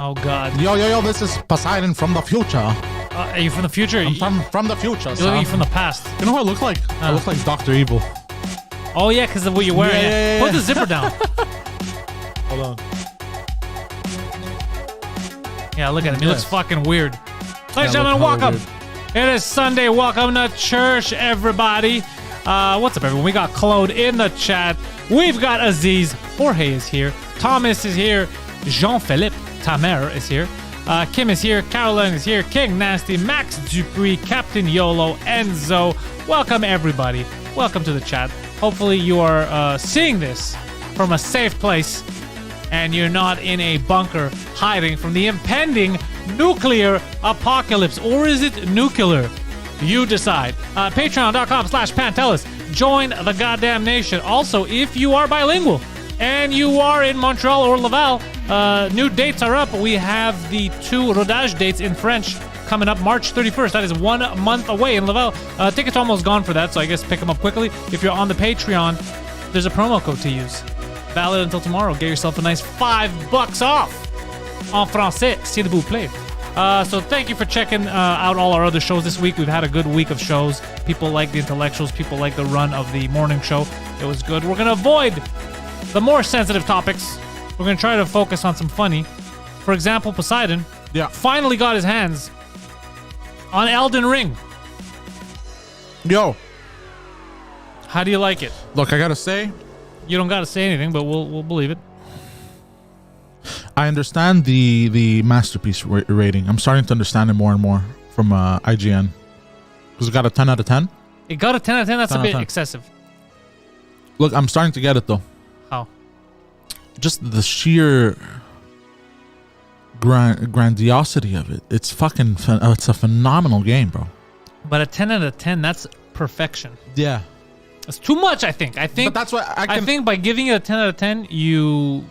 Oh, God. Yo, this is Poseidon from the future. Are you from the future? I'm from the future, You look like you from the past. You know what I look like? I look like Dr. Evil. Oh, yeah, because of what you're wearing. Yeah. Put the zipper down. Hold on. Yeah, look at him. He looks fucking weird. Ladies and gentlemen, look welcome. weird. It is Sunday. Welcome to church, everybody. What's up, everyone? We got Claude in the chat. We've got Aziz. Jorge is here. Thomas is here. Jean-Philippe Tamer is here. Kim is here. Caroline is here. King Nasty. Max Dupree. Captain YOLO. Enzo. Welcome, everybody. Welcome to the chat. Hopefully you are seeing this from a safe place and you're not in a bunker hiding from the impending nuclear apocalypse. Or is it nuclear? You decide. Patreon.com/Pantelis. Join the goddamn nation. Also, if you are bilingual and you are in Montreal or Laval, new dates are up. We have the 2 rodage dates in French coming up March 31st. That is 1 month away in Laval. Tickets almost gone for that, so I guess pick them up quickly. If you're on the Patreon, there's a promo code to use. Valid until tomorrow. Get yourself a nice $5 off. En français, s'il vous plaît. So thank you for checking out all our other shows this week. We've had a good week of shows. People like the intellectuals. People like the run of the morning show. It was good. We're going to avoid the more sensitive topics. We're going to try to focus on some funny. For example, Poseidon finally got his hands on Elden Ring. Yo. How do you like it? Look, I gotta say. You don't gotta say anything, but we'll believe it. I understand the masterpiece rating. I'm starting to understand it more and more from IGN. Because it got a 10 out of 10. It got a 10 out of 10? That's 10 a bit 10. excessive. Look, I'm starting to get it, though. How? Just the sheer grandiosity of it. It's fucking it's a phenomenal game, bro. But a 10 out of 10, that's perfection. Yeah. That's too much, I think. But that's what I think by giving it a 10 out of 10, you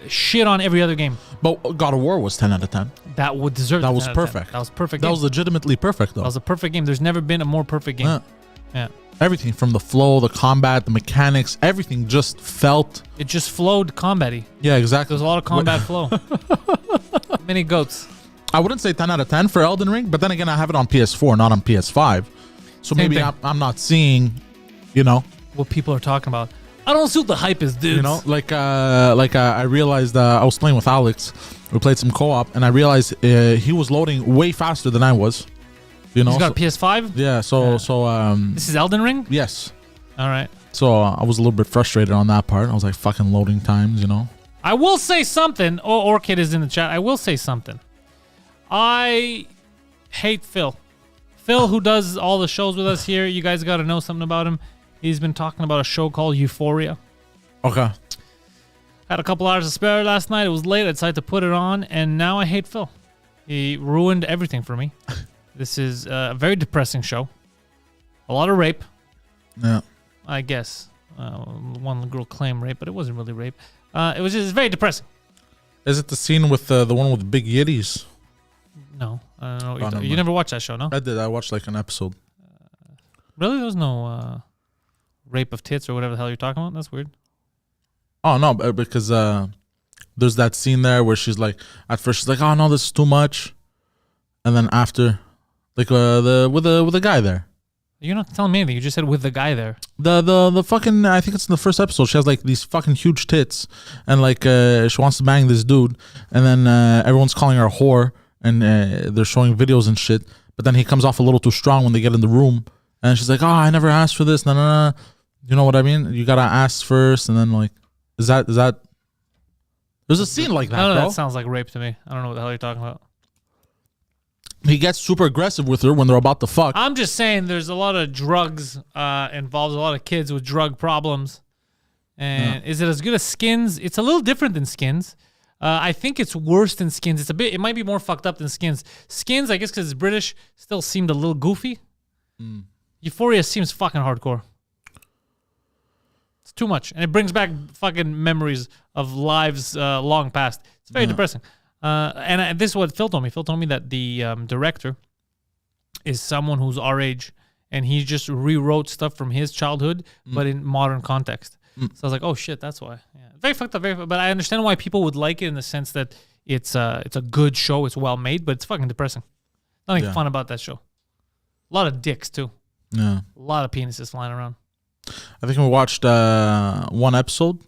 shit on every other game. But God of War was 10 out of 10. That would deserve That the was 10 out of 10. perfect. That was perfect. That game. was legitimately perfect, though. That was a perfect game. There's never been a more perfect game. Yeah. Everything from the flow, the combat, the mechanics, everything just felt. It just flowed combat-y. Yeah, exactly. There's a lot of combat flow. Many goats. I wouldn't say 10 out of 10 for Elden Ring, but then again, I have it on PS4, not on PS5. So Same maybe thing. I'm not seeing, what people are talking about. I don't see what the hype is, dude. I realized I was playing with Alex. We played some co-op, and I realized he was loading way faster than I was. He's got a PS5? Yeah, This is Elden Ring? Yes. All right. So I was a little bit frustrated on that part. I was like, fucking loading times, I will say something. Orchid is in the chat. I will say something. I hate Phil. Phil, who does all the shows with us here, you guys got to know something about him. He's been talking about a show called Euphoria. Okay. Had a couple hours to spare last night. It was late. I decided to put it on, and now I hate Phil. He ruined everything for me. This is a very depressing show. A lot of rape. Yeah. I guess. One girl claimed rape, but it wasn't really rape. It was just very depressing. Is it the scene with the one with the big yiddies? No. I don't know what you never watched that show, no? I did. I watched like an episode. Really? There was no rape of tits or whatever the hell you're talking about? That's weird. Oh, no, because there's that scene there where she's like, at first she's like, oh, no, this is too much. And then after, like, with the guy there. You're not telling me anything. You just said with the guy there. The fucking, I think it's in the first episode. She has like these fucking huge tits. And like, she wants to bang this dude. And then everyone's calling her a whore. And they're showing videos and shit. But then he comes off a little too strong when they get in the room. And she's like, oh, I never asked for this. No. You know what I mean? You gotta ask first. And then like, is that? There's a scene like that, I don't know, bro. that sounds like rape to me. I don't know what the hell you're talking about. He gets super aggressive with her when they're about to fuck. I'm just saying there's a lot of drugs involved, a lot of kids with drug problems. And is it as good as Skins? It's a little different than Skins. I think it's worse than Skins. It might be more fucked up than Skins. Skins, I guess because it's British, still seemed a little goofy. Euphoria seems fucking hardcore. It's too much. And it brings back fucking memories of lives long past. It's very depressing. And this is what Phil told me. Phil told me that the director is someone who's our age, and he just rewrote stuff from his childhood, but in modern context. So I was like, oh shit, that's why. Yeah. Very fucked up. But I understand why people would like it in the sense that it's a good show. It's well made, but it's fucking depressing. Nothing fun about that show. A lot of dicks too. Yeah. A lot of penises flying around. I think we watched one episode,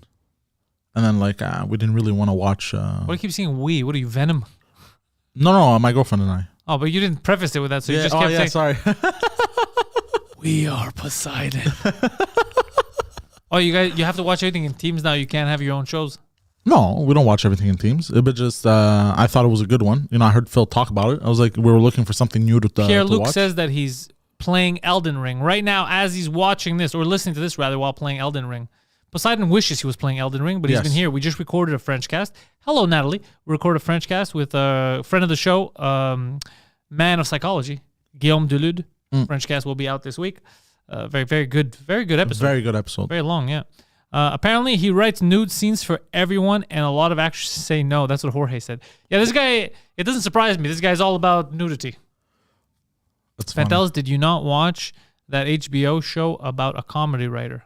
and then we didn't really want to watch. Why do you keep saying we? What are you, Venom? No, my girlfriend and I. Oh, but you didn't preface it with that, so you just kept saying. Sorry. We are Poseidon. Oh, you have to watch everything in teams now. You can't have your own shows. No, we don't watch everything in teams. But just I thought it was a good one. I heard Phil talk about it. I was like, we were looking for something new to Pierre-Luc watch. says that he's playing Elden Ring right now as he's watching this, or listening to this rather, while playing Elden Ring. Poseidon wishes he was playing Elden Ring, but he's been here. We just recorded a French cast. Hello, Natalie. We recorded a French cast with a friend of the show, man of psychology, Guillaume Delude. French cast will be out this week. Very, very good episode. Very good episode. Very long, yeah. Apparently, he writes nude scenes for everyone, and a lot of actors say no. That's what Jorge said. Yeah, this guy, it doesn't surprise me. This guy's all about nudity. That's Pantelis, did you not watch that HBO show about a comedy writer?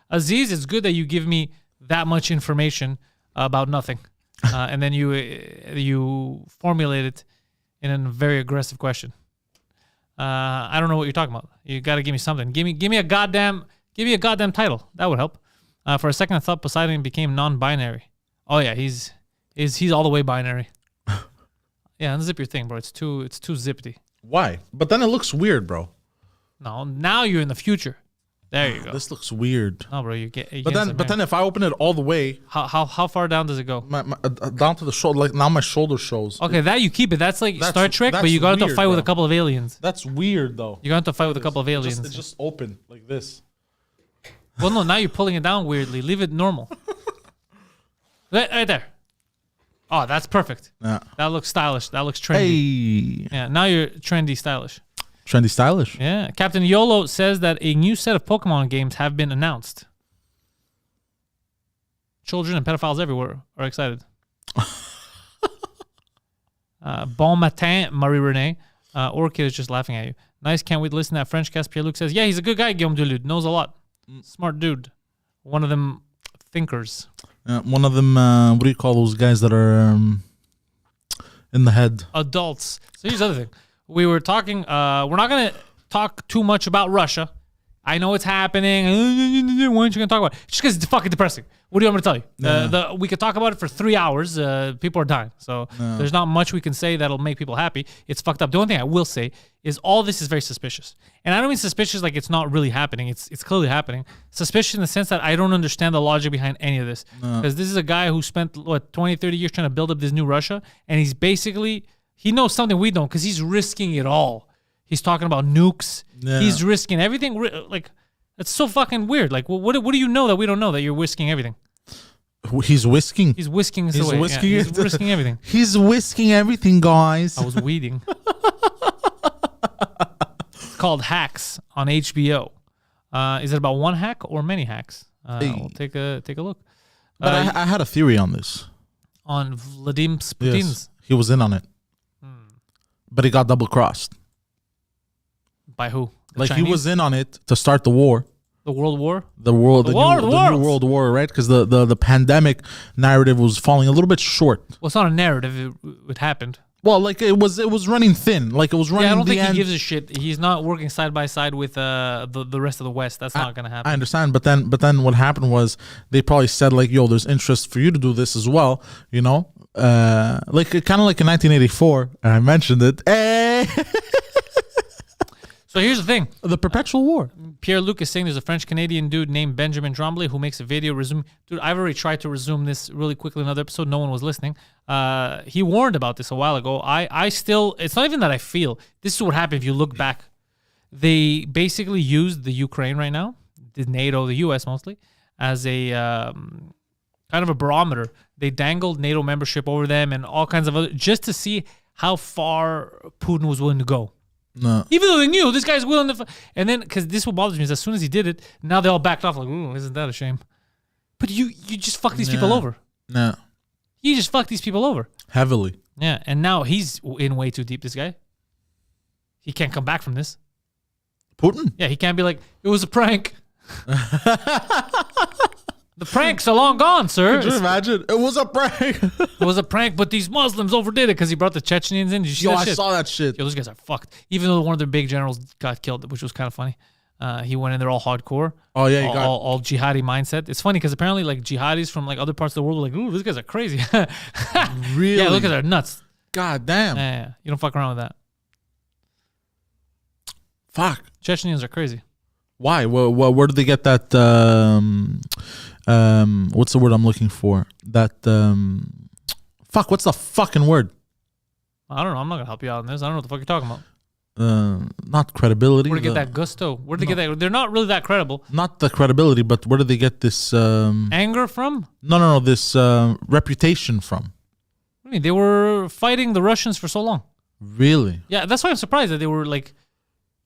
Aziz, it's good that you give me that much information about nothing. And then you formulate it in a very aggressive question. I don't know what you're talking about. You got to give me something. Give me a goddamn title. That would help. For a second, I thought Poseidon became non-binary. Oh yeah, he's all the way binary. Yeah, unzip your thing, bro. It's too zippity. Why? But then it looks weird, bro. No, now you're in the future. There you go. This looks weird. No, bro, But then if I open it all the way, how far down does it go? Down to the shoulder. Like now my shoulder shows. Okay, that you keep it. That's like Star Trek, but you got to fight with a couple of aliens. That's weird, though. You got to fight with a couple of aliens. It's just open like this. Well, no, now you're pulling it down weirdly. Leave it normal. Right there. Oh, that's perfect. Yeah. That looks stylish. That looks trendy. Hey. Yeah, now you're trendy stylish. Trendy stylish. Yeah. Captain YOLO says that a new set of Pokemon games have been announced. Children and pedophiles everywhere are excited. Bon matin, Marie-Renee. Orchid is just laughing at you. Nice, can't wait to listen to that French cast. Pierre-Luc says, yeah, he's a good guy, Guillaume Delude. Knows a lot. Smart dude. One of them thinkers. One of them, what do you call those guys that are in the head? Adults. So here's the other thing. We were talking, we're not going to talk too much about Russia. I know it's happening. Why aren't you going to talk about it? Just because it's fucking depressing. What do you want me to tell you? We could talk about it for 3 hours. People are dying. So there's not much we can say that'll make people happy. It's fucked up. The only thing I will say is all this is very suspicious. And I don't mean suspicious like it's not really happening. It's clearly happening. Suspicious in the sense that I don't understand the logic behind any of this. Because this is a guy who spent, 20, 30 years trying to build up this new Russia. And he's basically, he knows something we don't because he's risking it all. He's talking about nukes. Yeah. He's risking everything. Like, it's so fucking weird. Like, what do you know that we don't know that you're risking everything? He's whisking. He's whisking this away. Whisking He's risking everything. He's whisking everything, guys. I was weeding. It's called Hacks on HBO. Is it about one hack or many hacks? We'll take a look. But I had a theory on this. On Vladimir Putin's. Yes, he was in on it. But he got double crossed. By who? The Chinese? He was in on it to start the war. The World War? The new World War, right? Because the pandemic narrative was falling a little bit short. Well, it's not a narrative. It happened. Well, like it was running thin. Like it was running. Yeah, I don't think he gives a shit. He's not working side by side with the rest of the West. That's not gonna happen. I understand, but then what happened was they probably said like, "Yo, there's interest for you to do this as well." You know, like kind of like in 1984. And I mentioned it. So here's the thing. The perpetual war. Pierre-Luc is saying there's a French-Canadian dude named Benjamin Tremblay who makes a video resume. Dude, I've already tried to resume this really quickly in another episode. No one was listening. He warned about this a while ago. I still, it's not even that I feel. This is what happened if you look back. They basically used the Ukraine right now, the NATO, the US mostly, as a kind of a barometer. They dangled NATO membership over them and all kinds of other, just to see how far Putin was willing to go. No. Even though they knew this guy's willing to, and then because this what bothers me is as soon as he did it, now they all backed off like, ooh, isn't that a shame? But you just fuck these people over. No, you just fuck these people over heavily. Yeah, and now he's in way too deep. This guy, he can't come back from this. Putin? Yeah, he can't be like it was a prank. The prank's are long gone, sir. Could you imagine? It was a prank. It was a prank, but these Muslims overdid it because he brought the Chechens in. Did you see Yo, that I shit? saw that shit. Yo, those guys are fucked. Even though one of their big generals got killed, which was kind of funny. He went in there all hardcore. Oh yeah, you got all jihadi mindset. It's funny because apparently like jihadis from like other parts of the world were like, ooh, these guys are crazy. really. Yeah, look at they're nuts. God damn. Yeah, you don't fuck around with that. Fuck. Chechens are crazy. Why? Where did they get that? What's the word I'm looking for? That. Fuck. What's the fucking word? I don't know. I'm not gonna help you out on this. I don't know what the fuck you're talking about. Not credibility. Where did they get that gusto? Where did they get that? They're not really that credible. Not the credibility, but where did they get this? Anger from? No. This reputation from. What do you mean? They were fighting the Russians for so long. Really? Yeah, that's why I'm surprised that they were like,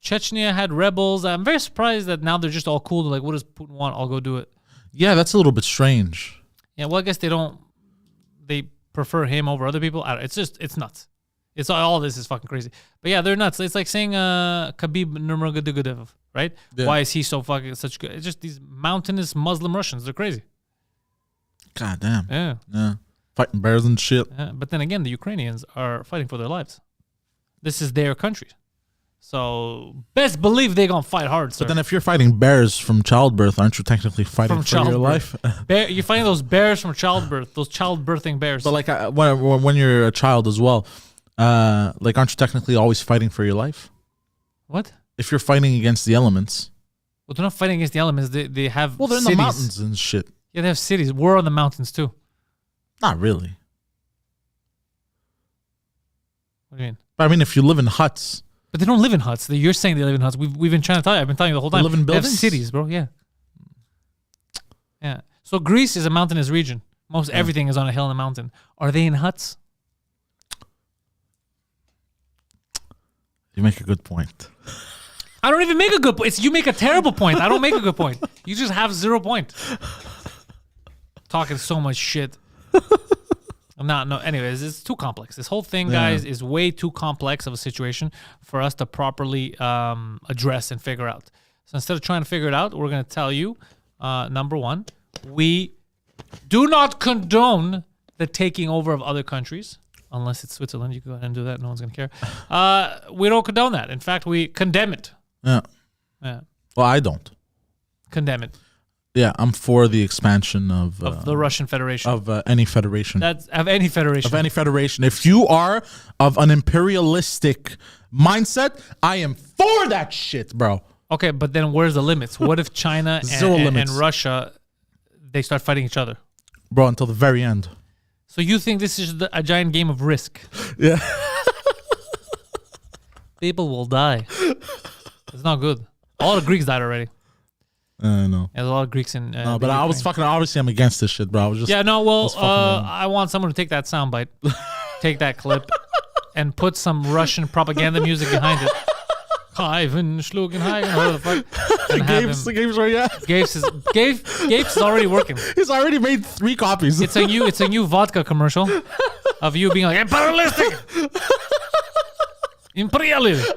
Chechnya had rebels. I'm very surprised that now they're just all cool. They're like, what does Putin want? I'll go do it. Yeah, that's a little bit strange. Yeah, well, I guess they prefer him over other people. It's nuts. It's all this is fucking crazy. But yeah, they're nuts. It's like saying Khabib Nurmagomedov, right? Yeah. Why is he so fucking such good? It's just these mountainous Muslim Russians. They're crazy. God damn. Yeah. Fighting bears and shit. But then again, the Ukrainians are fighting for their lives. This is their country. So best believe they're going to fight hard, sir. But then if you're fighting bears from childbirth, aren't you technically fighting for your life? You're fighting those bears from childbirth, those childbirthing bears. But like when you're a child as well, like aren't you technically always fighting for your life? What? If you're fighting against the elements. Well, they're not fighting against the elements. They have Well, they're in cities. the mountains and shit. Yeah, they have cities. We're on the mountains too. Not really. What do you mean? But I mean, if you live in huts. But they don't live in huts. You're saying they live in huts. We've been trying to tell you. I've been telling you the whole time. They live in buildings? They have cities, bro. Yeah. Yeah. So Greece is a mountainous region. Most everything is on a hill and a mountain. Are they in huts? You make a good point. I don't even make a good point. You make a terrible point. I don't make a good point. You just have 0 point. Talking so much shit. Anyways, it's too complex. This whole thing, guys, is way too complex of a situation for us to properly address and figure out. So instead of trying to figure it out, we're going to tell you, number one, we do not condone the taking over of other countries. Unless it's Switzerland, you can go ahead and do that. No one's going to care. We don't condone that. In fact, we condemn it. Yeah. Well, I don't. Condemn it. Yeah, I'm for the expansion of the Russian Federation. Of any federation. Of any federation. Of any federation. If you are of an imperialistic mindset, I am for that shit, bro. Okay, but then where's the limits? What if China and Russia, they start fighting each other? Bro, until the very end. So you think this is a giant game of Risk? Yeah. People will die. It's not good. All the Greeks died already. No. There's a lot of Greeks in. No, but I was fucking. Obviously, I'm against this shit, bro. I was just. Yeah, no. Well, I want someone to take that soundbite, take that clip, and put some Russian propaganda music behind it. Ivan Schlugenhagen, whatever the fuck. Gabe's right, yeah. Gabe's is already working. He's already made 3 copies. It's a new vodka commercial of you being like imperialistic, imperialism.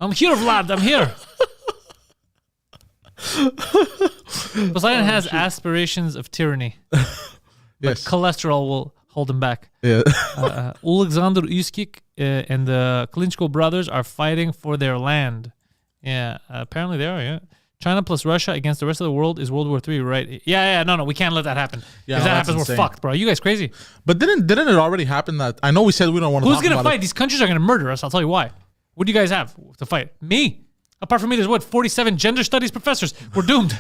I'm here, Vlad. I'm here. Poseidon has aspirations of tyranny, but cholesterol will hold him back. Yeah. Alexander Uskik and the Klinchko brothers are fighting for their land. Yeah, apparently they are. Yeah, China plus Russia against the rest of the world is World War III, right? Yeah. No, we can't let that happen. Yeah, if that happens, insane. We're fucked, bro. You guys crazy? But didn't it already happen that I know we said we don't want to? Who's gonna fight? These countries are gonna murder us. I'll tell you why. What do you guys have to fight? Me. Apart from me, there's 47 gender studies professors. We're doomed.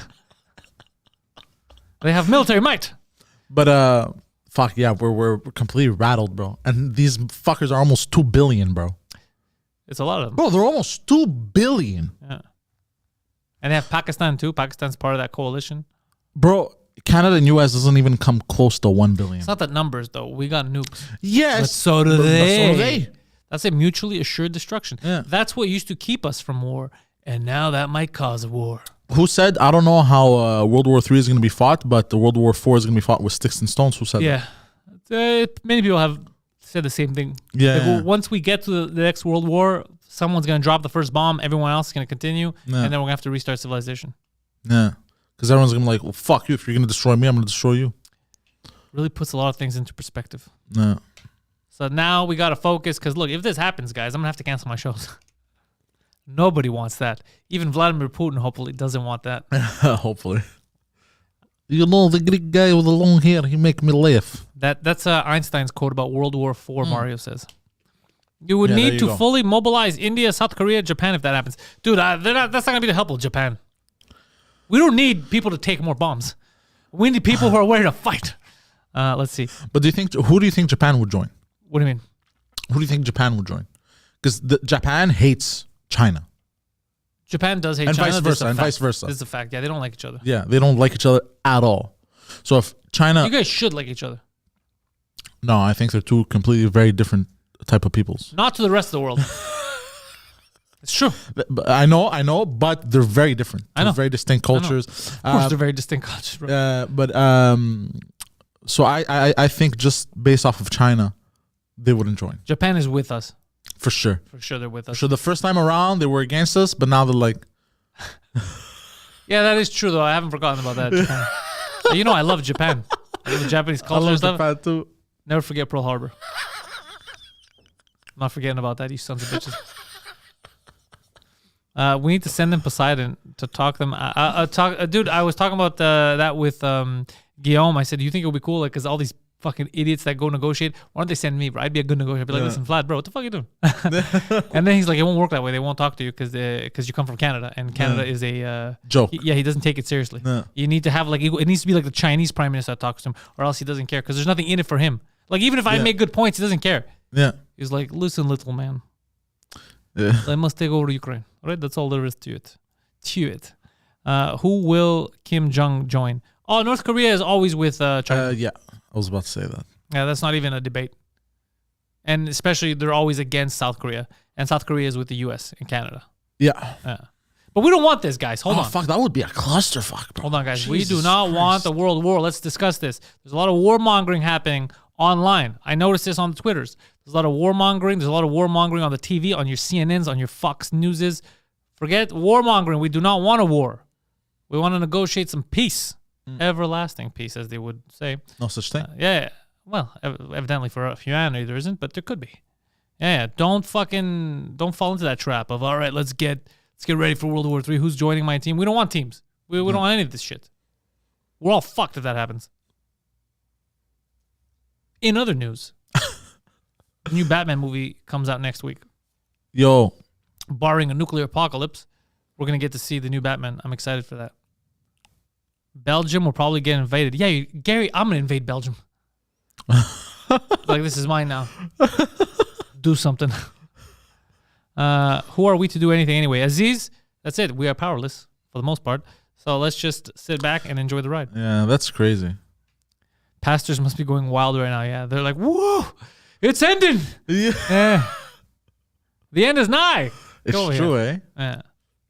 They have military might. But fuck yeah, we're completely rattled, bro. And these fuckers are almost 2 billion, bro. It's a lot of them. Bro, they're almost 2 billion. Yeah. And they have Pakistan too. Pakistan's part of that coalition. Bro, Canada and US doesn't even come close to 1 billion. It's not the numbers though. We got nukes. Yes. But so do they. So do they. That's a mutually assured destruction. Yeah. That's what used to keep us from war. And now that might cause a war. Who said, I don't know how World War III is going to be fought, but the World War IV is going to be fought with sticks and stones. Who said that? Yeah. Many people have said the same thing. Yeah. Like, well, once we get to the next World War, someone's going to drop the first bomb, everyone else is going to continue, and then we're going to have to restart civilization. Yeah. Because everyone's gonna be like, well, fuck you. If you're gonna destroy me, I'm gonna destroy you. Really puts a lot of things into perspective. No. So now we got to focus because, look, if this happens, guys, I'm going to have to cancel my shows. Nobody wants that. Even Vladimir Putin hopefully doesn't want that. Hopefully. You know, the Greek guy with the long hair, he make me laugh. That's Einstein's quote about World War IV, Mario says. You would need to fully mobilize India, South Korea, Japan if that happens. Dude, that's not going to be the help of Japan. We don't need people to take more bombs. We need people who are ready to fight. Let's see. But who do you think Japan would join? What do you mean? Who do you think Japan would join? Because Japan hates China. Japan does hate and China. Vice versa. This is a fact. Yeah, they don't like each other. Yeah, they don't like each other at all. So if China... You guys should like each other. No, I think they're two completely very different type of peoples. Not to the rest of the world. It's true. I know, but they're very different. They're very distinct cultures. Of course, they're very distinct cultures, bro. So I think just based off of China, they wouldn't join. Japan is with us. For sure. For sure they're with us. So the first time around, they were against us, but now they're like... Yeah, that is true, though. I haven't forgotten about that. Japan. You know, I love Japan. I love the Japanese culture I love and stuff. Japan, too. Never forget Pearl Harbor. I'm not forgetting about that, you sons of bitches. We need to send them Poseidon to talk them. Dude, I was talking about that with Guillaume. I said, do you think it would be cool? Like, because all these fucking idiots that go negotiate, why don't they send me, bro? I'd be a good negotiator. I'd be like, listen, Vlad, bro, what the fuck are you doing? And then he's like, it won't work that way. They won't talk to you because you come from Canada, and Canada is a joke. He doesn't take it seriously. You need to have like it needs to be like the Chinese prime minister that talks to him, or else he doesn't care because there's nothing in it for him. Like even if I make good points, he doesn't care. Yeah, he's like, listen, little man. Yeah, I must take over Ukraine. All right, that's all there is to it. Who will Kim Jong join? Oh, North Korea is always with China. Yeah, I was about to say that. Yeah, that's not even a debate. And especially, they're always against South Korea. And South Korea is with the U.S. and Canada. Yeah. But we don't want this, guys. Hold on. Fuck, that would be a clusterfuck, bro. Hold on, guys. We do not want a world war. Let's discuss this. There's a lot of warmongering happening online. I noticed this on the Twitters. There's a lot of warmongering. There's a lot of warmongering on the TV, on your CNNs, on your Fox Newses. Forget warmongering. We do not want a war. We want to negotiate some peace. Everlasting peace, as they would say. No such thing. Yeah. Well, evidently for humanity there isn't, but there could be. Yeah. Don't fall into that trap of, all right, let's get ready for World War III. Who's joining my team? We don't want teams. We don't want any of this shit. We're all fucked if that happens. In other news, the new Batman movie comes out next week. Yo. Barring a nuclear apocalypse, we're going to get to see the new Batman. I'm excited for that. Belgium will probably get invaded. Yeah, Gary, I'm going to invade Belgium. Like, this is mine now. Do something. Who are we to do anything anyway? Aziz, that's it. We are powerless for the most part. So let's just sit back and enjoy the ride. Yeah, that's crazy. Pastors must be going wild right now. Yeah, they're like, whoa, it's ending. Yeah. The end is nigh. It's true, eh? Yeah.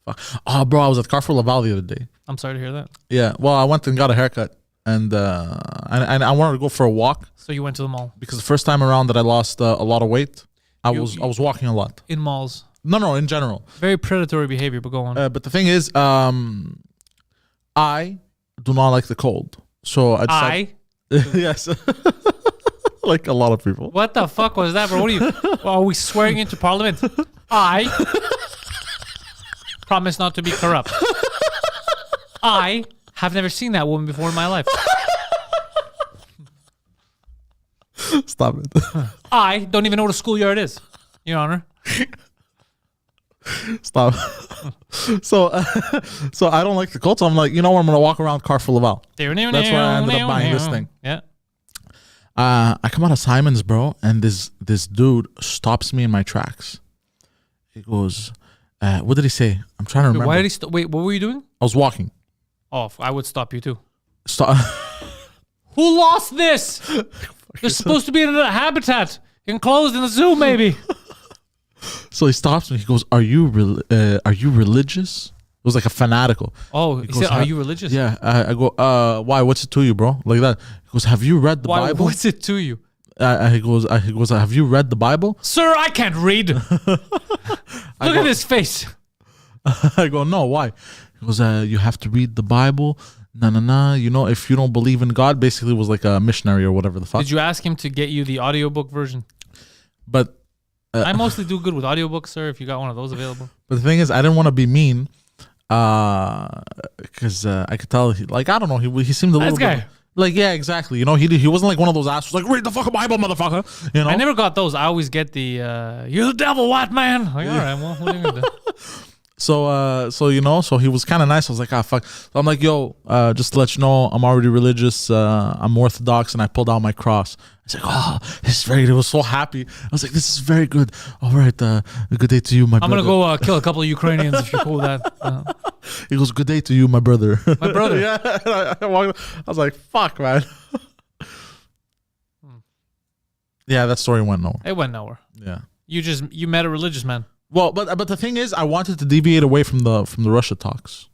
Fuck. Oh, bro, I was at Carrefour Laval the other day. I'm sorry to hear that. Yeah, well, I went and got a haircut, and I wanted to go for a walk. So you went to the mall? Because the first time around that I lost a lot of weight, I was walking a lot. In malls? No, in general. Very predatory behavior, but go on. But the thing is, I do not like the cold. So I decided... Yes. Like a lot of people. What the fuck was that, bro? What are you... Are we swearing into parliament? I promise not to be corrupt. I have never seen that woman before in my life. Stop it. I don't even know what a schoolyard is, Your Honor. Stop. So I don't like the cold. So I'm like, you know what? I'm going to walk around Carrefour Laval. That's where I ended up buying this thing. Yeah. I come out of Simon's, bro, and this dude stops me in my tracks. He goes, what did he say? I'm trying to remember. Why did he wait, what were you doing? I was walking. Oh, I would stop you too. Stop. Who lost this? They're supposed to be in a habitat, enclosed in a zoo, maybe. So he stops me. He goes, "Are you religious?" It was like a fanatical. Oh, he said, "Are you religious?" Yeah. I go, "Why? What's it to you, bro?" Like that. He goes, "Have you read the Bible?" What's it to you? He goes, "Have you read the Bible?" Sir, I can't read. Look at his face. I go, "No, why?" He goes, "You have to read the Bible. No. You know, if you don't believe in God, basically was like a missionary or whatever the fuck. Did you ask him to get you the audiobook version? But I mostly do good with audiobooks, sir. If you got one of those available. But the thing is, I didn't want to be mean, because I could tell, I don't know, he seemed a little bit. Like, yeah, exactly. You know, he wasn't like one of those assholes like, read the fucking Bible, motherfucker. You know, I never got those. I always get the you're the devil, what, man? Like, all right, well, what are you gonna do? So you know, so he was kind of nice. I was like, fuck. So I'm like, yo, just to let you know, I'm already religious. I'm Orthodox, and I pulled out my cross. I was like, oh, this is very good. I was so happy. I was like, this is very good. All right, good day to you, my brother. I'm gonna go kill a couple of Ukrainians if you're cool with that. He goes, good day to you, my brother. My brother. Yeah. I was like, fuck, man. Yeah, that story went nowhere. It went nowhere. Yeah. You met a religious man. Well, but the thing is, I wanted to deviate away from the Russia talks.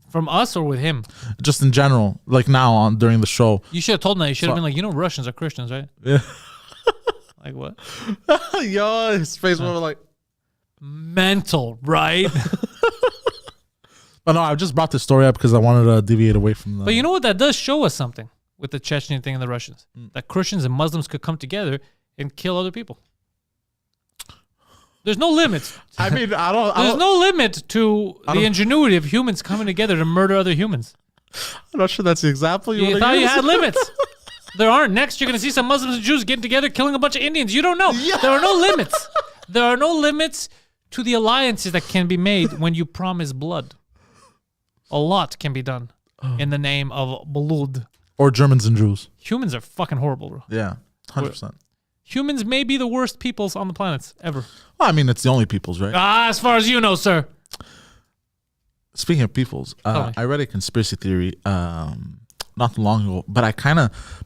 From us or with him? Just in general, like now during the show. You should have told him that. You should have been like, Russians are Christians, right? Yeah. Like what? Yo, his face was like mental, right? But no, I just brought this story up because I wanted to deviate away from the. But you know what? That does show us something with the Chechen thing and the Russians. That Christians and Muslims could come together and kill other people. There's no limit. I mean, There's no limit to the ingenuity of humans coming together to murder other humans. I'm not sure that's the example you thought you had limits. There aren't. Next, you're going to see some Muslims and Jews getting together, killing a bunch of Indians. You don't know. Yeah. There are no limits. There are no limits to the alliances that can be made when you promise blood. A lot can be done in the name of blood. Or Germans and Jews. Humans are fucking horrible, bro. Yeah, 100%. Humans may be the worst peoples on the planet ever. Well, I mean, it's the only peoples, right? As far as you know, sir. Speaking of peoples, I read a conspiracy theory not too long ago, but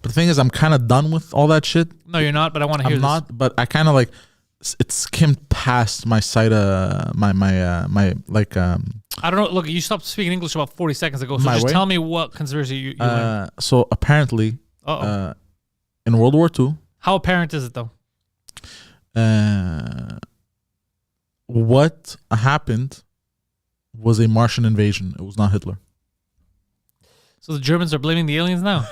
the thing is, I'm kind of done with all that shit. No, you're not, but I want to hear this. I'm not, but I kind of like, it skimmed past my side, my I don't know. Look, you stopped speaking English about 40 seconds ago, so just tell me what conspiracy you learned. So apparently, in World War II. How apparent is it, though? What happened was a Martian invasion. It was not Hitler. So the Germans are blaming the aliens now?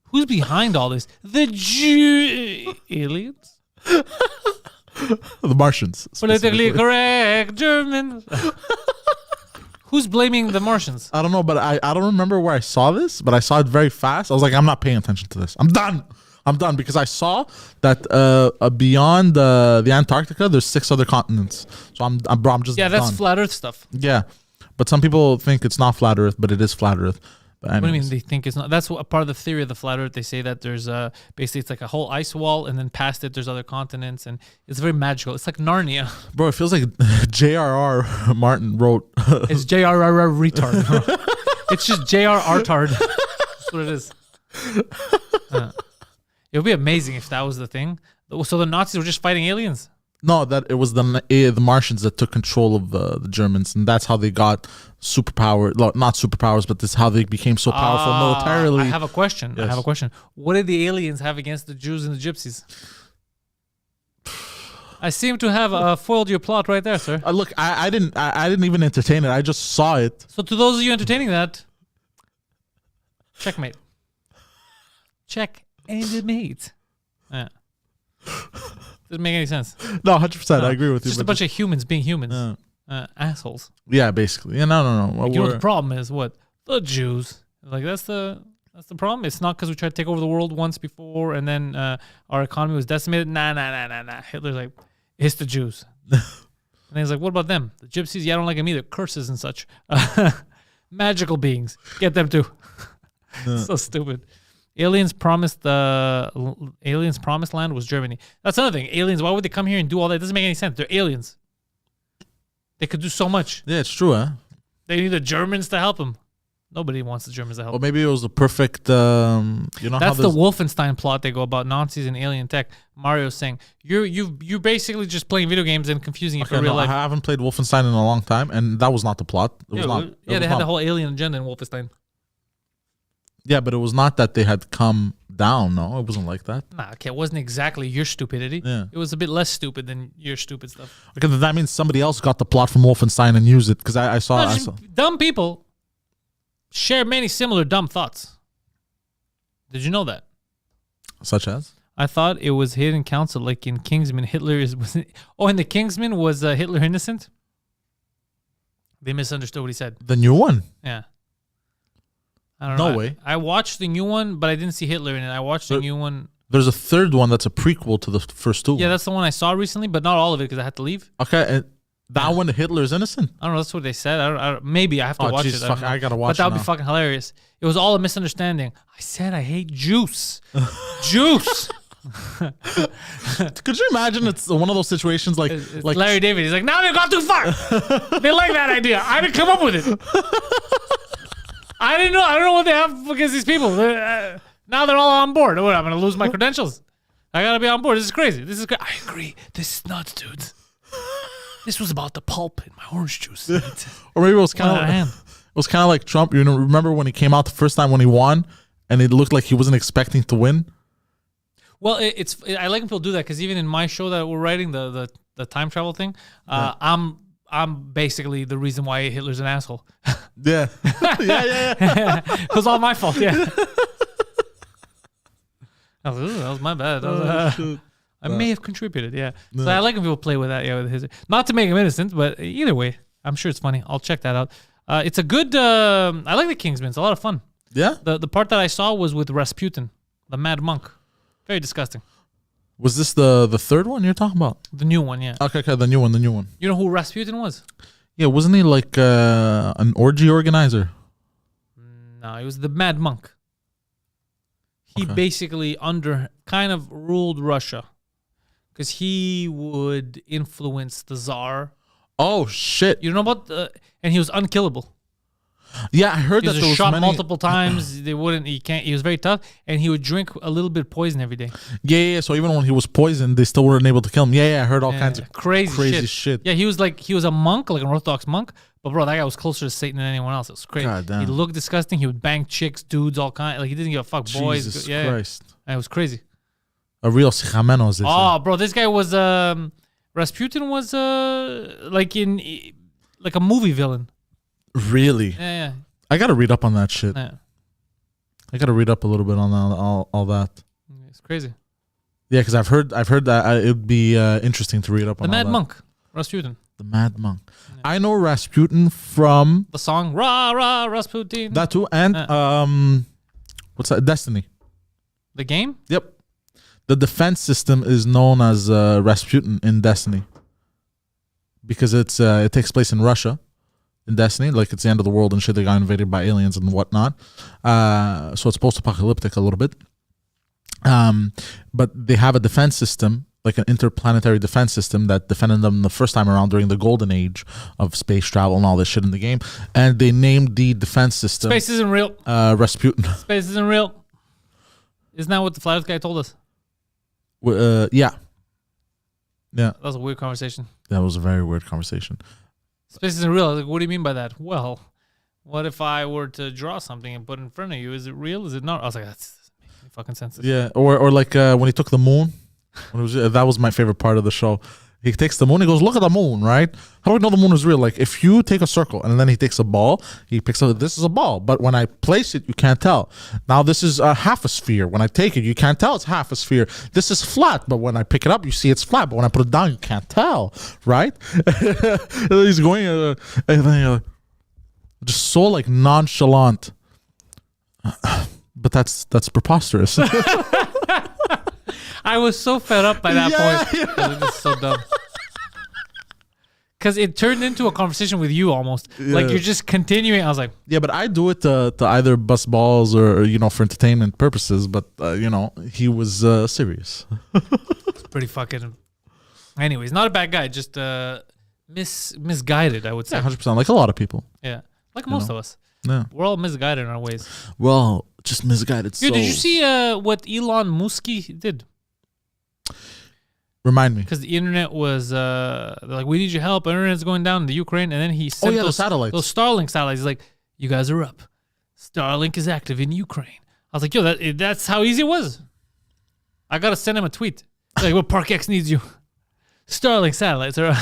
Who's behind all this? The aliens? The Martians. Politically correct Germans. Who's blaming the Martians? I don't know, but I don't remember where I saw this, but I saw it very fast. I was like, I'm not paying attention to this. I'm done because I saw that beyond the Antarctica, there's 6 other continents. So I'm just that's done. flat Earth stuff. Yeah, but some people think it's not flat Earth, but it is flat Earth. What do you mean they think it's not? That's a part of the theory of the flat Earth. They say that there's basically it's like a whole ice wall, and then past it there's other continents, and it's very magical. It's like Narnia. Bro, it feels like J.R.R. Martin wrote. It's J.R.R. retard. Bro. It's just J.R.R. tard. That's what it is. It would be amazing if that was the thing. So the Nazis were just fighting aliens. No, that it was the Martians that took control of the Germans, and that's how they got superpower. Not superpowers, but this is how they became so powerful militarily. I have a question. Yes. What did the aliens have against the Jews and the Gypsies? I seem to have foiled your plot right there, sir. Look, I didn't even entertain it. I just saw it. So to those of you entertaining that, checkmate. Check and mate. Yeah. Doesn't make any sense. No, 100%. I agree with you. Just a bunch of humans being humans. Assholes. Yeah, basically. Yeah, no. Like, you know what the problem is? What? The Jews. Like, that's the problem. It's not because we tried to take over the world once before and then our economy was decimated. Nah. Hitler's like, it's the Jews. And he's like, what about them? The Gypsies? Yeah, I don't like them either. Curses and such. Magical beings. Get them too. So stupid. Aliens promised land was Germany. That's another thing. Aliens, why would they come here and do all that? It doesn't make any sense. They're aliens. They could do so much. Yeah, it's true, huh? They need the Germans to help them. Nobody wants the Germans to help. Well, maybe it was the perfect, That's the Wolfenstein plot they go about Nazis and alien tech. Mario's saying, you're basically just playing video games and confusing it for real life. I haven't played Wolfenstein in a long time, and that was not the plot. They had the whole alien agenda in Wolfenstein. Yeah, but it was not that they had come down. No, it wasn't like that. Nah, okay, it wasn't exactly your stupidity. Yeah. It was a bit less stupid than your stupid stuff. Okay, then that means somebody else got the plot from Wolfenstein and used it because I saw. No, I just saw. dumb people share many similar dumb thoughts. Did you know that? Such as? I thought it was hidden counsel, like in Kingsman. Hitler is. Oh, in the Kingsman was Hitler innocent? They misunderstood what he said. The new one? Yeah. I don't know. No way. I watched the new one, but I didn't see Hitler in it. I watched the new one. There's a third one that's a prequel to the first two. Yeah, that's the one I saw recently, but not all of it because I had to leave. Okay, and that one, Hitler's innocent? I don't know. That's what they said. I don't maybe I have to watch geez, it. I gotta watch it. But that would now. be fucking hilarious. It was all a misunderstanding. I said I hate juice. Juice. Could you imagine it's one of those situations like Larry David? He's like, now they've gone too far. They like that idea. I didn't come up with it. I didn't know. I don't know what they have against these people. Now they're all on board. What? I'm gonna lose my credentials. I gotta be on board. This is crazy. This is. I agree. This is nuts, dudes. This was about the pulp in my orange juice. Or maybe it was kind of like Trump. You know, remember when he came out the first time when he won, and it looked like he wasn't expecting to win. Well, I like when people do that because even in my show that we're writing, the time travel thing, I'm basically the reason why Hitler's an asshole. Yeah. yeah. It was all my fault. Yeah. I was like, ooh, that was my bad. I may have contributed. Yeah. So I like when people play with that. Yeah, with his, not to make him innocent, but either way, I'm sure it's funny. I'll check that out. It's a good. I like the Kingsman. It's a lot of fun. Yeah. The part that I saw was with Rasputin, the Mad Monk. Very disgusting. Was this the third one you're talking about? The new one, yeah. Okay, the new one. You know who Rasputin was? Yeah, wasn't he like an orgy organizer? No, he was the Mad Monk. He basically kind of ruled Russia because he would influence the Tsar. Oh shit! You know about and he was unkillable. Yeah, I heard He that was there was shot multiple times. He was very tough, and he would drink a little bit of poison every day. Yeah. So even when he was poisoned, they still weren't able to kill him. Yeah, I heard all kinds of crazy shit. Yeah, he was a monk, like an Orthodox monk. But bro, that guy was closer to Satan than anyone else. It was crazy. God damn. He looked disgusting. He would bang chicks, dudes, all kinds. Like he didn't give a fuck. Boys. Jesus Yeah, Christ. it was crazy. A real sicameno, as they say. Oh, bro, this guy was Rasputin was like a movie villain. Really? Yeah. I gotta read up on that shit. Yeah. I gotta read up a little bit on all that. It's crazy. Yeah, because I've heard that it would be interesting to read up on The all Mad that. Monk, Rasputin. The Mad Monk. Yeah. I know Rasputin from The song Rah Rah Rasputin. that too, and what's that? Destiny. The game? Yep. The defense system is known as Rasputin in Destiny because it takes place in Russia. In Destiny, like it's the end of the world and shit. They got invaded by aliens and whatnot. So it's post-apocalyptic a little bit. But they have a defense system, like an interplanetary defense system that defended them the first time around during the golden age of space travel and all this shit in the game. And they named the defense system Space isn't real. Rasputin. Space isn't real. Isn't that what the Flat Earth guy told us? Yeah. That was a weird conversation. That was a very weird conversation. Space isn't real. I was like, what do you mean by that? Well, what if I were to draw something and put it in front of you? Is it real? Is it not? I was like, that doesn't make any fucking sense. Yeah, or like when he took the moon. That was my favorite part of the show. He takes the moon. He goes, look at the moon, right? How do we know the moon is real? Like if you take a circle and then he takes a ball, he picks up, this is a ball. But when I place it, you can't tell. Now this is a half a sphere. When I take it, you can't tell it's half a sphere. This is flat. But when I pick it up, you see it's flat. But when I put it down, you can't tell, right? He's going, and then just so like nonchalant. But that's preposterous. I was so fed up by that point. Yeah. This is so dumb. Because it turned into a conversation with you almost. Yeah. Like you're just continuing. I was like, yeah, but I do it to either bust balls or for entertainment purposes. But he was serious. It's pretty fucking. Anyways, not a bad guy. Just misguided, I would say. Yeah, 100%. Like a lot of people. Yeah, like most of us. Yeah, we're all misguided in our ways. Well, just misguided. Dude, did you see what Elon Musk did? Remind me. Because the internet was they're like, we need your help. Internet's going down in the Ukraine. And then he sent the satellites. Those Starlink satellites. He's like, you guys are up. Starlink is active in Ukraine. I was like, yo, that's how easy it was. I got to send him a tweet. Like, well, ParkX needs you. Starlink satellites are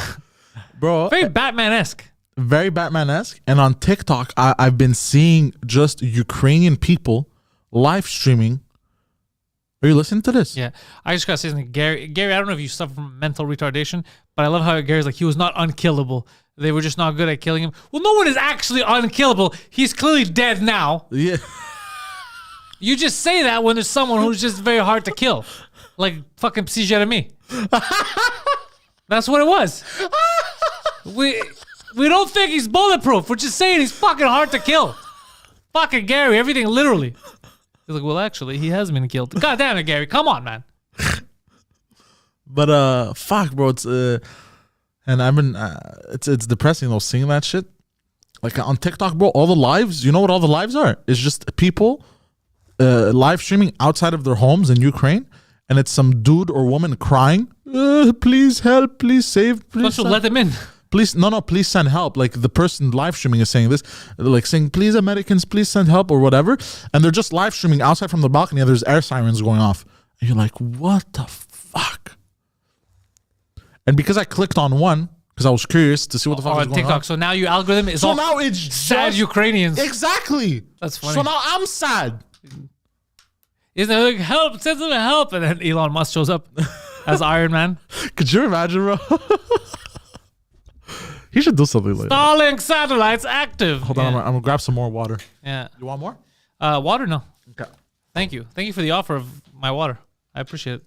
Bro, very Batman-esque. Very Batman-esque. And on TikTok, I've been seeing just Ukrainian people live streaming. Are you listening to this? Yeah. I just got to say something. Gary, I don't know if you suffer from mental retardation, but I love how Gary's like, he was not unkillable. They were just not good at killing him. Well, no one is actually unkillable. He's clearly dead now. Yeah. You just say that when there's someone who's just very hard to kill. Like fucking Psy Jeremy. That's what it was. We don't think he's bulletproof. We're just saying he's fucking hard to kill. Fucking Gary, everything literally. He's like, well, actually, he has been killed. God damn it, Gary. Come on, man. But fuck, bro. It's and I've been it's depressing though seeing that shit. Like on TikTok, bro, all the lives. You know what all the lives are? It's just people live streaming outside of their homes in Ukraine, and it's some dude or woman crying, please help, please save, please Let them in. please please send help. Like the person live streaming is saying this, like saying, please Americans, please send help or whatever, and they're just live streaming outside from the balcony and there's air sirens going off, and you're like, what the fuck? And because I clicked on one because I was curious to see what the fuck was going TikTok. on. So now your algorithm is all now it's sad just, Ukrainians. Exactly. That's funny. So now I'm sad. Isn't it like, help, send them help? And then Elon Musk shows up as Iron Man. Could you imagine, bro? He should do something like that. Starlink satellites active. Hold on, I'm gonna grab some more water. Yeah. You want more? Water? No. Okay. Thank you. Thank you for the offer of my water. I appreciate it.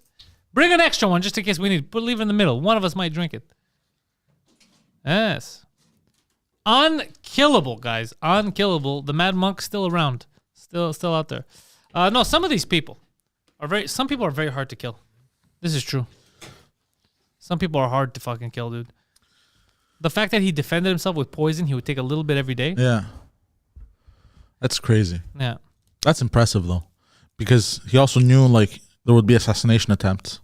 Bring an extra one just in case we need. But leave it in the middle. One of us might drink it. Yes. Unkillable, guys. Unkillable. The Mad Monk's still around. Still out there. No, some of these people are some people are very hard to kill. This is true. Some people are hard to fucking kill, dude. The fact that he defended himself with poison, he would take a little bit every day. Yeah. That's crazy. Yeah. That's impressive though. Because he also knew like there would be assassination attempts.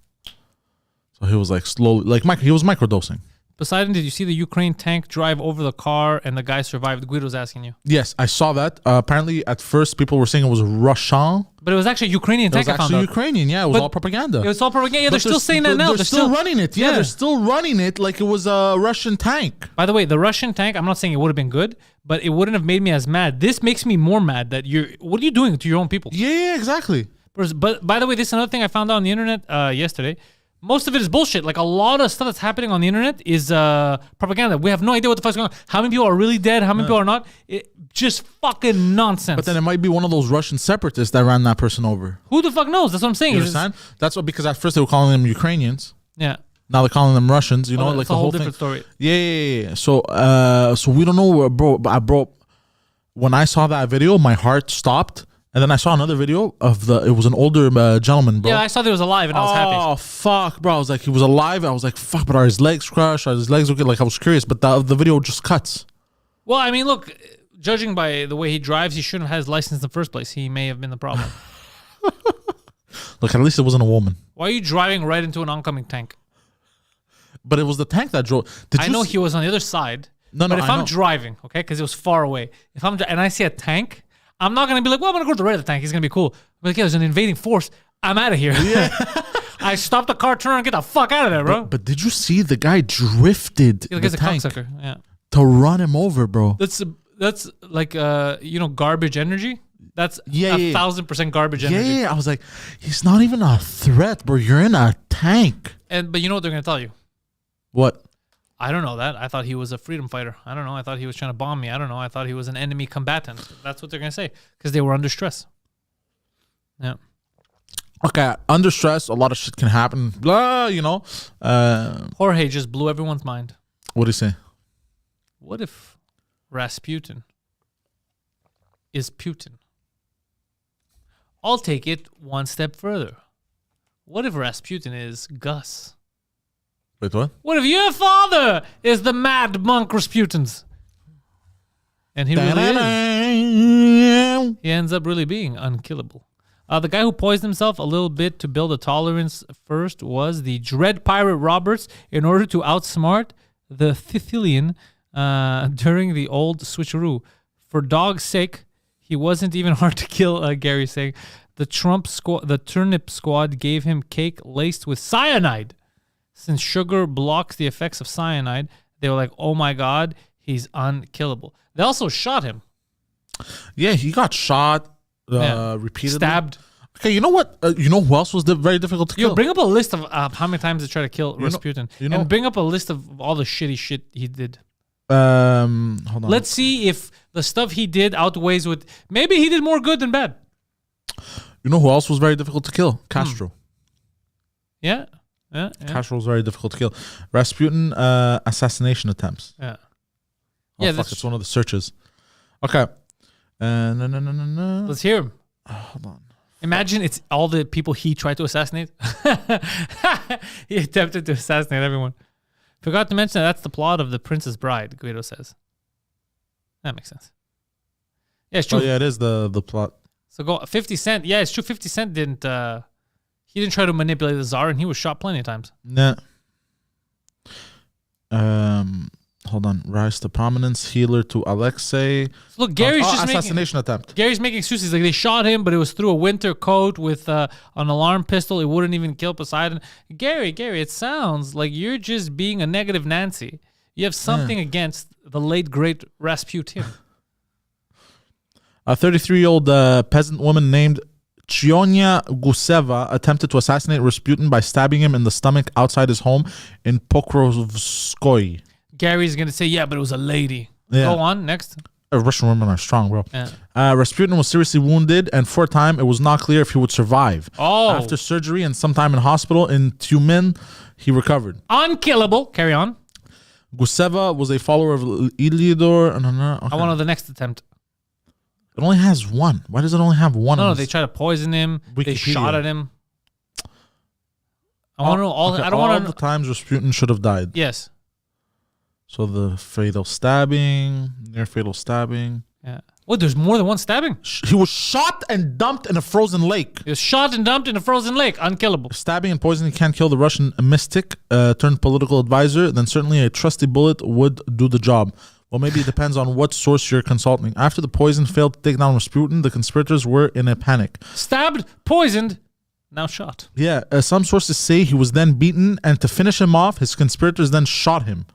So he was like slowly, like he was microdosing. Poseidon, did you see the Ukraine tank drive over the car and the guy survived? Guido's asking you. Yes, I saw that. Apparently, at first, people were saying it was Russian. But it was actually a Ukrainian tank. It was actually Ukrainian. Yeah, it was all propaganda. It was all propaganda. Yeah, they're still saying that now. They're still running it. Yeah, they're still running it like it was a Russian tank. By the way, the Russian tank, I'm not saying it would have been good, but it wouldn't have made me as mad. This makes me more mad that what are you doing to your own people? Yeah, exactly. But by the way, this is another thing I found out on the internet yesterday. Most of it is bullshit. Like a lot of stuff that's happening on the internet is propaganda. We have no idea what the fuck's going on. How many people are really dead? How many people are not? Just fucking nonsense. But then it might be one of those Russian separatists that ran that person over. Who the fuck knows? That's what I'm saying. You understand? That's what, because at first they were calling them Ukrainians. Yeah. Now they're calling them Russians. You know, like it's a whole different story. Yeah. So we don't know, bro. When I saw that video, my heart stopped. And then I saw another video of it was an older gentleman, bro. Yeah, I saw that he was alive and I was happy. Oh, fuck, bro. I was like, he was alive. I was like, fuck, but are his legs crushed? Are his legs okay? Like, I was curious, but the video just cuts. Well, I mean, look, judging by the way he drives, he shouldn't have had his license in the first place. He may have been the problem. Look, at least it wasn't a woman. Why are you driving right into an oncoming tank? But it was the tank that drove. I know he was on the other side. No, but if I'm driving, okay, because it was far away. If I'm and I see a tank, I'm not gonna be like, well, I'm gonna go to the right of the tank. He's gonna be cool. I'm like, yeah, there's an invading force. I'm out of here. Yeah. I stopped the car, turn around, get the fuck out of there, bro. But did you see the guy drifted the tank to run him over, bro? That's like garbage energy. That's 1,000% garbage energy. Yeah. I was like, he's not even a threat, bro. You're in a tank. But you know what they're gonna tell you? What? I don't know that. I thought he was a freedom fighter. I don't know. I thought he was trying to bomb me. I don't know. I thought he was an enemy combatant. That's what they're going to say because they were under stress. Yeah. Okay. Under stress, a lot of shit can happen. Blah, Jorge just blew everyone's mind. What do you say? What if Rasputin is Putin? I'll take it one step further. What if Rasputin is Gus? Wait, what? What if your father is the mad monk Rasputin's? And he really is. He ends up really being unkillable. The guy who poisoned himself a little bit to build a tolerance first was the Dread Pirate Roberts in order to outsmart the Sicilian during the old switcheroo. For dog's sake, He wasn't even hard to kill, Gary saying. The turnip squad gave him cake laced with cyanide. Since sugar blocks the effects of cyanide, they were like, oh my God, he's unkillable. They also shot him. Yeah, he got shot repeatedly. Stabbed. Okay, you know what? You know who else was very difficult to kill? Bring up a list of how many times they tried to kill Rasputin. And bring up a list of all the shitty shit he did. Hold on. Let's see if the stuff he did outweighs with... Maybe he did more good than bad. You know who else was very difficult to kill? Castro. Yeah. Castro was very difficult to kill. Rasputin assassination attempts. Yeah. Oh, fuck, it's one of the searches. Okay. No. Let's hear him. Hold on. Imagine it's all the people he tried to assassinate. He attempted to assassinate everyone. Forgot to mention that's the plot of The Princess Bride, Guido says. That makes sense. Yeah, it's true. Oh, yeah, it is the plot. So go 50 Cent. Yeah, it's true. 50 Cent didn't... he didn't try to manipulate the Tsar, and he was shot plenty of times. Nah. Hold on. Rise to prominence. Healer to Alexei. So look, Gary's just assassination attempt. Gary's making excuses. Like, they shot him, but it was through a winter coat with an alarm pistol. It wouldn't even kill Poseidon. Gary, it sounds like you're just being a negative Nancy. You have something against the late, great Rasputin. A 33-year-old peasant woman named Chionia Guseva attempted to assassinate Rasputin by stabbing him in the stomach outside his home in Pokrovskoye. Gary's going to say, yeah, but it was a lady. Yeah. Go on, next. Russian women are strong, bro. Yeah. Rasputin was seriously wounded, and for a time, it was not clear if he would survive. Oh. After surgery and some time in hospital in Tyumen, he recovered. Unkillable. Carry on. Guseva was a follower of Iliador. Okay. I want to know the next attempt. It only has one. Why does it only have one? No, they tried to poison him. Wikipedia. They shot at him. I want to know all. Okay, I don't want to all the times Rasputin should have died. Yes. So the fatal stabbing, near fatal stabbing. Yeah. What? There's more than one stabbing? He was shot and dumped in a frozen lake. He was shot and dumped in a frozen lake. Unkillable. If stabbing and poisoning can't kill the Russian mystic turned political advisor, then certainly a trusty bullet would do the job. Well, maybe it depends on what source you're consulting. After the poison failed to take down Rasputin, the conspirators were in a panic. Stabbed, poisoned, now shot. Yeah, some sources say he was then beaten, and to finish him off, his conspirators then shot him.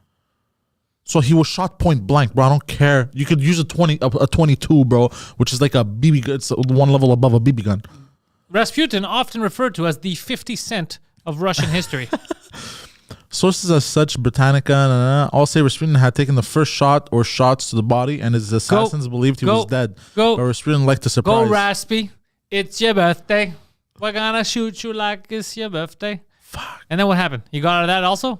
So he was shot point blank, bro. I don't care. You could use a 22, bro, which is like a BB gun. It's one level above a BB gun. Rasputin, often referred to as the 50 Cent of Russian history. Sources as such, Britannica, all say Rasputin had taken the first shot or shots to the body, and his assassins believed he was dead. But Rasputin liked to surprise. Go, Raspy. It's your birthday. We're gonna shoot you like it's your birthday. Fuck. And then what happened? You got out of that also?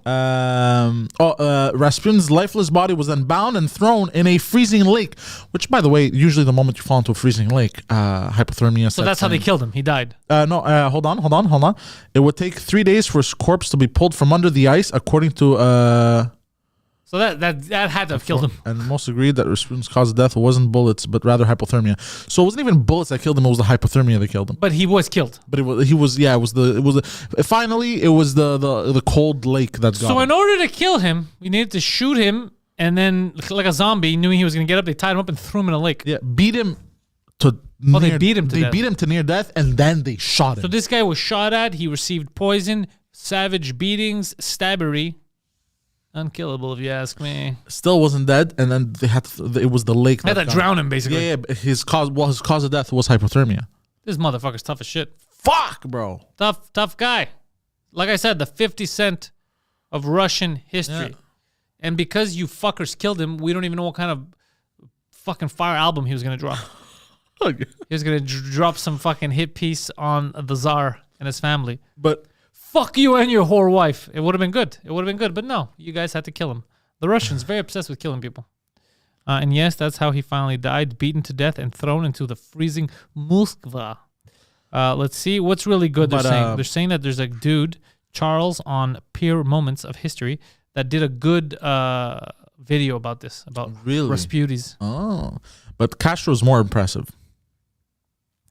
Rasputin's lifeless body was then bound and thrown in a freezing lake, which, by the way, usually the moment you fall into a freezing lake, hypothermia. So that's how they killed him. He died. Hold on. It would take 3 days for his corpse to be pulled from under the ice, according to... So that had to have killed him. And most agreed that Rasputin's cause of death wasn't bullets, but rather hypothermia. So it wasn't even bullets that killed him; it was the hypothermia that killed him. But he was killed. But finally it was the cold lake that got him. So in order to kill him, we needed to shoot him, and then like a zombie, knowing he was going to get up, they tied him up and threw him in a lake. Yeah, beat him to. They beat him to death. They beat him to near death, and then they shot him. So this guy was shot at. He received poison, savage beatings, stabbery. Unkillable, if you ask me. Still wasn't dead, and then they had to, it was the lake. They had to drown him, basically. Yeah. His cause of death was hypothermia. This motherfucker's tough as shit. Fuck, bro. Tough guy. Like I said, the 50 Cent of Russian history. Yeah. And because you fuckers killed him, we don't even know what kind of fucking fire album he was gonna drop. Okay. He was gonna drop some fucking hit piece on the Tsar and his family. But fuck you and your whore wife. It would have been good. But no, you guys had to kill him. The Russians, very obsessed with killing people. And yes, that's how he finally died, beaten to death and thrown into the freezing Moskva. Let's see. What's really good they're saying? They're saying that there's a dude, Charles, on Peer Moments of History, that did a good video about this, about Rasputin's. Oh. But Castro is more impressive.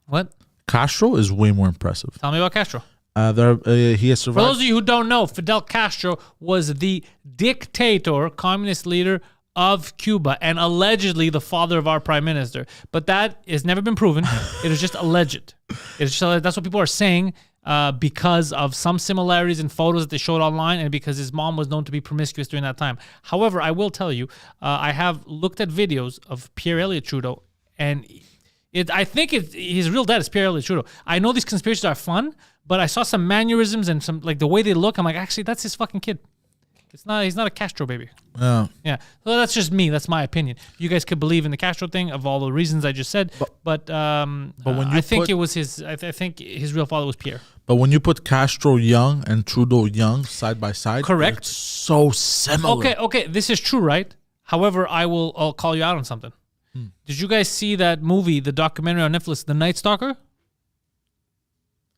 What? Castro is way more impressive. Tell me about Castro. He has survived. For those of you who don't know, Fidel Castro was the dictator, communist leader of Cuba and allegedly the father of our prime minister. But that has never been proven. It is just alleged. It's just, that's what people are saying because of some similarities in photos that they showed online and because his mom was known to be promiscuous during that time. However, I will tell you, I have looked at videos of Pierre Elliott Trudeau, and I think his real dad is Pierre Elliott Trudeau. I know these conspiracies are fun, but I saw some mannerisms and some like the way they look. I'm like, actually, that's his fucking kid. He's not a Castro baby. Yeah. Yeah. So that's just me. That's my opinion. You guys could believe in the Castro thing of all the reasons I just said, but when I think it was his. I think his real father was Pierre. But when you put Castro young and Trudeau young side by side, correct? It's so similar. Okay. This is true, right? However, I'll call you out on something. Did you guys see that movie, the documentary on Netflix, The Night Stalker?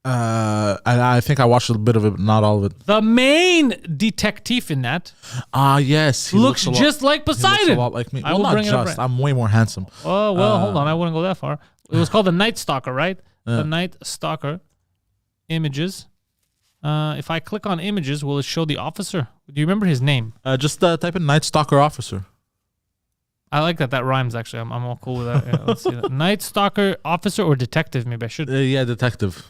I think I watched a bit of it, not all of it. The main detective in that, yes, he looks just like Poseidon. He looks a lot like me. I will not bring it up just. right. I'm way more handsome. Oh well, hold on. I wouldn't go that far. It was called The Night Stalker, right? The Night Stalker. Images. If I click on images, will it show the officer? Do you remember his name? Just type in Night Stalker officer. I like that. That rhymes, actually. I'm all cool with that. Yeah, let's see that. Night Stalker officer or detective, maybe I should. Yeah, detective.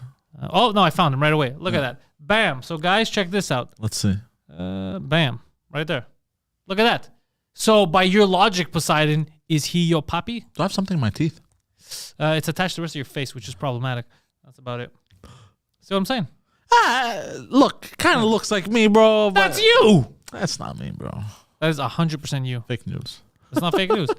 Oh, no, I found him right away. Look at that. Bam. So, guys, check this out. Let's see. Bam. Right there. Look at that. So, by your logic, Poseidon, is he your puppy? Do I have something in my teeth? It's attached to the rest of your face, which is problematic. That's about it. See what I'm saying? Look, kind of looks like me, bro. But That's you. That's not me, bro. That is 100% you. Fake news. It's not fake news.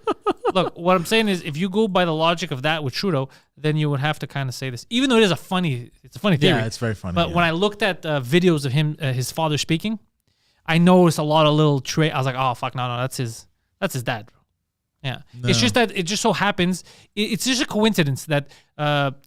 Look, what I'm saying is, if you go by the logic of that with Trudeau, then you would have to kind of say this, even though it's a funny theory. Yeah, it's very funny. But when I looked at videos of him, his father speaking, I noticed a lot of little I was like, oh fuck, no, that's his dad. Yeah, No. It's just that it just so happens. It's just a coincidence that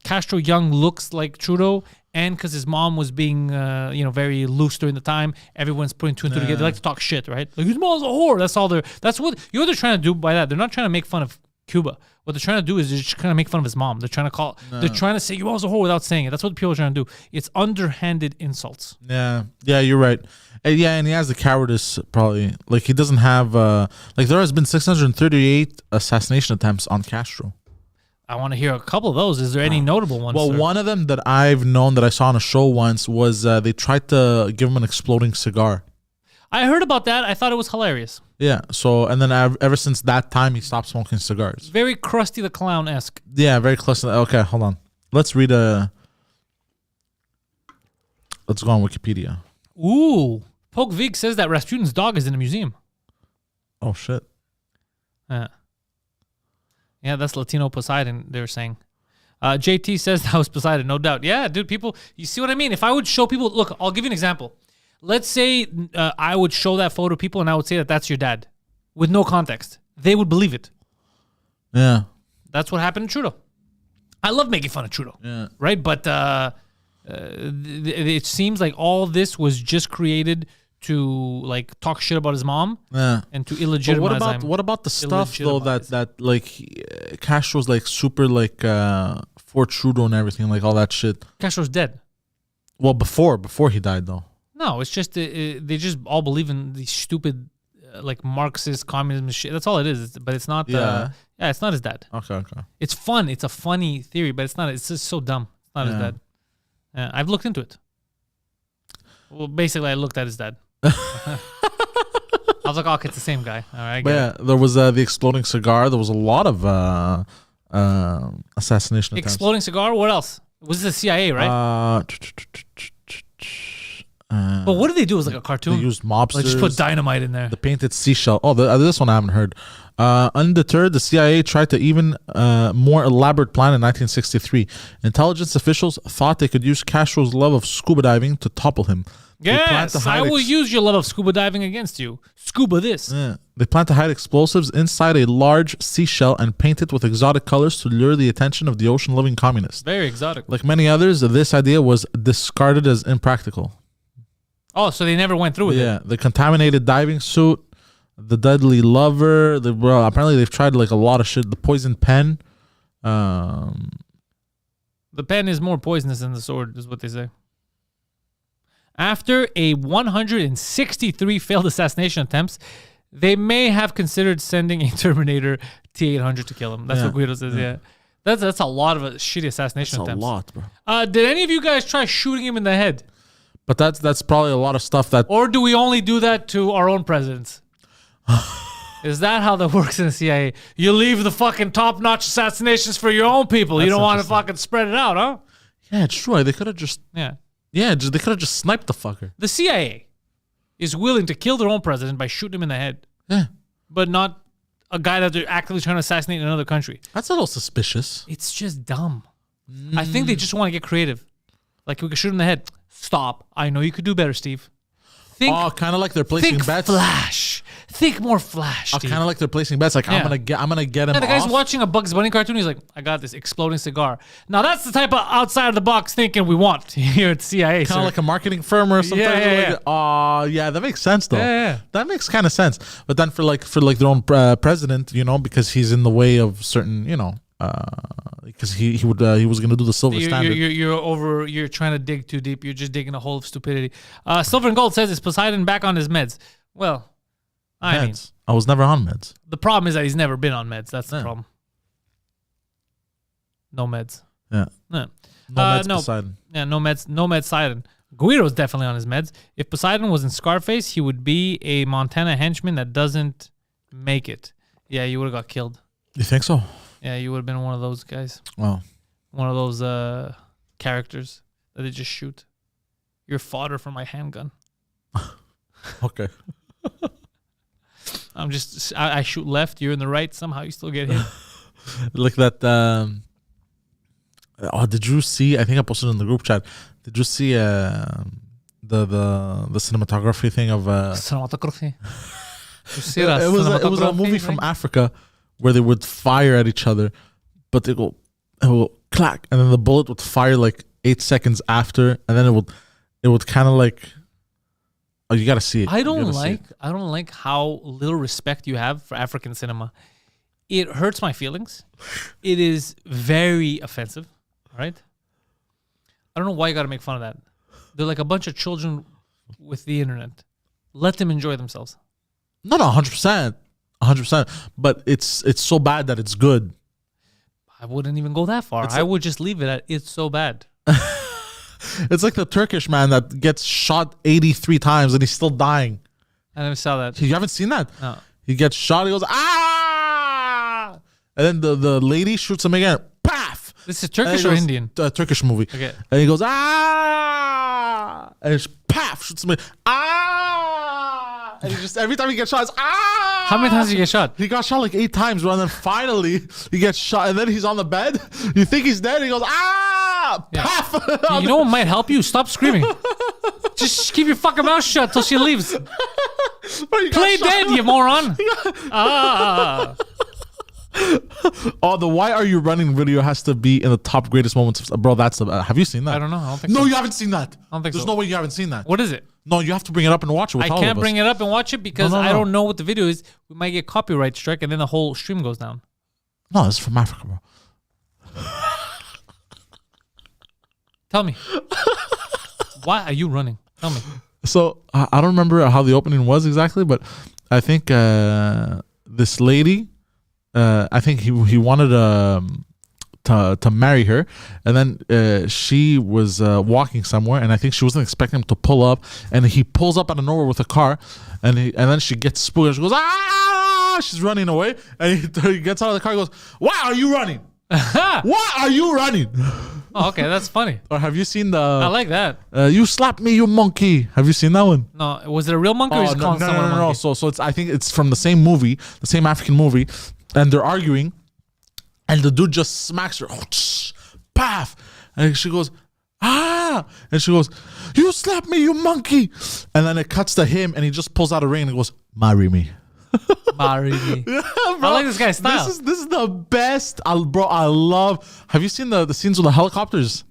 Castro Young looks like Trudeau, and because his mom was being, very loose during the time, everyone's putting two and two together. They like to talk shit, right? Like his mom's a whore. That's what they're trying to do by that. They're not trying to make fun of Cuba. What they're trying to do is they're just trying to make fun of his mom. They're trying to they're trying to say your mom's a whore without saying it. That's what people are trying to do. It's underhanded insults. Yeah, you're right. And he has the cowardice probably. Like he doesn't have there has been 638 assassination attempts on Castro. I want to hear a couple of those. Is there any notable ones? Well, sir? one of them that I've known that I saw on a show once was they tried to give him an exploding cigar. I heard about that. I thought it was hilarious. Yeah. So and then ever since that time he stopped smoking cigars. Very Krusty the Clown-esque. Yeah, very close to that. Okay, hold on. Let's read Let's go on Wikipedia. Ooh. Poke Vig says that Rasputin's dog is in a museum. Oh shit. Yeah, that's Latino Poseidon, they're saying. JT says that was Poseidon, no doubt. Yeah, dude, people, you see what I mean? If I would show people, look, I'll give you an example. Let's say I would show that photo to people and I would say that that's your dad with no context. They would believe it. Yeah. That's what happened to Trudeau. I love making fun of Trudeau. Yeah. Right? But it seems like all this was just created to like talk shit about his mom and to illegitimize him. What about the stuff though that Castro's like super like for Trudeau and everything, like all that shit? Castro's dead. Well, before he died though. No, it's just they just all believe in these stupid like Marxist communism shit. That's all it is. But it's not. It's not his dad. Okay. It's fun. It's a funny theory, but it's not. It's just so dumb. It's not his dad. I've looked into it. Well, basically, I looked at his dad. I was like, okay, it's the same guy. All right. There was the exploding cigar. There was a lot of assassination attempts. Exploding cigar. What else? Was this the CIA, right? But what did they do? It was like a cartoon. They used mobsters. Like just put dynamite in there. The painted seashell. Oh, this one I haven't heard. Undeterred, the CIA tried to even more elaborate plan in 1963. Intelligence officials thought they could use Castro's love of scuba diving to topple him. Yes, I will use your love of scuba diving against you. Scuba this. Yeah. They plan to hide explosives inside a large seashell and paint it with exotic colors to lure the attention of the ocean-loving communists. Very exotic. Like many others, this idea was discarded as impractical. Oh, so they never went through with it. Yeah, the contaminated diving suit, the deadly lover. Apparently they've tried like a lot of shit. The poison pen. The pen is more poisonous than the sword, is what they say. After a 163 failed assassination attempts, They may have considered sending a Terminator T-800 to kill him. That's what Guido says, yeah. That's a lot of shitty assassination That's attempts. a lot, bro. Did any of you guys try shooting him in the head? But that's probably a lot of stuff that... Or do we only do that to our own presidents? Is that how that works in the CIA? You leave the fucking top-notch assassinations for your own people. You don't want to fucking spread it out, huh? Yeah, it's true. They could have just... Yeah. Yeah, they could have just sniped the fucker. The CIA is willing to kill their own president by shooting him in the head. Yeah. But not a guy that they're actively trying to assassinate in another country. That's a little suspicious. It's just dumb. I think they just want to get creative. Like, we could shoot him in the head. Stop. I know you could do better, Steve. Think, kind of like they're placing bets. Flash. Think more Flash, Steve. Kind of like they're placing bets. Like, I'm gonna get him the guy's off. watching a Bugs Bunny cartoon. He's like, I got this exploding cigar. Now, that's the type of outside of the box thinking we want here at CIA. Kind of like a marketing firm or something. Yeah, that makes sense though. Yeah. That makes kind of sense. But then for their own president, because he's in the way of certain, because he was gonna do the silver standard. You're trying to dig too deep. You're just digging a hole of stupidity. Silver and Gold says, is Poseidon back on his meds? Well, I mean, I was never on meds. the problem is that he's never been on meds. That's the problem. No meds. Yeah. No meds Poseidon. Yeah, no meds. No meds Poseidon. Guido's definitely on his meds. If Poseidon was in Scarface, he would be a Montana henchman that doesn't make it. Yeah, you would have got killed. You think so? Yeah, you would have been one of those guys. Wow. One of those characters that they just shoot. You're fodder for my handgun. Okay. I shoot left, you're in the right, somehow you still get hit. Like that. Did you see? I think I posted in the group chat. Did you see the cinematography thing of cinematography? It was a movie from Africa where they would fire at each other, but it will clack, and then the bullet would fire like 8 seconds after, and then it would kind of like. Oh, you gotta see it. I don't like how little respect you have for African cinema. It hurts my feelings. It is very offensive, right? I don't know why you gotta make fun of that. They're like a bunch of children with the internet. Let them enjoy themselves. No, 100%. 100%. But it's so bad that it's good. I wouldn't even go that far. I would just leave it at it's so bad. It's like the Turkish man that gets shot 83 times and he's still dying. I never saw that. You haven't seen that? No. He gets shot, he goes, ah! And then the lady shoots him again. Paf! This is Turkish or Indian? Turkish movie. Okay. And he goes, ah! And it's paf! Shoots him again. Ah! And he just, every time he gets shot, it's ah! How many times did he get shot? He got shot like 8 times, and then finally he gets shot, and then he's on the bed. You think he's dead, and he goes, ah! Yeah. Paf! You know what might help you? Stop screaming. Just keep your fucking mouth shut till she leaves. Play dead, you moron. Oh, the "Why Are You Running" video has to be in the top greatest moments. Bro, that's the. Have you seen that? I don't know. I don't think No, so. you haven't seen that. I don't think There's so. no way you haven't seen that. What is it? No, you have to bring it up and watch it with I all of can't us. bring it up and watch it because No. I don't know what the video is. We might get copyright strike and then the whole stream goes down. No, this is from Africa, bro. Tell me. Why are you running? Tell me. So I don't remember how the opening was exactly, but I think this lady, I think he wanted to marry her, and then she was walking somewhere, and I think she wasn't expecting him to pull up, and he pulls up out of nowhere with a car, and then she gets spooked. She goes, ah! She's running away, and he gets out of the car and goes, why are you running? Why are you running? Oh, okay, that's funny. Or have you seen the? I like that. You slapped me, you monkey. Have you seen that one? No, was it a real monkey or is it calling someone a monkey? So it's, I think it's from the same movie, the same African movie, and they're arguing, and the dude just smacks her, paf, and she goes, ah, and she goes, you slapped me, you monkey, and then it cuts to him, and he just pulls out a ring and goes, marry me. Marry me. Yeah, I like this guy's style. This is the best, bro. I love. Have you seen the scenes with the helicopters?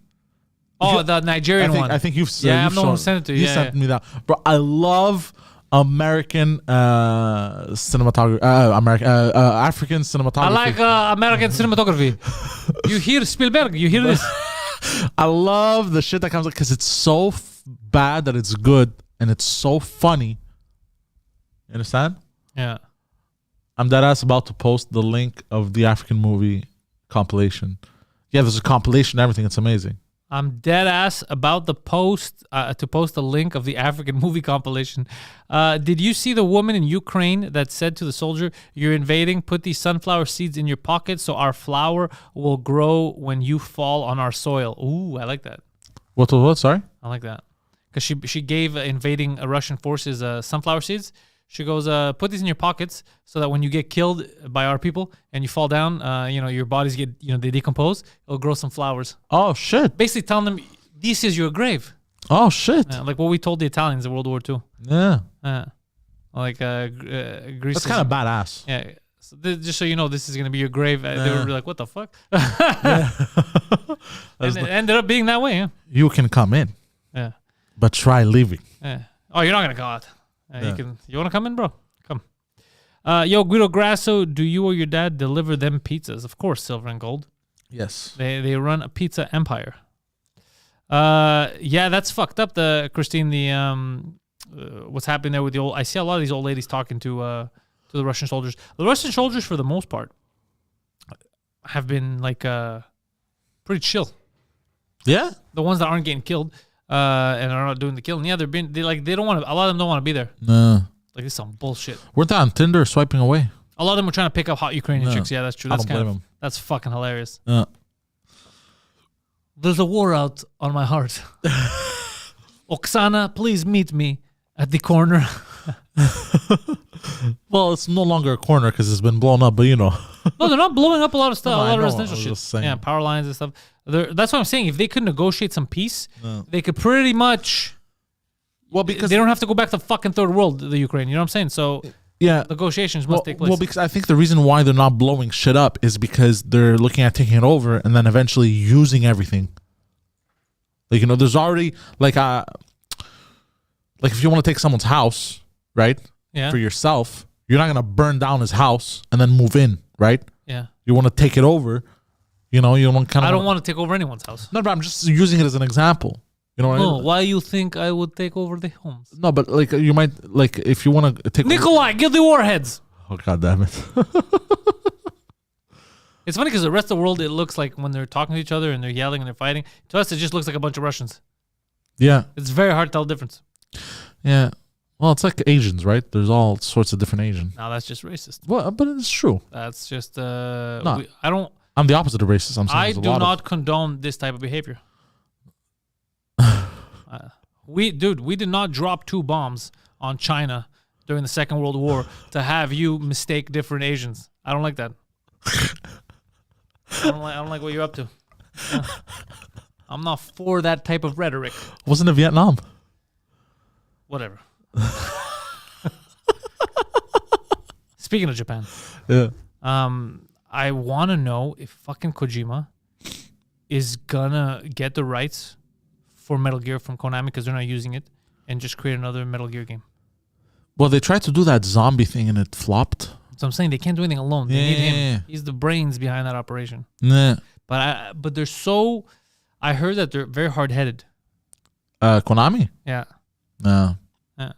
Oh, the Nigerian one. I think you've. Yeah, you've I'm the one who sent it to you. You sent me that, bro. I love American cinematography. African cinematography. I like American cinematography. You hear Spielberg? You hear this? I love the shit that comes because it's so bad that it's good, and it's so funny. You understand? Yeah. I'm dead ass about to post the link of the African movie compilation. Yeah, there's a compilation and everything. It's amazing. I'm dead ass about to post the link of the African movie compilation. Did you see the woman in Ukraine that said to the soldier, "You're invading, put these sunflower seeds in your pocket so our flower will grow when you fall on our soil"? Ooh, I like that. What? Sorry? I like that. Because she gave invading Russian forces sunflower seeds. She goes, put these in your pockets so that when you get killed by our people and you fall down, your bodies get, they decompose. It'll grow some flowers. Oh, shit. Basically telling them, this is your grave. Oh, shit. Like what we told the Italians in World War II. Yeah. Greece. That's kind of badass. Yeah. So just so you know, this is going to be your grave. They would be like, what the fuck? And it ended up being that way, yeah. You can come in. Yeah. But try leaving. Yeah. Oh, you're not going to go out. You want to come in, bro? Come. Yo, Guido Grasso, do you or your dad deliver them pizzas? Of course, silver and gold. Yes. They run a pizza empire. Yeah, that's fucked up. Christine, what's happening there with the old? I see a lot of these old ladies talking to the Russian soldiers. The Russian soldiers, for the most part, have been like pretty chill. Yeah. The ones that aren't getting killed. And are not doing the killing. Yeah, they don't want to. A lot of them don't want to be there. No. Like this is some bullshit. Weren't they on Tinder swiping away? A lot of them were trying to pick up hot Ukrainian chicks. Yeah, that's true. That's I don't blame them. That's fucking hilarious. Yeah. There's a war out on my heart. Oksana, please meet me at the corner. Well, it's no longer a corner because it's been blown up, but No, they're not blowing up a lot of stuff. No, a lot of I know, residential I was shit. just saying. Yeah, power lines and stuff. That's what I'm saying. If they could negotiate some peace, they could pretty much. Well, because they don't have to go back to the fucking third world, the Ukraine. You know what I'm saying? So yeah, negotiations must take place. Well, because I think the reason why they're not blowing shit up is because they're looking at taking it over and then eventually using everything. Like, there's already like if you want to take someone's house, right? Yeah. For yourself, you're not gonna burn down his house and then move in, right? Yeah. You want to take it over. You want kind of. I don't want to take over anyone's house. No, but I'm just using it as an example. You know what I mean? Why you think I would take over the homes? No, but like you might if you want to take Nikolai, give the warheads. Oh, god damn it. It's funny because the rest of the world, it looks like when they're talking to each other and they're yelling and they're fighting, to us it just looks like a bunch of Russians. Yeah. It's very hard to tell the difference. Yeah. Well, it's like Asians, right? There's all sorts of different Asians. No, that's just racist. Well, but it's true. That's just No. I'm the opposite of racist. I'm saying I do not condone this type of behavior. We did not drop 2 bombs on China during the Second World War to have you mistake different Asians. I don't like that. I don't like what you're up to. Yeah. I'm not for that type of rhetoric. Wasn't it Vietnam? Whatever. Speaking of Japan, Yeah. I want to know if fucking Kojima is gonna get the rights for Metal Gear from Konami because they're not using it and just create another Metal Gear game. Well, they tried to do that zombie thing and it flopped. So I'm saying they can't do anything alone. They need him. He's the brains behind that operation. Yeah. But they're so. I heard that they're very hard headed. Konami? Yeah. No. Yeah.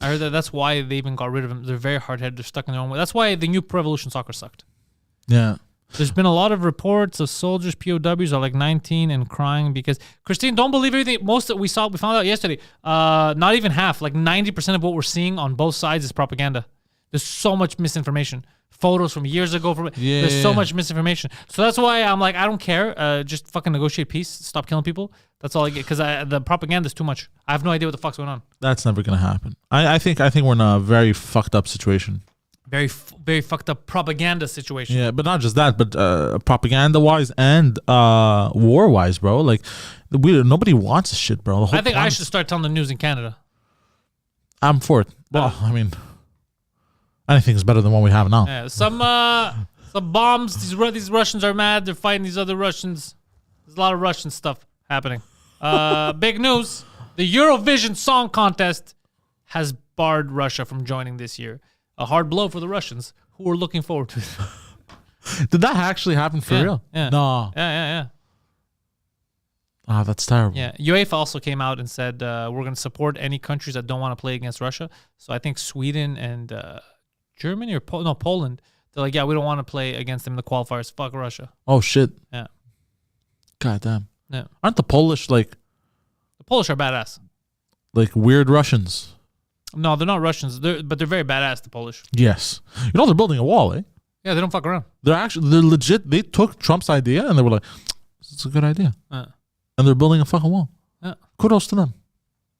I heard that's why they even got rid of him. They're very hard headed. They're stuck in their own way. That's why the new Pro Evolution Soccer sucked. Yeah. There's been a lot of reports of soldiers, POWs are like 19 and crying because Christine, don't believe everything. Most that we found out yesterday. Not even half, like 90% of what we're seeing on both sides is propaganda. There's so much misinformation. Photos from years ago. There's so much misinformation. So that's why I'm like, I don't care. Just fucking negotiate peace. Stop killing people. That's all I get because the propaganda is too much. I have no idea what the fuck's going on. That's never gonna happen. I think we're in a very fucked up situation. Very fucked up propaganda situation. Yeah, but not just that, but propaganda wise and war wise, bro. Like, nobody wants this shit, bro. I think I should start telling the news in Canada. I'm for it. Well, I mean, anything's better than what we have now. Yeah, some bombs. These Russians are mad. They're fighting these other Russians. There's a lot of Russian stuff happening. Big news: the Eurovision Song Contest has barred Russia from joining this year. A hard blow for the Russians, who were looking forward to it. Did that actually happen for real? Yeah. No. Yeah. Ah, that's terrible. Yeah, UEFA also came out and said we're going to support any countries that don't want to play against Russia. So I think Sweden and Germany or Poland, they're like, yeah, we don't want to play against them in the qualifiers. Fuck Russia. Oh shit. Yeah. God damn. Yeah. Aren't the Polish like The Polish are badass. weird Russians? No, they're not Russians. But they're very badass. The Polish. Yes. You know they're building a wall, eh? Yeah, they don't fuck around. They're legit. They took Trump's idea and they were like, "It's a good idea," Yeah. and they're building a fucking wall. Yeah. Kudos to them.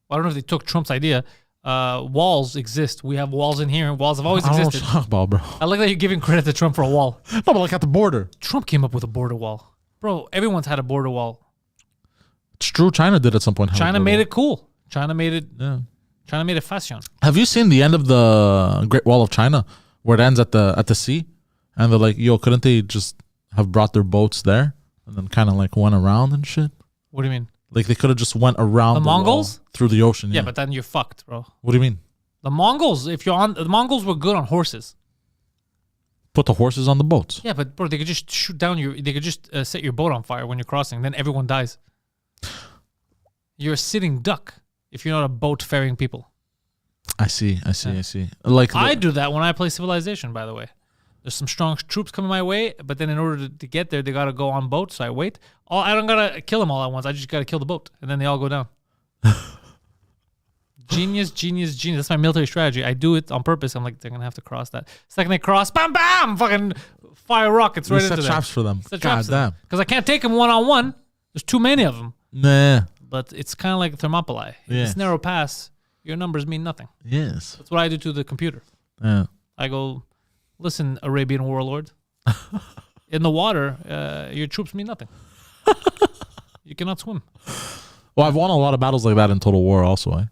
Well, I don't know if they took Trump's idea. Walls exist. We have walls in here. Walls have always I don't know what existed. you're talking about, bro. I like that you're giving credit to Trump for a wall. No, but like at the border. Trump came up with a border wall. Bro, everyone's had a border wall. It's true. China did at some point. China made it cool. China made it fashion. Have you seen the end of the Great Wall of China, where it ends at the sea, and they're like, "Yo, couldn't they just have brought their boats there and then kind of like went around and shit?" What do you mean? Like they could have just went around The Mongols wall through the ocean. Yeah, but then you're fucked, bro. What do you mean? The Mongols, the Mongols were good on horses. Put the horses on the boats. Yeah, but bro, they could just shoot down they could just set your boat on fire when you're crossing. Then everyone dies. You're a sitting duck if you're not a boat ferrying people. I see. Like I do that when I play Civilization, by the way. There's some strong troops coming my way, but then in order to get there, they got to go on boat, so I wait. I don't got to kill them all at once. I just got to kill the boat, and then they all go down. Genius. That's my military strategy. I do it on purpose. I'm like, they're going to have to cross that. Second they cross, bam, bam, fucking fire rockets right into them. Set traps for them. God damn. Because I can't take them one-on-one. There's too many of them. Nah. But it's kind of like Thermopylae. In this narrow pass, your numbers mean nothing. Yes. That's what I do to the computer. Yeah. I go, listen, Arabian warlord. In the water, your troops mean nothing. You cannot swim. Well, I've won a lot of battles like that in Total War also, eh?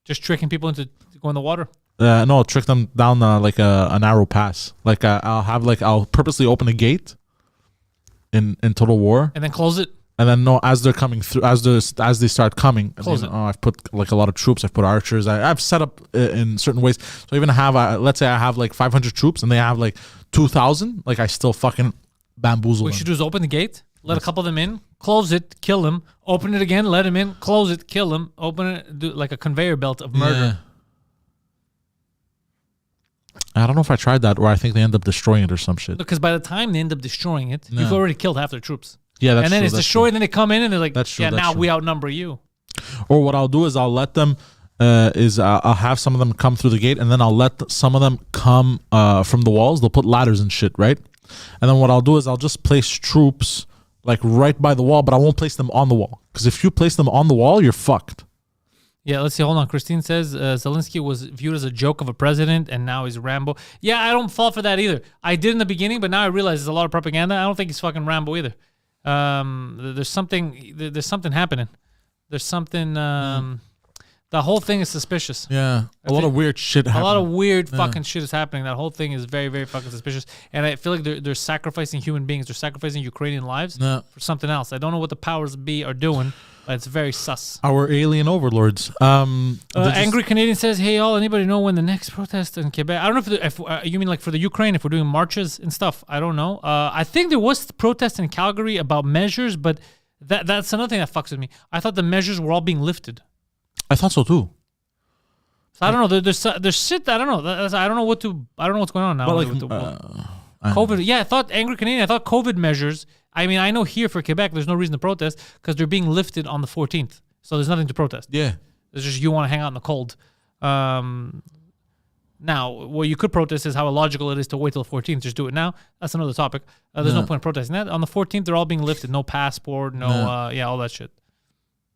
Just tricking people into going in the water? No, trick them down like a narrow pass. Like I'll purposely open a gate in Total War. And then close it? And then as they're coming through, as they start coming, close it. I've put like a lot of troops. I've put archers. I've set up in certain ways. So I even have, let's say I have like 500 troops and they have like 2,000. Like I still fucking bamboozle What them. you should do is open the gate, let a couple of them in, close it, kill them, open it again, let them in, close it, kill them, open it, do like a conveyor belt of murder. I don't know if I tried that or I think they end up destroying it or some shit. Because by the time they end up destroying it, you've already killed half their troops. Yeah, that's and then true, it's destroyed, and then they come in and they're like, that's true, yeah, that's now true. we outnumber you. Or what I'll do is I'll let them, I'll have some of them come through the gate and then I'll let some of them come from the walls. They'll put ladders and shit, right? And then what I'll do is I'll just place troops like right by the wall, but I won't place them on the wall. Because if you place them on the wall, you're fucked. Yeah, let's see. Hold on. Christine says Zelensky was viewed as a joke of a president, and now he's Rambo. Yeah, I don't fall for that either. I did in the beginning, but now I realize there's a lot of propaganda. I don't think he's fucking Rambo either. There's something happening. There's something. The whole thing is suspicious. Yeah, a lot of weird shit happening. A lot of weird fucking shit is happening. That whole thing is very, very fucking suspicious. And I feel like they're sacrificing human beings. They're sacrificing Ukrainian lives for something else. I don't know what the powers be are doing, but it's very sus. Our alien overlords. Angry Canadian says, "Hey, all, anybody know when the next protest in Quebec? I don't know if you mean like for the Ukraine, if we're doing marches and stuff. I don't know. I think there was protest in Calgary about measures, but that's another thing that fucks with me. I thought the measures were all being lifted. I thought so too. So I don't know. There's shit that I don't know. I don't know what's going on now. But like, COVID. Yeah, I thought Angry Canadian. I thought COVID measures. I mean, I know here for Quebec, there's no reason to protest because they're being lifted on the 14th. So there's nothing to protest. Yeah. It's just you want to hang out in the cold. Now, what you could protest is how illogical it is to wait till the 14th. Just do it now. That's another topic. There's no point in protesting that. On the 14th, they're all being lifted. No passport, all that shit.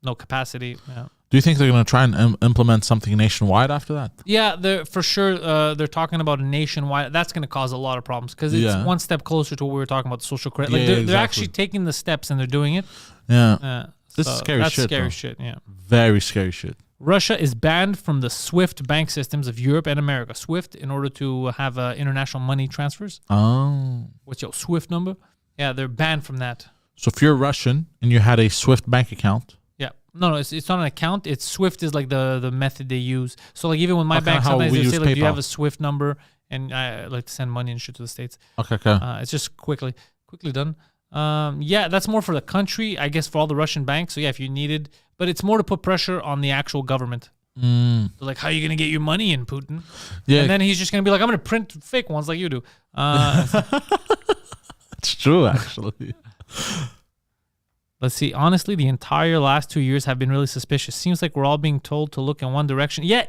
No capacity. Yeah. Do you think they're going to try and implement something nationwide after that? Yeah, they're for sure. They're talking about a nationwide. That's going to cause a lot of problems because it's one step closer to what we were talking about, the social credit. Like they're actually taking the steps and they're doing it. Yeah. This is scary that's shit. That's scary though. shit, yeah. Very scary shit. Russia is banned from the SWIFT bank systems of Europe and America. SWIFT, in order to have international money transfers. Oh. What's your SWIFT number? Yeah, they're banned from that. So if you're Russian and you had a SWIFT bank account. No, it's not an account. It's SWIFT is like the method they use. So like even with my bank, sometimes they say like, do you have a SWIFT number? And I like to send money and shit to the States. Okay. It's just quickly done. Yeah, that's more for the country, I guess, for all the Russian banks. So yeah, if you needed, but it's more to put pressure on the actual government. They're like, how are you going to get your money in, Putin? Yeah. And then he's just going to be like, I'm going to print fake ones like you do. It's true, actually. Let's see. Honestly, the entire last 2 years have been really suspicious. Seems like we're all being told to look in one direction. Yeah,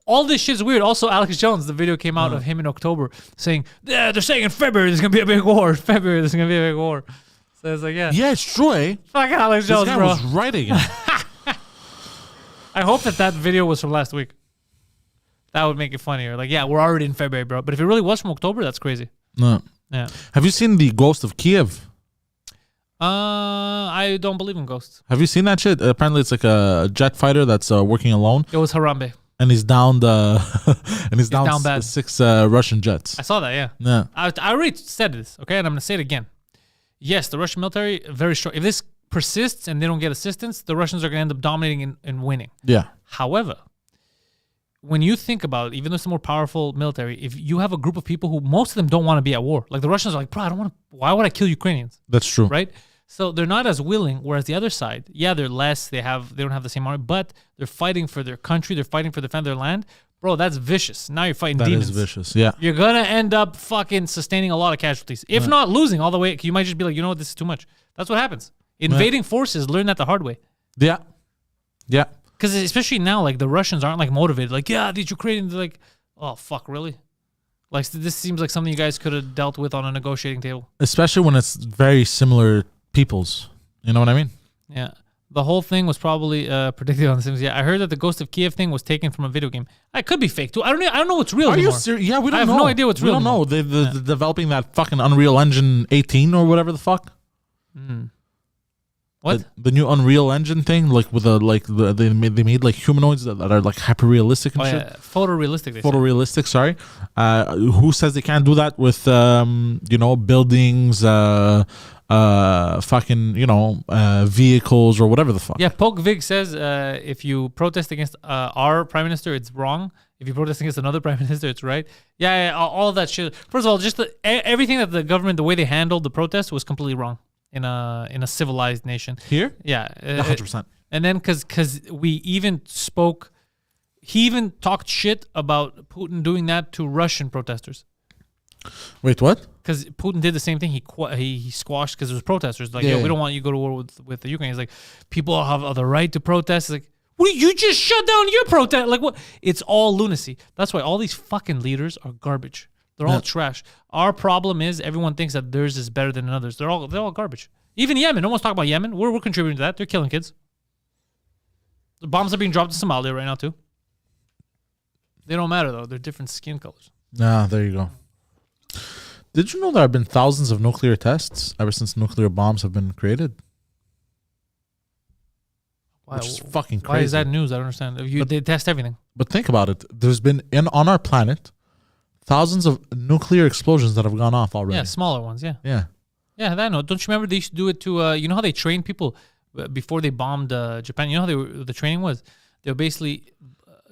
all this shit's weird. Also, Alex Jones, the video came out of him in October saying, yeah, they're saying in February there's going to be a big war. February there's going to be a big war. So it's like, yeah. Yeah, it's true, eh? Fuck Alex Jones, This guy bro. was right again. I hope that video was from last week. That would make it funnier. Like, yeah, we're already in February, bro. But if it really was from October, that's crazy. No. Yeah. Have you seen the Ghost of Kiev? I don't believe in ghosts. Have you seen that shit? Apparently, it's like a jet fighter that's working alone, It was Harambe. and he's down down bad. 6 Russian jets. I saw that, yeah. Yeah. I already said this, okay? And I'm going to say it again. Yes, the Russian military, very strong. If this persists and they don't get assistance, the Russians are going to end up dominating and winning. Yeah. However, when you think about it, even though it's a more powerful military, if you have a group of people who most of them don't want to be at war, like the Russians are like, bro, I don't want to, why would I kill Ukrainians? That's true. Right? So they're not as willing, whereas the other side, yeah, they're less, they don't have the same army, but they're fighting for their country, they're fighting for defend their land. Bro, that's vicious. Now you're fighting demons. That is vicious, yeah. You're gonna end up fucking sustaining a lot of casualties. If not losing all the way, you might just be like, you know what, this is too much. That's what happens. Invading forces learn that the hard way. Yeah. Yeah. Because especially now, like the Russians aren't like motivated. Like, yeah, these Ukrainians are like, oh fuck, really? Like this seems like something you guys could have dealt with on a negotiating table. Especially when it's very similar peoples. You know what I mean? Yeah. The whole thing was probably predicted on The Sims. Yeah, I heard that the Ghost of Kiev thing was taken from a video game. It could be fake too. I don't know what's real Are anymore. you serious? Yeah, we don't know. I have no idea what's real. We don't know. They're developing that fucking Unreal Engine 18 or whatever the fuck. What? The new Unreal Engine thing, like with they made like humanoids that are like hyper realistic and shit. Yeah. Photorealistic. They said. Photorealistic, sorry. Who says they can't do that with buildings, vehicles or whatever the fuck? Yeah, Pokevig says if you protest against our prime minister, it's wrong. If you protest against another prime minister, it's right. Yeah, all of that shit. First of all, just everything that the government, the way they handled the protest was completely wrong in a civilized nation. Here? Yeah. 100%. And then because we even spoke, he even talked shit about Putin doing that to Russian protesters. Wait, what? Because Putin did the same thing. He squashed because there was protesters. Like, Yeah. we don't want you to go to war with the Ukraine. He's like, people have the right to protest. It's like, what? You just shut down your protest. Like, what? It's all lunacy. That's why all these fucking leaders are garbage. They're all trash. Our problem is everyone thinks that theirs is better than others. They're all garbage. Even Yemen. No one's talking about Yemen. We're contributing to that. They're killing kids. The bombs are being dropped in Somalia right now too. They don't matter though. They're different skin colors. Ah, there you go. Did you know there have been thousands of nuclear tests ever since nuclear bombs have been created? Why, Which is fucking crazy. Why is that news? I don't understand. They test everything. But think about it. There's been on our planet thousands of nuclear explosions that have gone off already. Yeah, smaller ones. Yeah. Yeah. Yeah, I know. Don't you remember they used to do it to? You know how they trained people before they bombed Japan. You know how the training was. They would basically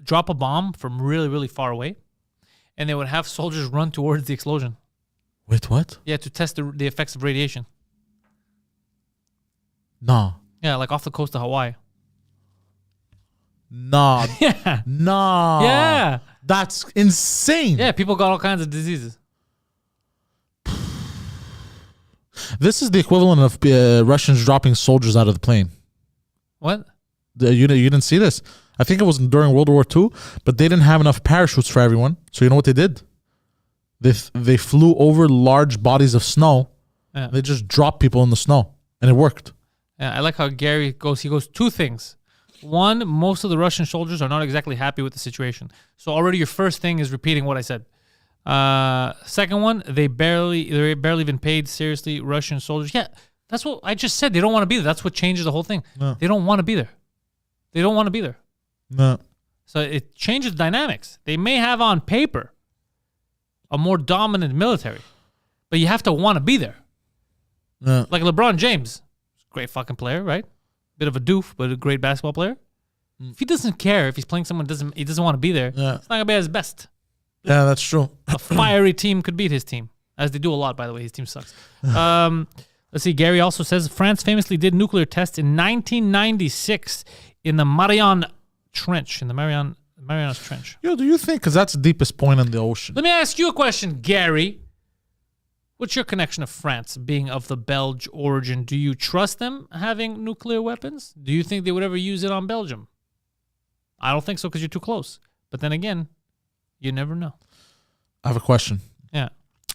drop a bomb from really, really far away, and they would have soldiers run towards the explosion. Wait, what? Yeah, to test the effects of radiation. No. Yeah, like off the coast of Hawaii. No. Yeah. No. Yeah. That's insane. Yeah, people got all kinds of diseases. This is the equivalent of Russians dropping soldiers out of the plane. What? You didn't see this? I think it was during World War II, but they didn't have enough parachutes for everyone. So you know what they did? They flew over large bodies of snow. Yeah. They just dropped people in the snow, and it worked. Yeah, I like how Gary goes. He goes two things. One, most of the Russian soldiers are not exactly happy with the situation. So already your first thing is repeating what I said. Second one, they're barely even paid seriously. Russian soldiers. Yeah, that's what I just said. They don't want to be there. That's what changes the whole thing. No. They don't want to be there. They don't want to be there. No. So it changes the dynamics. They may have on paper a more dominant military, but you have to want to be there. No. Like LeBron James, great fucking player, right? Bit of a doof, but a great basketball player. If he doesn't care, if he's playing someone he doesn't want to be there, Yeah. it's not gonna be at his best. Yeah, that's true. A fiery team could beat his team, as they do a lot, by the way. His team sucks. Let's see. Gary also says France famously did nuclear tests in 1996 in the Mariana Trench. Marianas Trench. Yo, do you think, because that's the deepest point in the ocean. Let me ask you a question, Gary. What's your connection to France, being of the Belge origin? Do you trust them having nuclear weapons? Do you think they would ever use it on Belgium? I don't think so because you're too close. But then again, you never know. I have a question. Yeah.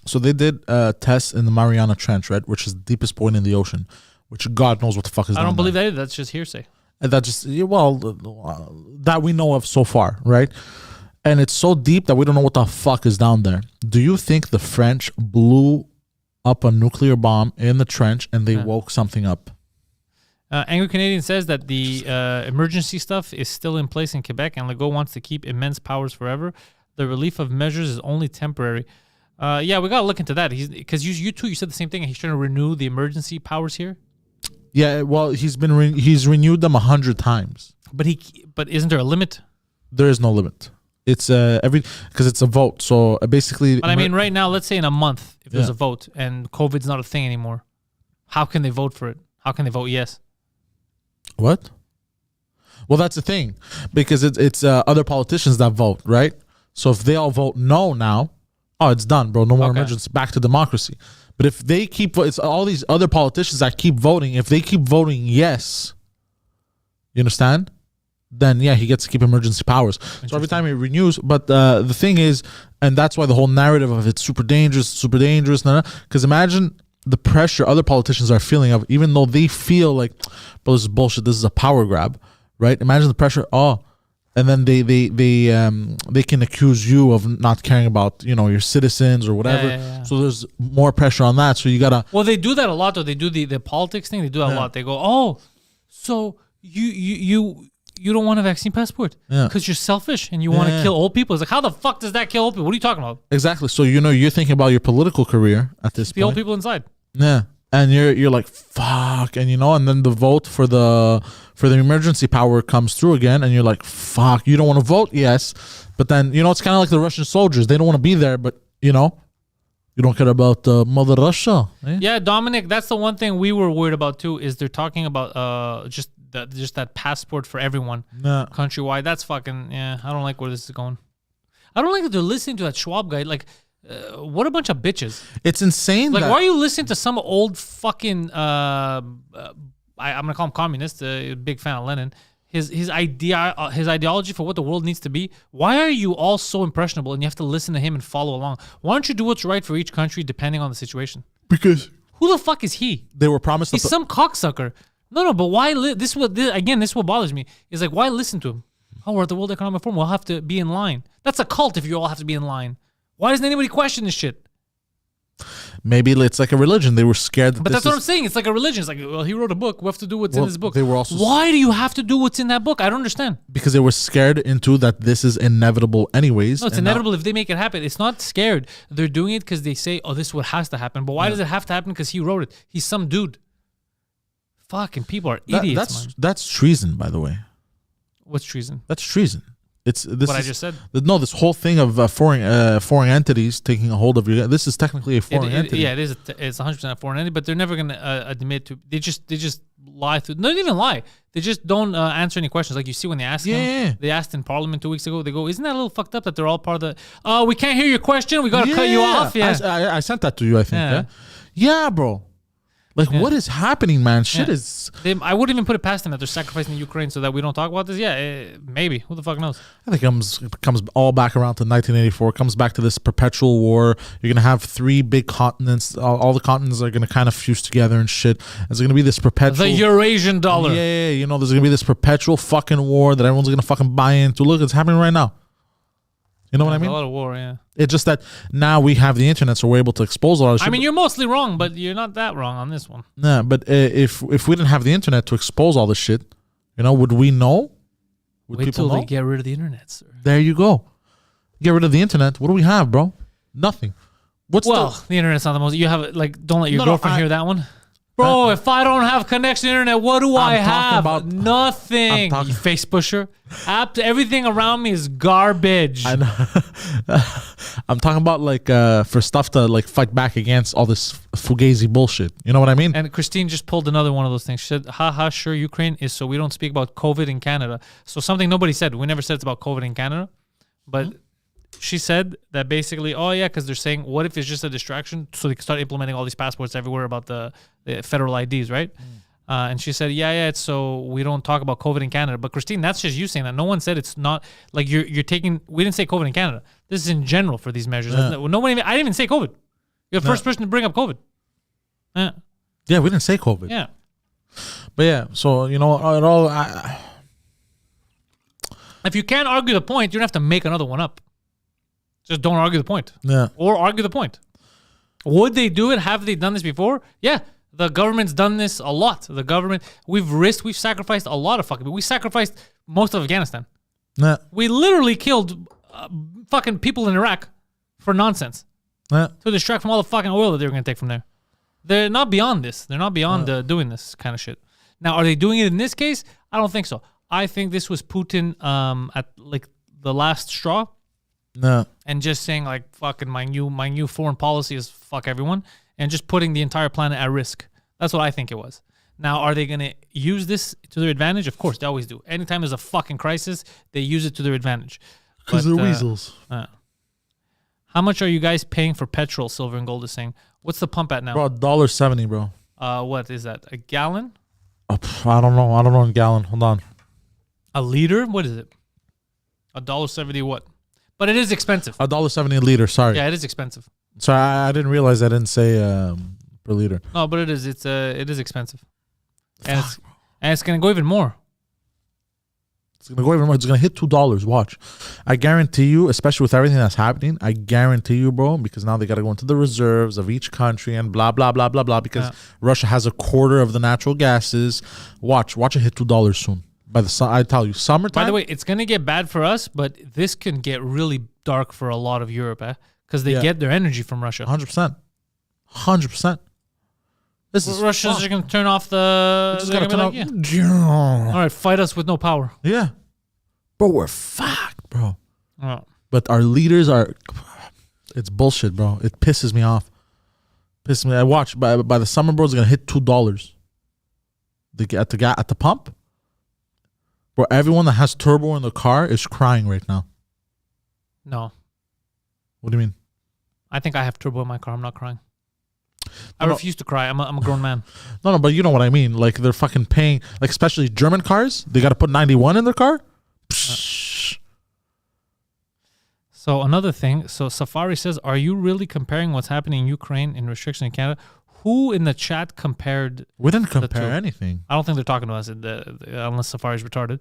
So they did tests in the Mariana Trench, right, which is the deepest point in the ocean, which God knows what the fuck is. I don't believe that either. That's just hearsay. And that just that we know of so far, right? And it's so deep that we don't know what the fuck is down there. Do you think the French blew up a nuclear bomb in the trench and they woke something up? Angry Canadian says that the emergency stuff is still in place in Quebec, and Legault wants to keep immense powers forever. The relief of measures is only temporary. Yeah, we gotta look into that. Because you said the same thing. He's trying to renew the emergency powers here. Yeah, well, he's renewed them 100 times. But isn't there a limit? There is no limit. It's because it's a vote. So basically. But I mean, right now, let's say in a month, if there's a vote and COVID's not a thing anymore, how can they vote for it? How can they vote yes? What? Well, that's the thing, because it's other politicians that vote, right? So if they all vote no now, it's done, bro. No more emergency. Back to democracy. But if they it's all these other politicians that keep voting. If they keep voting yes, you understand? Then yeah, he gets to keep emergency powers. So every time he renews. But the thing is, and that's why the whole narrative of it's super dangerous. Because imagine the pressure other politicians are feeling of, even though they feel like, bro, this is bullshit. This is a power grab, right? Imagine the pressure. And then they can accuse you of not caring about, your citizens or whatever. Yeah. So there's more pressure on that. So you gotta. Well, they do that a lot, though. They do the politics thing. They do that a lot. They go, so you don't want a vaccine passport because you're selfish and you want to kill old people. It's like, how the fuck does that kill old people? What are you talking about? Exactly. So you're thinking about your political career at this point. The old people inside. Yeah. And you're like, fuck, and and then the vote for the emergency power comes through again, and you're like, fuck, you don't want to vote, yes, but then it's kind of like the Russian soldiers. They don't want to be there, but you don't care about Mother Russia. Eh? Yeah, Dominic, that's the one thing we were worried about too. Is they're talking about just that passport for everyone countrywide. That's fucking I don't like where this is going. I don't like that they're listening to that Schwab guy. Like, what a bunch of bitches. It's insane. Like, why are you listening to some old fucking I'm gonna call him communist, big fan of Lenin, his ideology for what the world needs to be? Why are you all so impressionable and you have to listen to him and follow along? Why don't you do what's right for each country depending on the situation? Because who the fuck is he? They were promised. He's some cocksucker. No, but why? This is what bothers me. Is like, why listen to him? We're at the World Economic Forum. We'll have to be in line. That's a cult if you all have to be in line. Why doesn't anybody question this shit? Maybe it's like a religion. They were scared. But that's what I'm saying. It's like a religion. It's like, well, he wrote a book. We have to do what's in his book. They were also. Why do you have to do what's in that book? I don't understand. Because they were scared into that this is inevitable anyways. No, it's inevitable if they make it happen. It's not scared. They're doing it because they say, this is what has to happen. But why does it have to happen? Because he wrote it. He's some dude. Fucking people are idiots, That's treason, by the way. What's treason? That's treason. It's this. What I just said. No, this whole thing of foreign entities taking a hold of you. This is technically a foreign entity. Yeah, it is. It's 100% a foreign entity, but they're never going to admit to. They just lie through. Not even lie. They just don't answer any questions. Like you see when they ask him. They asked in Parliament 2 weeks ago. They go, "Isn't that a little fucked up that they're all part of the? We can't hear your question. We got to cut you off." Yeah, I sent that to you. I think. Yeah, bro. Like, what is happening, man? Shit is... I wouldn't even put it past them that they're sacrificing Ukraine so that we don't talk about this. Yeah, maybe. Who the fuck knows? I think it comes all back around to 1984. It comes back to this perpetual war. You're going to have 3 big continents. All the continents are going to kind of fuse together and shit. There's going to be this perpetual... The Eurasian dollar. Yeah. There's going to be this perpetual fucking war that everyone's going to fucking buy into. Look, it's happening right now. You know what I mean? A lot of war, yeah. It's just that now we have the internet, so we're able to expose a lot of shit. I mean, you're mostly wrong, but you're not that wrong on this one. Nah, but if we didn't have the internet to expose all this shit, would we know? Would Wait people till know? they get rid of the internet, sir. There you go. Get rid of the internet. What do we have, bro? Nothing. The internet's not the most. You have don't let your girlfriend hear that one. Bro, if I don't have connection to internet, what do I have? Nothing. You face pusher. Everything around me is garbage. I know. I'm talking about like for stuff to like fight back against all this fugazi bullshit. You know what I mean? And Christine just pulled another one of those things. She said, haha, sure, Ukraine is so we don't speak about COVID in Canada. So something nobody said. We never said it's about COVID in Canada. But she said that basically, oh yeah, because they're saying, what if it's just a distraction so they can start implementing all these passports everywhere about the federal IDs, right? And she said, yeah, it's so we don't talk about COVID in Canada. But Christine, that's just you saying that. No one said it's not like you're taking. We didn't say COVID in Canada. This is in general for these measures. Yeah. Nobody. I didn't even say COVID. You're the first person to bring up COVID. Yeah, we didn't say COVID. Yeah, but yeah. So it all. If you can't argue the point, you don't have to make another one up. Just don't argue the point. Yeah. Or argue the point. Would they do it? Have they done this before? Yeah. The government's done this a lot. The government, we've sacrificed a lot of fucking people. We sacrificed most of Afghanistan. Yeah. We literally killed fucking people in Iraq for nonsense. Yeah. To distract from all the fucking oil that they were going to take from there. They're not beyond this. They're not beyond doing this kind of shit. Now, are they doing it in this case? I don't think so. I think this was Putin at like the last straw. No. And just saying like fucking my new foreign policy is fuck everyone and just putting the entire planet at risk. That's what I think it was. Now, are they going to use this to their advantage? Of course, they always do. Anytime there's a fucking crisis, they use it to their advantage. Because they're weasels. How much are you guys paying for petrol? Silver and Gold is saying. What's the pump at now? Bro, $1.70, bro. What is that? A gallon? I don't know in gallon. Hold on. A liter? What is it? $1.70 what? But it is expensive. $1.70 a liter. Sorry. Yeah, it is expensive. Sorry, I didn't realize I didn't say per liter. No, but it is. It is expensive, and it's gonna go even more. It's gonna go even more. It's gonna hit $2. Watch. I guarantee you, especially with everything that's happening. I guarantee you, bro, because now they gotta go into the reserves of each country and blah blah blah blah blah. Because Russia has a quarter of the natural gases. Watch it hit $2 soon. I tell you, summertime. By the way, it's gonna get bad for us, but this can get really dark for a lot of Europe, because they get their energy from Russia. 100%. Russians are gonna turn off the. Just gotta turn off. All right, fight us with no power. Yeah, bro, we're fucked, bro. Oh. But our leaders are. It's bullshit, bro. It pisses me off. I watch by the summer, bro. It's gonna hit $2. At the pump. Bro, everyone that has turbo in the car is crying right now. No. What do you mean? I think I have turbo in my car. I'm not crying. I refuse to cry. I'm a grown man. No, but you know what I mean. Like, they're fucking paying, like, especially German cars. They got to put 91 in their car. So another thing. So Safari says, are you really comparing what's happening in Ukraine and restriction in Canada? Who in the chat compared? We didn't compare anything. I don't think they're talking to us unless Safari's retarded.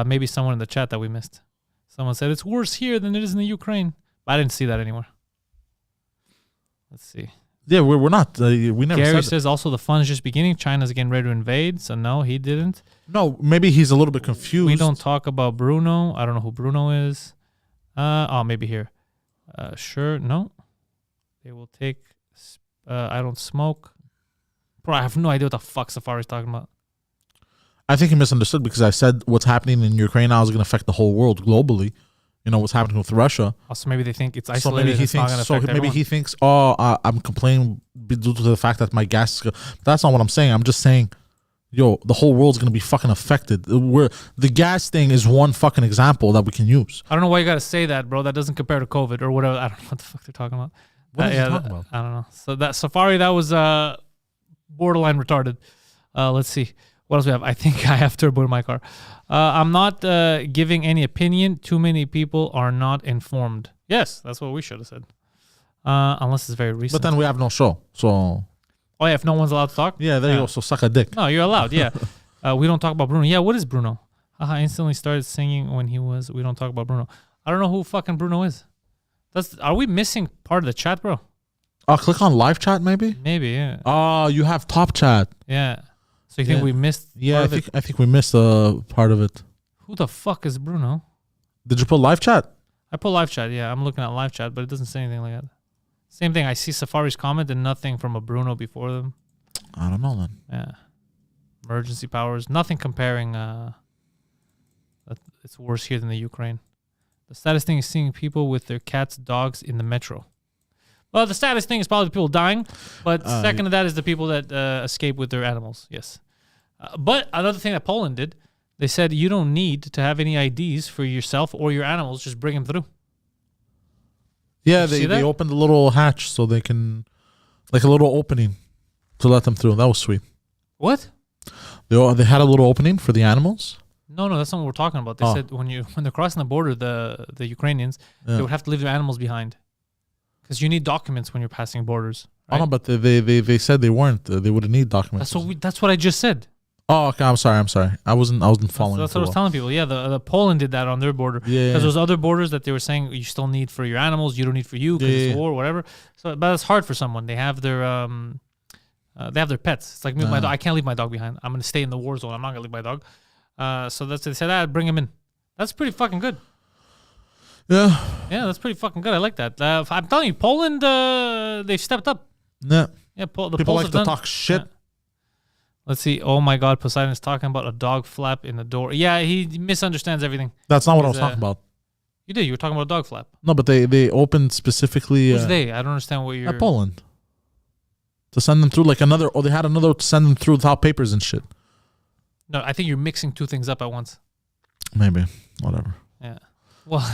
Maybe someone in the chat that we missed. Someone said it's worse here than it is in the Ukraine. But I didn't see that anywhere. Let's see. Yeah, we're not. We never Gary said says also the fun's just beginning. China's getting ready to invade. So no, he didn't. No, maybe he's a little bit confused. We don't talk about Bruno. I don't know who Bruno is. Maybe here. Sure. No. They will take... I don't smoke. Bro, I have no idea what the fuck Safari's talking about. I think he misunderstood because I said what's happening in Ukraine now is going to affect the whole world globally. You know, what's happening with Russia. Also, maybe they think it's isolated. Maybe he thinks, I'm complaining due to the fact that my gas... That's not what I'm saying. I'm just saying, the whole world's going to be fucking affected. The gas thing is one fucking example that we can use. I don't know why you got to say that, bro. That doesn't compare to COVID or whatever. I don't know what the fuck they're talking about. What are you talking about? I don't know. So that Safari, that was borderline retarded. Let's see. What else we have? I think I have turbo in my car. I'm not giving any opinion. Too many people are not informed. Yes, that's what we should have said. Unless it's very recent. But then we have no show. So. Oh, yeah, if no one's allowed to talk? Yeah, there you go. So suck a dick. No, you're allowed. Yeah. We don't talk about Bruno. Yeah, what is Bruno? I instantly started singing when he was, we don't talk about Bruno. I don't know who fucking Bruno is. Are we missing part of the chat, bro? Click on live chat, maybe. Maybe, yeah. You have top chat. Yeah. So you think we missed? Yeah, I think we missed a part of it. Who the fuck is Bruno? Did you put live chat? I put live chat. Yeah, I'm looking at live chat, but it doesn't say anything like that. Same thing. I see Safari's comment and nothing from a Bruno before them. I don't know then. Yeah. Emergency powers. Nothing comparing. It's worse here than the Ukraine. The saddest thing is seeing people with their cats, dogs in the metro. Well, the saddest thing is probably people dying, but second to that is the people that escape with their animals. Yes. But another thing that Poland did, they said you don't need to have any IDs for yourself or your animals. Just bring them through. Yeah, they opened a little hatch so they can, like a little opening to let them through. That was sweet. What? They had a little opening for the animals. No, that's not what we're talking about. They said when they're crossing the border, the Ukrainians, they would have to leave their animals behind because you need documents when you're passing borders. Right? Oh no, but they said they weren't. They wouldn't need documents. That's what I just said. Oh, okay. I'm sorry. I wasn't following. That's what I was telling people. Yeah, the Poland did that on their border. Yeah. Because there's other borders that they were saying you still need for your animals. You don't need for you because it's war or whatever. So, but it's hard for someone. They have their pets. It's like me with my dog. I can't leave my dog behind. I'm gonna stay in the war zone. I'm not gonna leave my dog. So they said, bring him in. That's pretty fucking good. Yeah. Yeah, that's pretty fucking good. I like that. I'm telling you, Poland, they've stepped up. Yeah. Yeah, people Poles like to talk shit. Yeah. Let's see. Oh my God, Poseidon is talking about a dog flap in the door. Yeah, he misunderstands everything. That's not what I was talking about. You did. You were talking about a dog flap. No, but they opened specifically. Who's they? I don't understand what you're. At Poland. To send them through they had another to send them through without papers and shit. No, I think you're mixing two things up at once. Maybe. Whatever. Yeah. Well,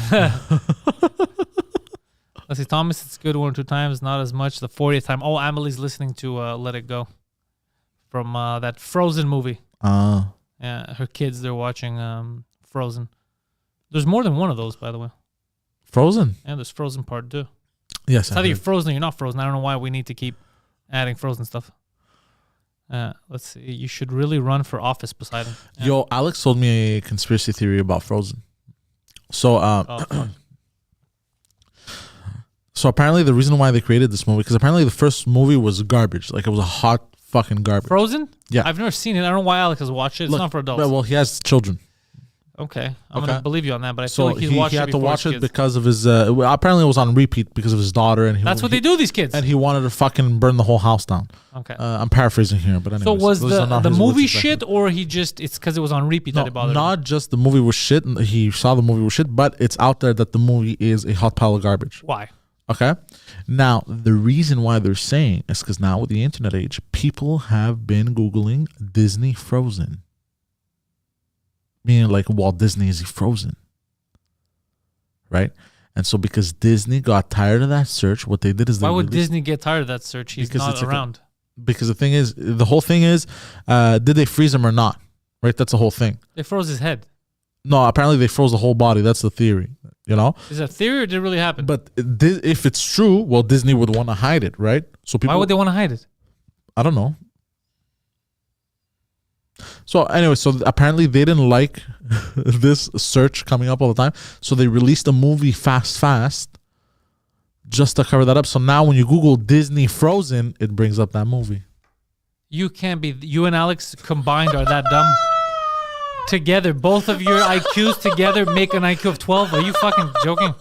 let's see. Thomas, it's good 1 or 2 times, not as much the 40th time. Oh, Amelie's listening to Let It Go from that Frozen movie. Yeah, her kids, they're watching Frozen. There's more than one of those, by the way. Frozen? Yeah, there's Frozen Part 2. Yes. It's either you're frozen or you're not frozen. I don't know why we need to keep adding Frozen stuff. Let's see. You should really run for office, Poseidon. Yeah. Yo, Alex told me a conspiracy theory about Frozen. So, so apparently the reason why they created this movie, because apparently the first movie was garbage. Like it was a hot fucking garbage. Frozen? Yeah. I've never seen it. I don't know why Alex has watched it. It's not for adults. Well, he has children. Okay. I'm going to believe you on that, but I feel like he had to watch it because of his, apparently it was on repeat because of his daughter. And that's what they do, these kids. And he wanted to fucking burn the whole house down. Okay. I'm paraphrasing here, but anyways. So was the movie shit or it's because it was on repeat that it bothered him? Not just the movie was shit. He saw the movie was shit, but it's out there that the movie is a hot pile of garbage. Why? Okay. Now, the reason why they're saying is because now with the internet age, people have been Googling Disney Frozen. Meaning like Walt Disney is Frozen. Right? And so because Disney got tired of that search, what they did is why would Disney get tired of that search? He's not around. Because the whole thing is, did they freeze him or not? Right? That's the whole thing. They froze his head. No, apparently they froze the whole body. That's the theory. You know? Is that theory or did it really happen? But if it's true, well, Disney would want to hide it, right? So people. Why would they want to hide it? I don't know. So anyway, so apparently they didn't like this search coming up all the time. So they released a movie fast just to cover that up. So now when you Google Disney Frozen, it brings up that movie. You can't be. You and Alex combined are that dumb. Together, both of your IQs together make an IQ of 12. Are you fucking joking?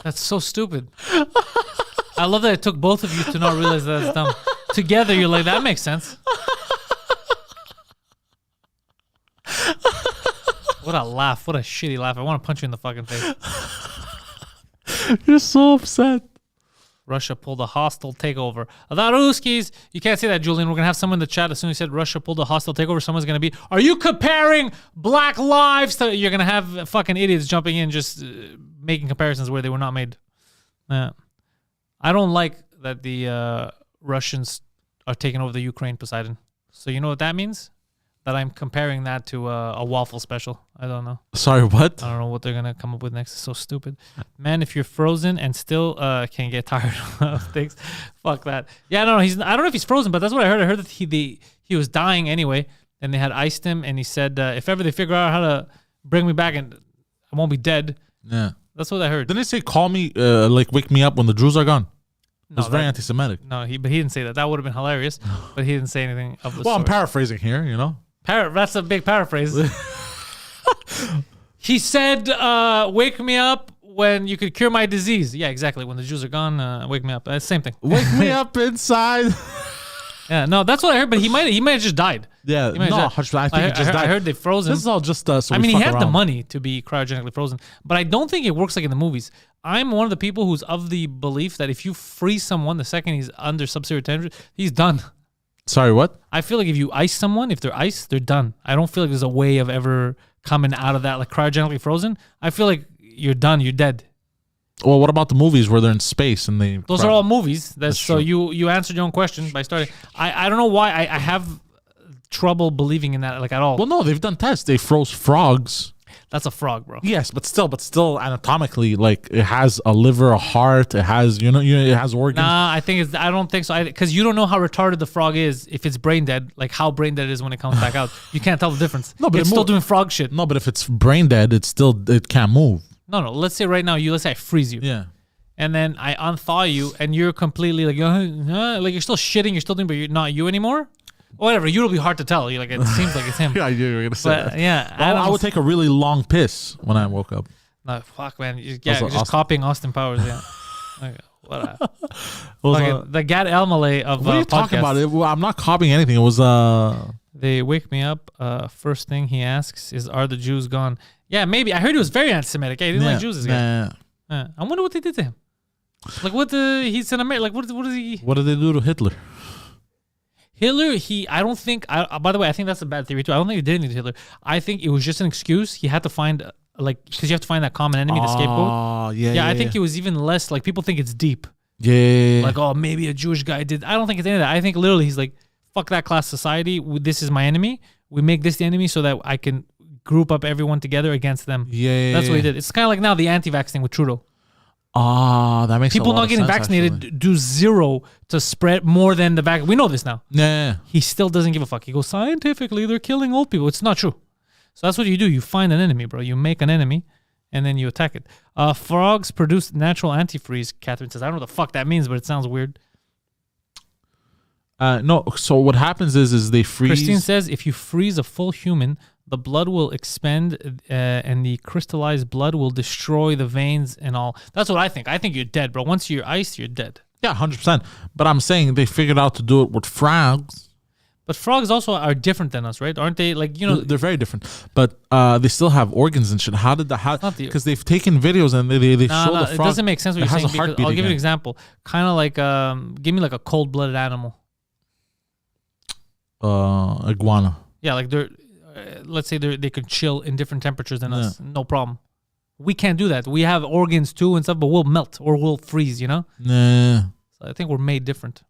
That's so stupid. I love that it took both of you to not realize that that's dumb. Together, you're like, that makes sense. What a laugh. What a shitty laugh. I want to punch you in the fucking face. You're so upset. Russia pulled a hostile takeover. The Ruskies. You can't say that, Julian. We're going to have someone in the chat as soon as you said Russia pulled a hostile takeover. Someone's going to be, are you comparing black lives to... You're going to have fucking idiots jumping in just making comparisons where they were not made. I don't like that the Russians are taking over the Ukraine, Poseidon. So you know what that means? That I'm comparing that to a waffle special. I don't know. Sorry, what? I don't know what they're going to come up with next. It's so stupid. Man, if you're frozen and still can't get tired of things, fuck that. Yeah, I don't know. I don't know if he's frozen, but that's what I heard. I heard that he was dying anyway, and they had iced him, and he said, if ever they figure out how to bring me back and I won't be dead. Yeah. That's what I heard. Didn't they say, call me, wake me up when the Jews are gone? No, it was very anti-Semitic. No, but he didn't say that. That would have been hilarious, but he didn't say anything of the sort. Well, I'm paraphrasing here, you know? That's a big paraphrase. He said, wake me up when you could cure my disease. Yeah, exactly. When the Jews are gone, wake me up. Same thing. Wake me up inside. Yeah, no, that's what I heard. But he might have just died. Yeah, He might no, have died. I think he just died. I heard they froze him. This is all just so I mean, he fuck had the around. money to be cryogenically frozen, but I don't think it works like in the movies. I'm one of the people who's of the belief that if you freeze someone the second he's under sub-zero temperature, he's done. Sorry, what? I feel like if you ice someone, if they're iced, they're done. I don't feel like there's a way of ever coming out of that like cryogenically frozen. I feel like you're done. You're dead. Well, what about the movies where they're in space and they? Those are all movies. That's so true. you answered your own question by starting. I don't know why I have trouble believing in that like at all. Well, no, they've done tests. They froze frogs. That's a frog, bro. Yes, but still anatomically, like it has a liver, a heart. It has it has organs. Nah, I don't think so. Because you don't know how retarded the frog is if it's brain dead. Like how brain dead it is when it comes back out. You can't tell the difference. No, but it's still doing frog shit. No, but if it's brain dead, it can't move. No. Let's say right now let's say I freeze you. Yeah. And then I unthaw you, and you're completely like you're still shitting, you're still doing, but you're not you anymore. Whatever, you'll be hard to tell. You're like it seems like it's him. Yeah, you're gonna say But that. yeah, I would take a really long piss when I woke up. No, fuck, man. You're Also, just copying Austin Powers. Yeah. Okay, whatever. Was, The Gad Elmaleh of what are you talking about? I'm not copying anything. It was They wake me up. First thing he asks is, "Are the Jews gone?" Yeah, maybe. I heard he was very anti-Semitic. He didn't like Jews. This guy. I wonder what they did to him. Like what he's in America. Like what is he? What did they do to Hitler? Hitler, I don't think. By the way, I think that's a bad theory too. I don't think he did anything to Hitler. I think it was just an excuse. He had to find because you have to find that common enemy to scapegoat. Oh, yeah. I think it was even less like people think it's deep. Yeah. Like, oh, maybe a Jewish guy did. I don't think it's any of that. I think literally he's like, fuck that class society. This is my enemy. We make this the enemy so that I can group up everyone together against them. Yeah. That's what he did. It's kind of like now the anti-vax thing with Trudeau. That makes people a lot not of getting sense, vaccinated actually. do zero to spread more than the vaccine. We know this now. Yeah. He still doesn't give a fuck. He goes, scientifically, they're killing old people. It's not true. So that's what you do. You find an enemy, bro. You make an enemy, and then you attack it. Frogs produce natural antifreeze, Catherine says. I don't know what the fuck that means, but it sounds weird. No, so what happens is they freeze. Christine says, if you freeze a full human, the blood will expand and the crystallized blood will destroy the veins and all. That's what I think. I think you're dead, bro. Once you're iced, you're dead. Yeah, 100%. But I'm saying they figured out to do it with frogs. But frogs also are different than us, right? Aren't they? Like, you know, They're very different. But they still have organs and shit. How did that... Because they've taken videos and they show the frog. It doesn't make sense what you're saying. Because I'll give you an again. example. Kind of like, give me like a cold-blooded animal. Iguana. Yeah, like they're... let's say they could chill in different temperatures than us. No problem. We can't do that. We have organs too and stuff, but we'll melt or we'll freeze, you know? Nah. So I think we're made different.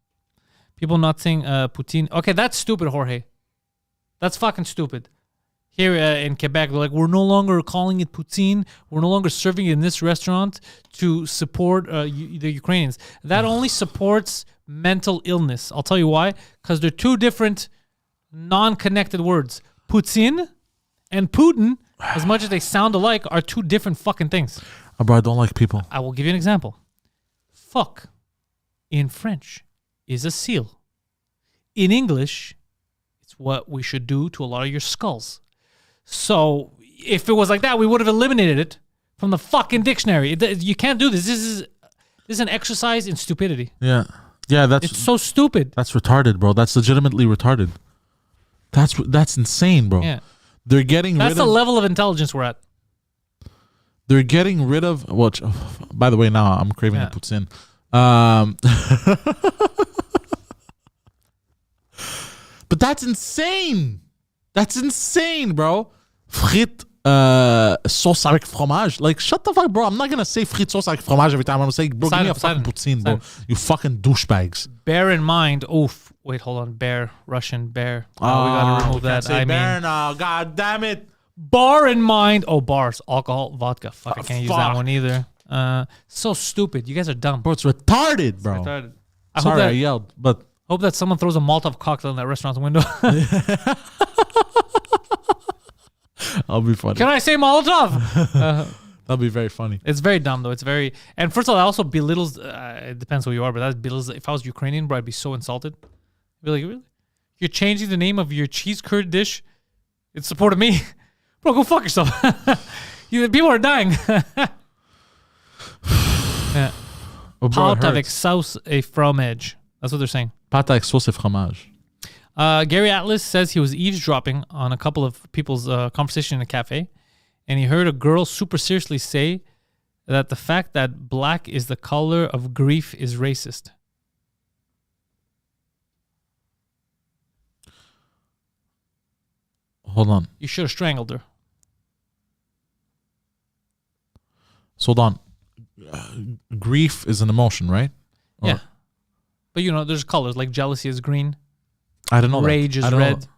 People not saying poutine. Okay, that's stupid, Jorge. That's fucking stupid. Here in Quebec, they're like, we're no longer calling it poutine. We're no longer serving it in this restaurant to support the Ukrainians. That only supports mental illness. I'll tell you why. Because they're two different non-connected words. Poutine and Putin, as much as they sound alike, are two different fucking things. Bro, I don't like people. I will give you an example. Fuck in French is a seal. In English, it's what we should do to a lot of your skulls. So if it was like that, we would have eliminated it from the fucking dictionary. You can't do this. This is an exercise in stupidity. Yeah, It's so stupid. That's retarded, bro. That's legitimately retarded. That's insane, bro. Yeah. They're getting That's rid the of... level of intelligence we're at. They're getting rid of... What? By the way, now I'm craving a poutine. But that's insane. That's insane, bro. Frites, sauce avec fromage. Like, shut the fuck, bro. I'm not going to say frites sauce avec fromage every time. I'm going to say, bro, give me a fucking poutine, bro. You fucking douchebags. Bear in mind... Wait, hold on. Bear. Russian bear. We got to remove that. I mean... No, god damn it. Bar in mind. Oh, bars. Alcohol, vodka. Fuck, I can't use that fuck. one either. So stupid. You guys are dumb. Bro, it's retarded, bro. It's retarded. Sorry, I yelled, but... Hope that someone throws a Molotov cocktail in that restaurant's window. I'll be funny. Can I say Molotov? That'll be very funny. It's very dumb, though. It's very... And first of all, it also belittles... it depends who you are, but that belittles... If I was Ukrainian, bro, I'd be so insulted. I'd be like, really? You're changing the name of your cheese curd dish in support of me? Bro, go fuck yourself. People are dying. Oh, bro, it Pâte avec hurts. sauce et fromage. That's what they're saying. Pâte avec sauce et fromage. Gary Atlas says he was eavesdropping on a couple of people's conversation in a cafe, and he heard a girl super seriously say that the fact that black is the color of grief is racist. Hold on. You should have strangled her. So hold on. Grief is an emotion, right? Or- Yeah. But you know, there's colors, like jealousy is green. I don't know. Rage is I don't know red. that.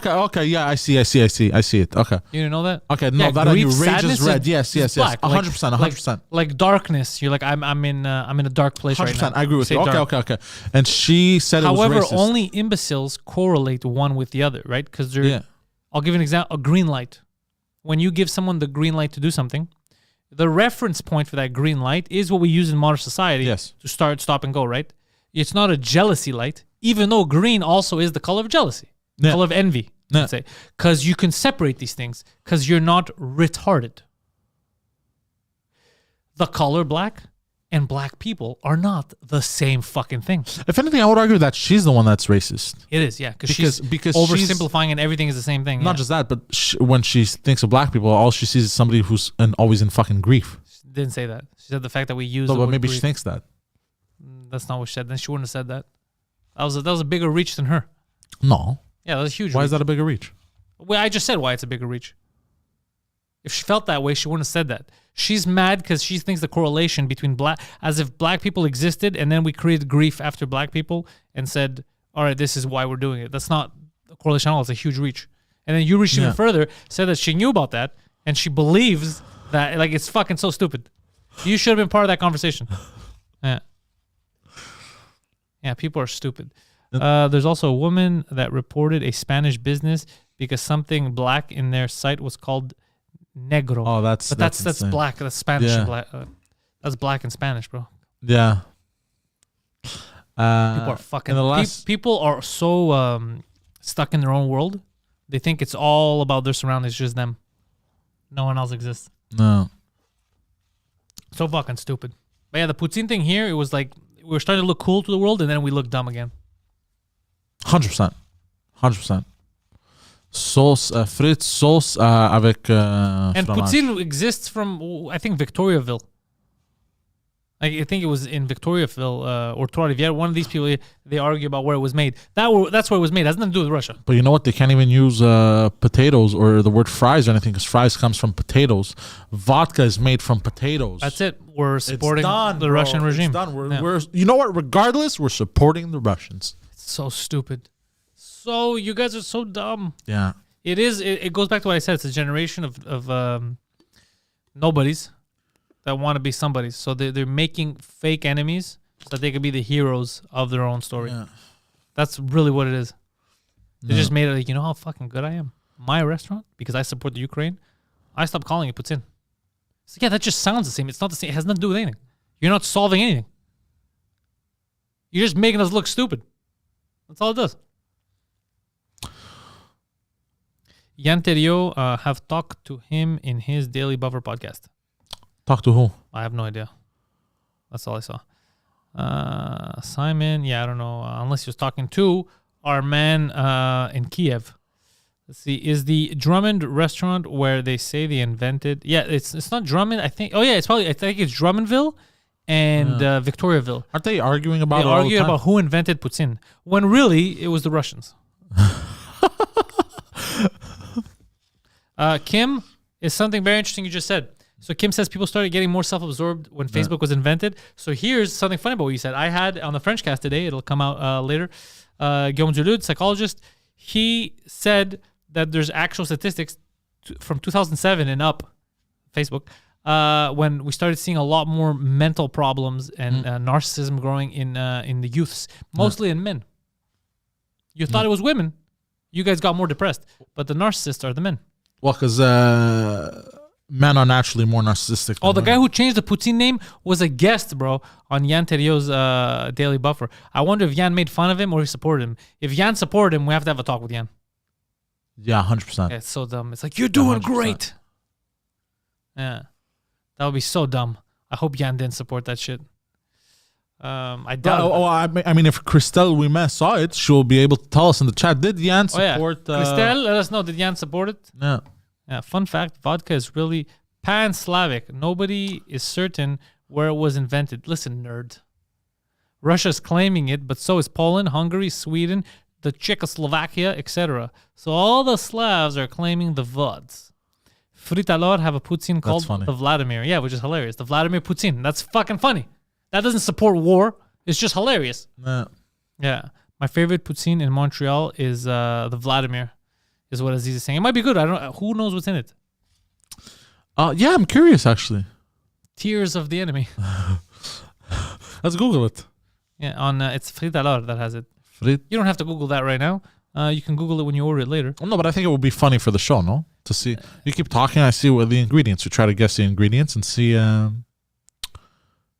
Okay. Yeah, I see it. Okay. You didn't know that? Okay, no, Yeah, that I knew. grief, Rage sadness is red. Yes. black. 100%. Like darkness. You're like, I'm in a dark place right now. 100%. I agree with Say you. dark. Okay. And she said However, it was racist. only imbeciles correlate one with the other, right? Because they're. Yeah. I'll give you an example. A green light. When you give someone the green light to do something, the reference point for that green light is what we use in modern society Yes. to start, stop, and go, right? It's not a jealousy light, even though green also is the color of jealousy, Yeah. color of envy, Yeah. let's say. Because you can separate these things, because you're not retarded. The color black and black people are not the same fucking thing. If anything, I would argue that she's the one that's racist. It is, yeah, because Because- she's because oversimplifying and everything is the same thing. Not yeah. just that, but when she thinks of black people, all she sees is somebody who's always in fucking grief. She didn't say that. She said the fact that we use No, the but word maybe grief. she thinks that. That's not what she said. Then she wouldn't have said that. That was a bigger reach than her. No. Yeah, that was a huge. Why reach. is that a bigger reach? Well, I just said why it's a bigger reach. If she felt that way, she wouldn't have said that. She's mad because she thinks the correlation between black, as if black people existed, and then we created grief after black people and said, all right, this is why we're doing it. That's not a correlation at all. It's a huge reach. And then you reached even further, said that she knew about that, and she believes that, like, it's fucking so stupid. You should have been part of that conversation. Yeah. Yeah, people are stupid. There's also a woman that reported a Spanish business because something black in their site was called negro. Oh, that's insane. black. That's Spanish. Yeah. Black. That's black in Spanish, bro. Yeah. People are fucking. in the last- People are so stuck in their own world. They think it's all about their surroundings, just them. No one else exists. No. So fucking stupid. But yeah, the Putin thing here, it was like we were starting to look cool to the world, and then we look dumb again. 100%. 100%. Sauce, frites, sauce avec And fromage. Putin exists from, I think, Victoriaville. I think it was in Victoriaville or Trois-Rivières. One of these people, they argue about where it was made. That's where it was made. It has nothing to do with Russia. But you know what? They can't even use potatoes or the word fries or anything because fries comes from potatoes. Vodka is made from potatoes. That's it. We're It's supporting done, the bro. Russian regime. It's done. Yeah. We're, you know what? Regardless, we're supporting the Russians. It's so stupid. So you guys are so dumb. Yeah. It is. It goes back to what I said. It's a generation of nobodies that want to be somebodies. So they're making fake enemies so that they can be the heroes of their own story. Yeah. That's really what it is. They just made it like, you know how fucking good I am? My restaurant, because I support the Ukraine, I stopped calling it Putin. So yeah, that just sounds the same. It's not the same. It has nothing to do with anything. You're not solving anything. You're just making us look stupid. That's all it does. Yann Terriot, have talked to him in his Daily Buffer podcast. Talk to who? I have no idea. That's all I saw. Simon, yeah, I don't know. Unless he was talking to our man in Kiev. Let's see. Is the Drummond restaurant where they say they invented? Yeah, it's not Drummond. I think. Oh yeah, it's probably. I think it's Drummondville and Victoriaville. Aren't they arguing about They it all the argue time? about who invented Putin, when really it was the Russians. Kim is something very interesting you just said. So Kim says people started getting more self-absorbed when Facebook was invented. So here's something funny about what you said. I had on the French cast today, it'll come out later, Guillaume Dulude, psychologist, he said that there's actual statistics from 2007 and up, Facebook, when we started seeing a lot more mental problems and narcissism growing in the youths, mostly in men. You thought it was women. You guys got more depressed, but the narcissists are the men. Well, because men are naturally more narcissistic. Oh, the than guy women. who changed the Putin name was a guest, bro, on Yann Terriot's Daily Buffer. I wonder if Yann made fun of him or he supported him. If Yann supported him, we have to have a talk with Yann. Yeah, 100%. Yeah, it's so dumb. It's like, you're doing 100%. great. Yeah. That would be so dumb. I hope Yann didn't support that shit. I doubt. I mean, if Christelle Ouimet saw it, she'll be able to tell us in the chat. Did Jan support? Christelle, let us know. Did Jan support it? Yeah. Yeah. Fun fact: vodka is really pan-Slavic. Nobody is certain where it was invented. Listen, nerd. Russia's claiming it, but so is Poland, Hungary, Sweden, the Czechoslovakia, etc. So all the Slavs are claiming the vods. Fritalor have a Putin called the Vladimir. Yeah, which is hilarious. The Vladimir Putin. That's fucking funny. That doesn't support war. It's just hilarious. Yeah. My favorite Putin in Montreal is the Vladimir, is what Aziz is saying. It might be good. I don't. Who knows what's in it? Yeah, I'm curious actually. Tears of the enemy. Let's Google it. Yeah, on it's Fritalor that has it. Frit. You don't have to Google that right now. You can Google it when you order it later. Oh, no, but I think it would be funny for the show, no? To see. You keep talking, I see what the ingredients. We try to guess the ingredients and see, you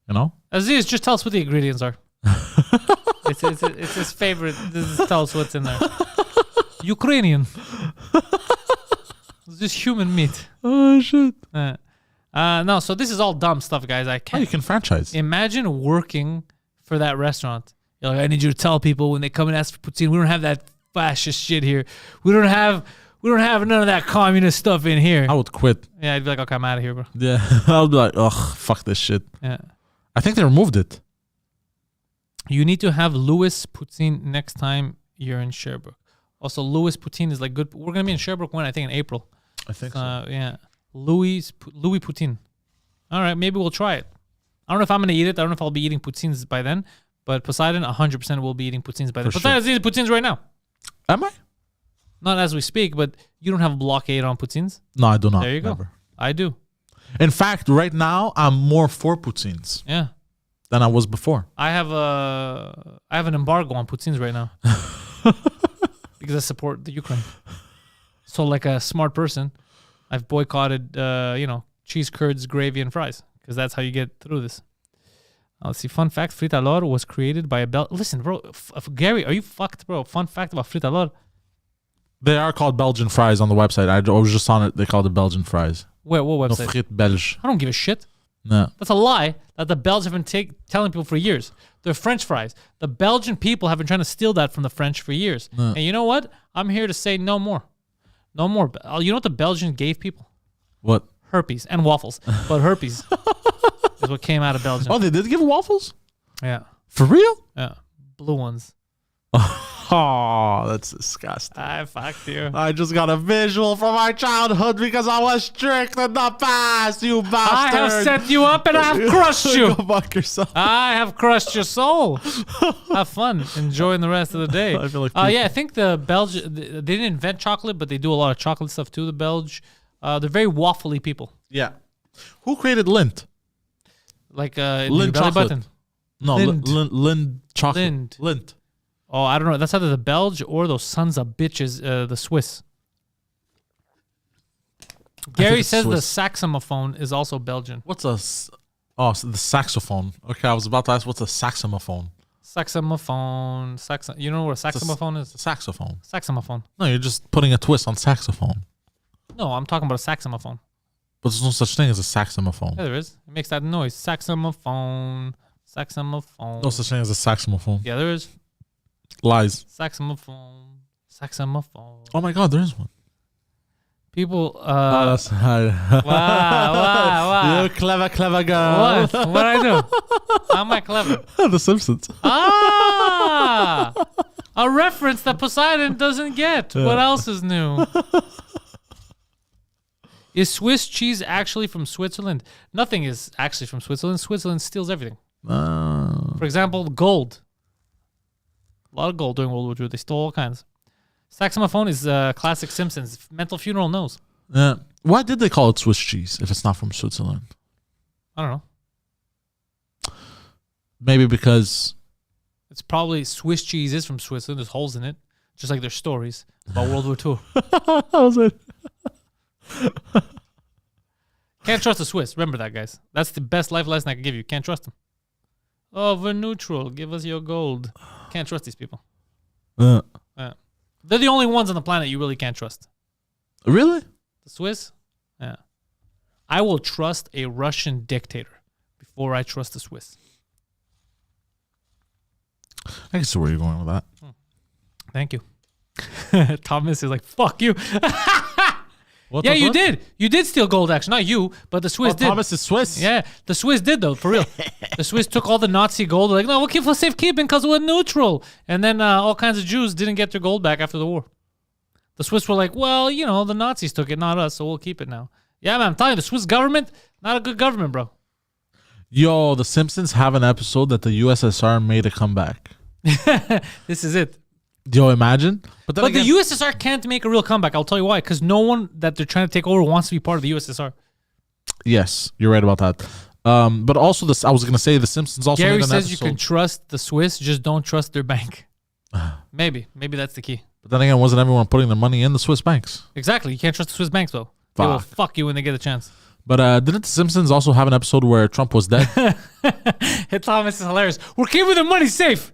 know? Aziz, just tell us what the ingredients are. It's his favorite. Just tell us what's in there. Ukrainian. It's just human meat. Oh, shit. No, so this is all dumb stuff, guys. I can't. Oh, you can franchise. Imagine working for that restaurant. You're like, I need you to tell people when they come and ask for poutine, we don't have that fascist shit here. We don't have none of that communist stuff in here. I would quit. Yeah, I'd be like, okay, I'm out of here, bro. Yeah, I'll be like, ugh, fuck this shit. Yeah. I think they removed it. You need to have Louis Poutine next time you're in Sherbrooke. Also, Louis Poutine is like good. We're gonna be in Sherbrooke when? I think in April. I think so. Yeah, Louis Poutine. All right, maybe we'll try it. I don't know if I'm gonna eat it. I don't know if I'll be eating poutines by then. But Poseidon, 100% will be eating poutines by then. Poseidon's eating poutines right now. Am I? Not as we speak, but you don't have a blockade on poutines. No, I do not. There you go. I do. In fact, right now I'm more for poutines. Yeah. Than I was before. I have an embargo on poutines right now because I support the Ukraine. So, like a smart person, I've boycotted, cheese curds, gravy, and fries because that's how you get through this. Let's see. Fun fact: Fritalor was created by a Listen, bro, Gary, are you fucked, bro? Fun fact about Fritalor: they are called Belgian fries on the website. I was just on it. They call it Belgian fries. Where? What website? No, Frit Belge. I don't give a shit. No. That's a lie that the Belgians have been telling people for years. They're French fries. The Belgian people have been trying to steal that from the French for years. No. And you know what? I'm here to say no more. No more. You know what the Belgians gave people? What? Herpes and waffles. But herpes is what came out of Belgium. Oh, they did give waffles? Yeah. For real? Yeah. Blue ones. Oh, that's disgusting. I fucked you. I just got a visual from my childhood because I was tricked in the past, you bastard. I have set you up and I have crushed you. Go fuck yourself. I have crushed your soul. Have fun enjoying the rest of the day. I feel like I think the Belgian, they didn't invent chocolate, but they do a lot of chocolate stuff too, the Belge. They're very waffly people. Yeah. Who created Lindt? Like Lindt belly chocolate. button. No, Lindt chocolate. Lindt. Oh, I don't know. That's either the Belge or those sons of bitches, the Swiss. Gary says the saxophone is also Belgian. What's a... Oh, so the saxophone. Okay, I was about to ask what's a saxophone. Saxophone. You know what a saxophone is? It's a saxophone. Saxophone. No, you're just putting a twist on saxophone. No, I'm talking about a saxophone. But there's no such thing as a saxophone. Yeah, there is. It makes that noise. Saxophone. Saxophone. No such thing as a saxophone. Yeah, there is. Lies. Saxophone. Saxophone. Oh my God, there is one. People. That's Wow. You clever girl. What I do? How am I clever? The Simpsons. A reference that Poseidon doesn't get. What else is new? Is Swiss cheese actually from Switzerland? Nothing is actually from Switzerland. Switzerland steals everything. For example, gold. A lot of gold during World War II. They stole all kinds. Saxophone is classic Simpsons. Mental Funeral knows. Why did they call it Swiss cheese if it's not from Switzerland? I don't know. Maybe because... It's probably Swiss cheese is from Switzerland. There's holes in it. Just like their stories about World War II. That was it. Can't trust the Swiss. Remember that, guys. That's the best life lesson I can give you. Can't trust them. Oh, we're neutral. Give us your gold. Can't trust these people. They're the only ones on the planet you really can't trust. Really? The Swiss? Yeah. I will trust a Russian dictator before I trust the Swiss. I can see where you're going with that. Thank you. Thomas is like, fuck you. What, Yeah, you did. You did steal gold, actually. Not you, but the Swiss did. Thomas is Swiss. Yeah, the Swiss did, though, for real. The Swiss took all the Nazi gold. Like, no, we'll keep for safekeeping because we're neutral. And then all kinds of Jews didn't get their gold back after the war. The Swiss were like, well, you know, the Nazis took it, not us, so we'll keep it now. Yeah, man, I'm telling you, the Swiss government, not a good government, bro. Yo, The Simpsons have an episode that the USSR made a comeback. This is it. Yo, imagine. But But the USSR can't make a real comeback. I'll tell you why. Because no one that they're trying to take over wants to be part of the USSR. Yes, you're right about that. But also, I was going to say, The Simpsons also Gary made an says episode. you can trust the Swiss, just don't trust their bank. Maybe that's the key. But then again, wasn't everyone putting their money in the Swiss banks? Exactly. You can't trust the Swiss banks, though. They will fuck you when they get a chance. But didn't The Simpsons also have an episode where Trump was dead? Hey, Thomas is hilarious. We're keeping the money safe.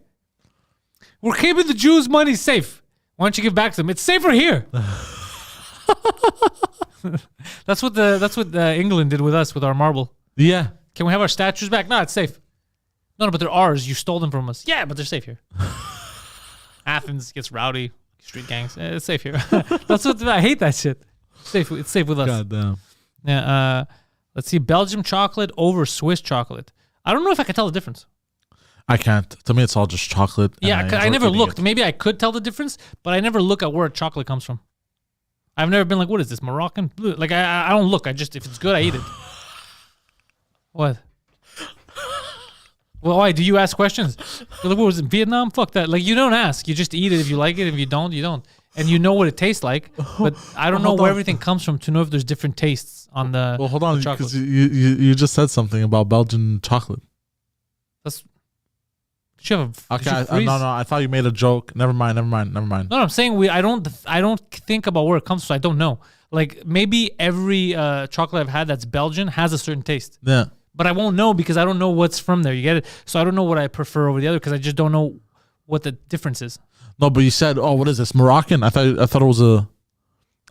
We're keeping the Jews' money safe. Why don't you give back to them? It's safer here. That's what England did with us with our marble. Yeah. Can we have our statues back? No, it's safe. No, but they're ours. You stole them from us. Yeah, but they're safe here. Athens gets rowdy, street gangs. It's safe here. That's what I hate that shit. It's safe with us. God damn. Yeah. Let's see. Belgium chocolate over Swiss chocolate. I don't know if I can tell the difference. I can't. To me, it's all just chocolate. Yeah, I never looked. Maybe I could tell the difference, but I never look at where chocolate comes from. I've never been like, what is this, Moroccan? Blue? Like, I don't look. I just, if it's good, I eat it. What? Well, why? Do you ask questions? You're like, what was it, Vietnam? Fuck that. Like, you don't ask. You just eat it if you like it. If you don't, you don't. And you know what it tastes like, but I don't know where everything comes from to know if there's different tastes on the Well, hold on, chocolate. because you just said something about Belgian chocolate. That's... You have a, Okay, no, I thought you made a joke. Never mind. No, I'm saying I don't think about where it comes from. I don't know. Like, maybe every chocolate I've had that's Belgian has a certain taste. Yeah. But I won't know because I don't know what's from there. You get it? So I don't know what I prefer over the other because I just don't know what the difference is. No, but you said, "Oh, what is this, Moroccan?" I thought it was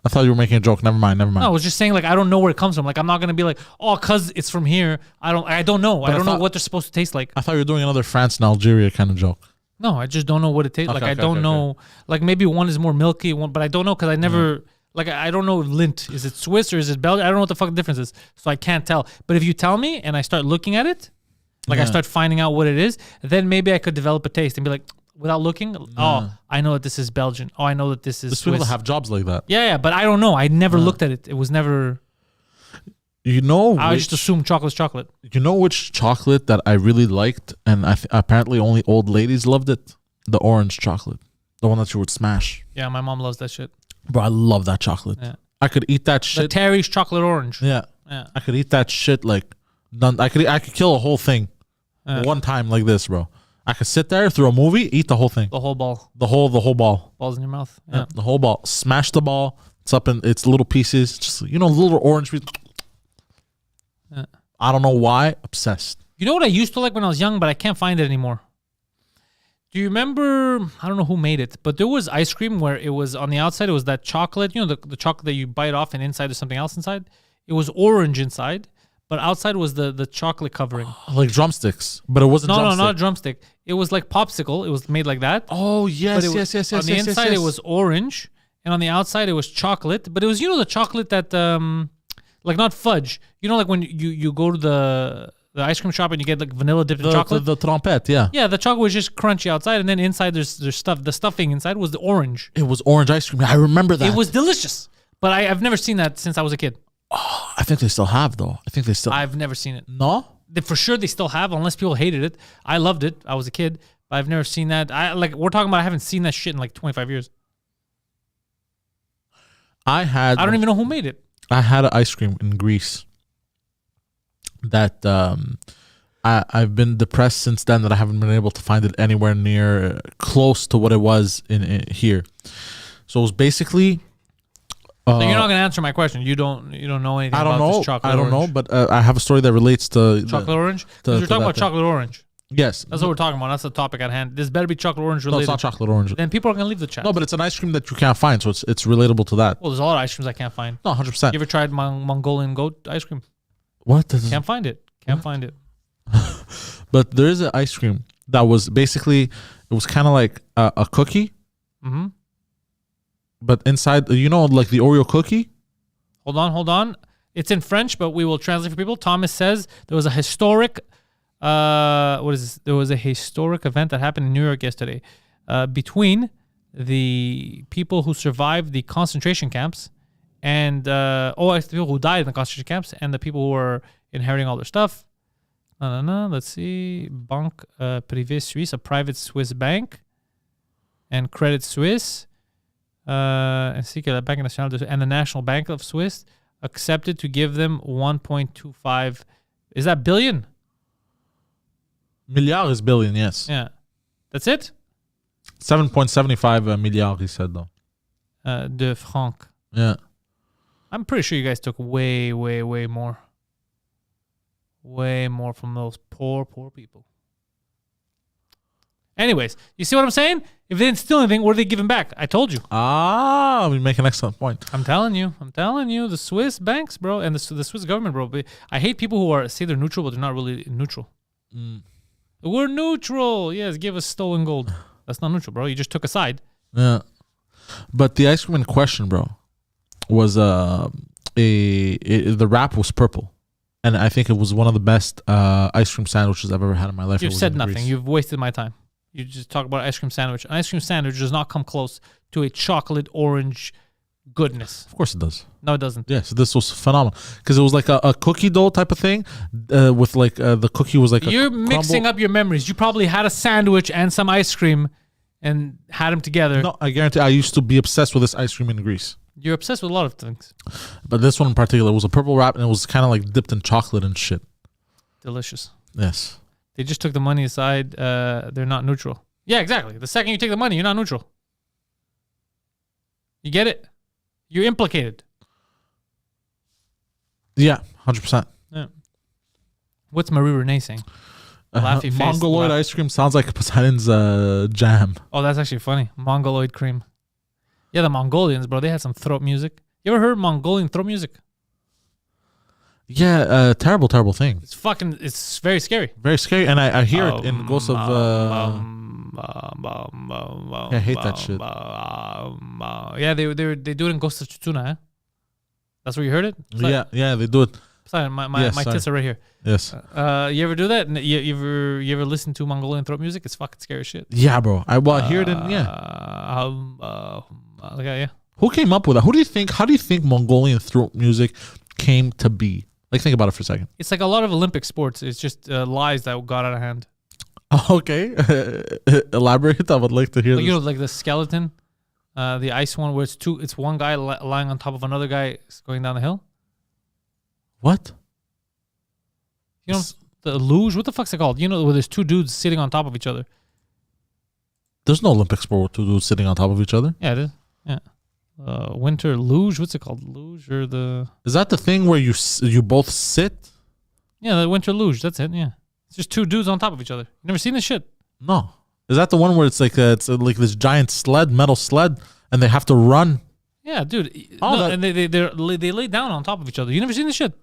I thought you were making a joke. Never mind. No, I was just saying, like, I don't know where it comes from. Like, I'm not gonna be like, oh, cause it's from here. I don't know. I don't know what they're supposed to taste like. I thought you were doing another France and Algeria kind of joke. No, I just don't know what it tastes like. I don't know. Like, maybe one is more milky, but I don't know because I never. Like, I don't know if Lindt, is it Swiss or is it Belgian? I don't know what the fuck the difference is. So I can't tell. But if you tell me and I start looking at it, like I start finding out what it is, then maybe I could develop a taste and be like, without looking, oh, I know that this is Belgian. Oh, I know that this is There's Swiss. people that have jobs like that. Yeah, but I don't know. I never looked at it. It was never... You know, I just assumed chocolate's chocolate. You know which chocolate that I really liked, and apparently only old ladies loved it? The orange chocolate. The one that you would smash. Yeah, my mom loves that shit. Bro, I love that chocolate. Yeah. I could eat that The shit. Terry's chocolate orange. Yeah. I could eat that shit like none. I could kill a whole thing one time like this, bro. I could sit there through a movie, eat the whole thing. The whole ball. The whole ball. Balls in your mouth. Yeah. The whole ball. Smash the ball. It's up in its little pieces. Just little orange pieces. Yeah. I don't know why. Obsessed. You know what I used to like when I was young, but I can't find it anymore? Do you remember, I don't know who made it, but there was ice cream where it was on the outside, it was that chocolate, the chocolate that you bite off and inside there's something else inside. It was orange inside, but outside was the chocolate covering. Like drumsticks, but it wasn't drumstick. No, not a drumstick. It was like popsicle. It was made like that. Oh, yes, yes. On the inside, it was orange, and on the outside, it was chocolate. But it was, the chocolate that, like not fudge. Like when you go to the ice cream shop and you get like vanilla dipped in chocolate. The trompette, yeah. Yeah, the chocolate was just crunchy outside, and then inside there's stuff. The stuffing inside was the orange. It was orange ice cream. I remember that. It was delicious, but I've never seen that since I was a kid. Oh, I think they still have though. I've never seen it. No? For sure they still have, unless people hated it. I loved it. I was a kid, but I've never seen that. We're talking about I haven't seen that shit in like 25 years. I don't even know who made it. I had an ice cream in Greece that I've been depressed since then that I haven't been able to find it anywhere near close to what it was in here. So it was basically... So you're not gonna answer my question. You don't know anything about this chocolate orange. I don't know, but I have a story that relates to chocolate orange. Because we're talking about chocolate orange. Yes, that's what we're talking about. That's the topic at hand. This better be chocolate orange related. No, it's not chocolate orange. Then people are gonna leave the chat. No, but it's an ice cream that you can't find, so it's relatable to that. Well, there's a lot of ice creams I can't find. No, 100%. You ever tried Mongolian goat ice cream? What? Can't find it. Can't find it. But there is an ice cream that was basically It was kind of like a cookie, Mm-hmm. but inside, like the Oreo cookie. Hold on. It's in French, but we will translate for people. Thomas says there was a historic, what is this? There was a historic event that happened in New York yesterday between the people who survived the concentration camps and, the people who died in the concentration camps and the people who were inheriting all their stuff. Let's see. Banque Privée Suisse, a private Swiss bank, and Credit Suisse, ainsi que la Banque Nationale and the National Bank of Swiss accepted to give them 1.25. Is that billion? Milliard is billion, yes. Yeah. That's it? 7.75 milliard, he said, though. De francs. Yeah. I'm pretty sure you guys took way, way, way more. Way more from those poor people. Anyways, you see what I'm saying? If they didn't steal anything, what are they giving back? I told you. We make an excellent point. I'm telling you. The Swiss banks, bro, and the Swiss government, bro. I hate people who say they're neutral, but they're not really neutral. We're neutral. Yes, give us stolen gold. That's not neutral, bro. You just took a side. Yeah. But the ice cream in question, bro, was the wrap was purple. And I think it was one of the best ice cream sandwiches I've ever had in my life. You've said nothing. You've wasted my time. You just talk about ice cream sandwich. An ice cream sandwich does not come close to a chocolate orange goodness. Of course it does. No, it doesn't. Yes, this was phenomenal because it was like a cookie dough type of thing with like the cookie was like You're mixing up your memories. You probably had a sandwich and some ice cream and had them together. No, I guarantee I used to be obsessed with this ice cream in Greece. You're obsessed with a lot of things. But this one in particular was a purple wrap and it was kind of like dipped in chocolate and shit. Delicious. Yes. They just took the money aside. They're not neutral. Yeah, exactly. The second you take the money, you're not neutral. You get it? You're implicated. Yeah, 100%. Yeah. What's Marie Renee saying? Laughy face. Mongoloid ice cream sounds like Poseidon's jam. Oh, that's actually funny. Mongoloid cream. Yeah, the Mongolians, bro, they had some throat music. You ever heard Mongolian throat music? Yeah, terrible thing. It's very scary. Very scary, and I hear it in Ghosts of... I hate that shit. Yeah, they do it in Ghost of Tsutsuna, huh? That's where you heard it? Yeah, they do it. Sorry, my tits are right here. Yes. You ever do that? You ever listen to Mongolian throat music? It's fucking scary shit. Yeah, bro. I hear it in, yeah. Who came up with that? How do you think Mongolian throat music came to be? Like, think about it for a second. It's like a lot of Olympic sports. It's just lies that got out of hand. Okay. Elaborate. I would like to hear this. You know, like the skeleton, the ice one where it's one guy lying on top of another guy going down the hill. What? You know, the luge? What the fuck's it called? You know, where there's two dudes sitting on top of each other. There's no Olympic sport with two dudes sitting on top of each other. Yeah, it is. Yeah. Winter luge. What's it called? Luge or the... Is that the thing where you both sit? Yeah, the winter luge. That's it, yeah. It's just two dudes on top of each other. You never seen this shit? No. Is that the one where it's like this giant metal sled, and they have to run? Yeah, dude. And they lay down on top of each other. You never seen this shit?